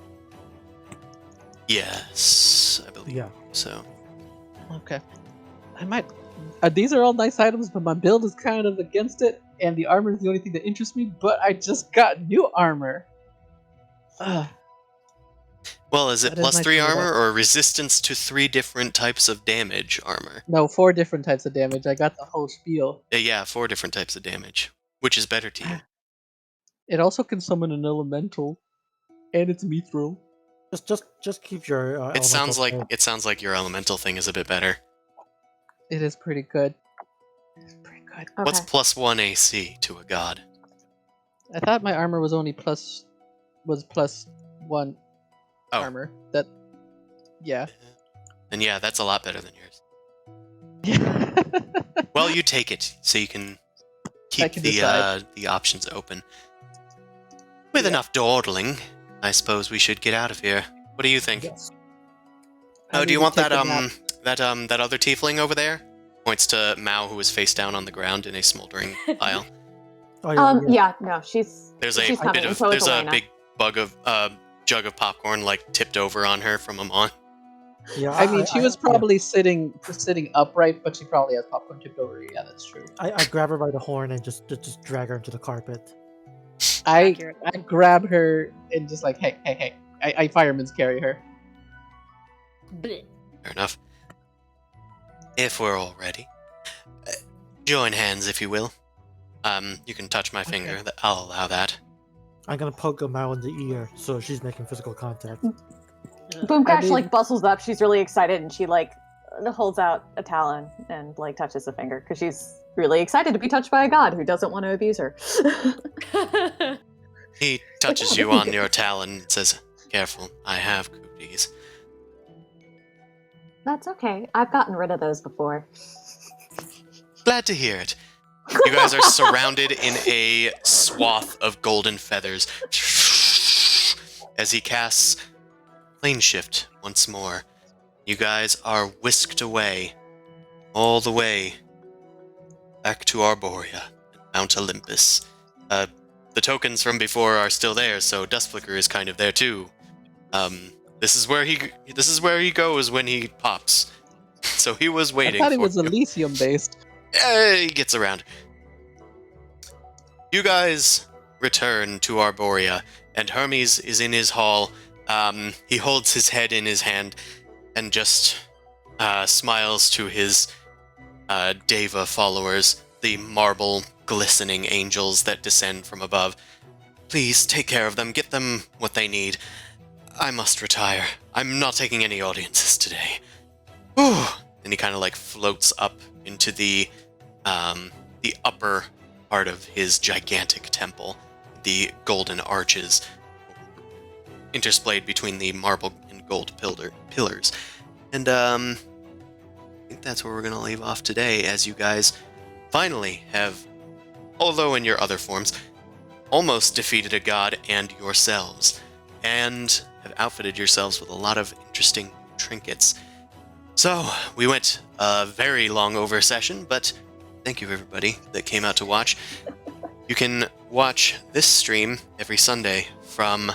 Yes, I believe Yeah. so. Okay. I might. These are all nice items, but my build is kind of against it, and the armor is the only thing that interests me. But I just got new armor. Ugh. Well, is it That is nice +3 to know armor that. or resistance to 3 different types of damage armor? No, 4 different types of damage. I got the whole spiel. Yeah, 4 different types of damage. Which is better to you? It also can summon an elemental, and it's mithril. Just keep your. It sounds elemental like your elemental thing is a bit better. It is pretty good. It's pretty good. good. What's Okay. +1 AC to a god? I thought my armor was only +1 Oh. armor. That, yeah. And yeah, that's a lot better than yours. Yeah. Well, you take it, so you can keep can decide. the options open. With Yeah. enough dawdling, I suppose we should get out of here. What do you think? Yes. I Oh, need do you to want take that a nap. that other tiefling over there? Points to Mao, who is face down on the ground in a smoldering pile. Oh, yeah. Yeah, no, she's There's she's a coming. bit and of so is there's a Elena. big jug of popcorn like tipped over on her from Amon. Yeah, I mean, she was probably sitting upright, but she probably has popcorn tipped over. Yeah, that's true. I grab her by the horn and just drag her into the carpet. I Accurate. grab her and just like, hey. I fireman's carry her. Bleh. Fair enough. If we're all ready, join hands, if you will. You can touch my finger. I'll allow that. I'm gonna poke Mao in the ear, so she's making physical contact. Boomcrash I like mean- bustles up. She's really excited, and she like holds out a talon and like touches the finger because she's really excited to be touched by a god who doesn't want to abuse her. He touches you on your talon and says, "Careful, I have cooties." That's okay. I've gotten rid of those before. Glad to hear it. You guys are surrounded in a swath of golden feathers as he casts plane shift once more. You guys are whisked away, all the way back to Arborea, Mount Olympus. The tokens from before are still there, so Dust Flicker is kind of there too. This is where he goes when he pops. So he was waiting. I thought it for was you. Elysium based. He gets around. You guys return to Arborea, and Hermes is in his hall. He holds his head in his hand and just smiles to his Deva followers, the marble glistening angels that descend from above. Please take care of them. Get them what they need. I must retire. I'm not taking any audiences today. Whew. And he kind of like floats up into the upper part of his gigantic temple, the golden arches intersplayed between the marble and gold pillars. And I think that's where we're going to leave off today, as you guys finally have, although in your other forms, almost defeated a god and yourselves, and have outfitted yourselves with a lot of interesting trinkets. So, we went a very long over session, but thank you everybody that came out to watch. You can watch this stream every Sunday from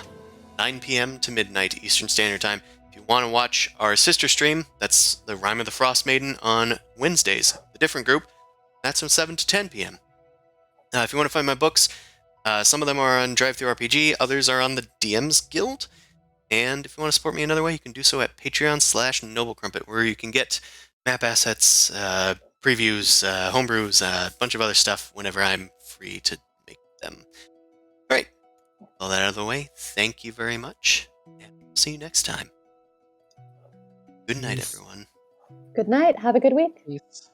9 p.m. to midnight Eastern Standard Time. If you want to watch our sister stream, that's the Rime of the Frost Maiden on Wednesdays, the different group, that's from 7 to 10 p.m. If you want to find my books, some of them are on DriveThruRPG, others are on the DM's Guild. And if you want to support me another way, you can do so at Patreon/NobleCrumpet, where you can get map assets, previews, homebrews, a bunch of other stuff whenever I'm free to make them. Alright, all that out of the way, thank you very much, and see you next time. Good night, Peace. everyone. Good night. Have a good week. Peace.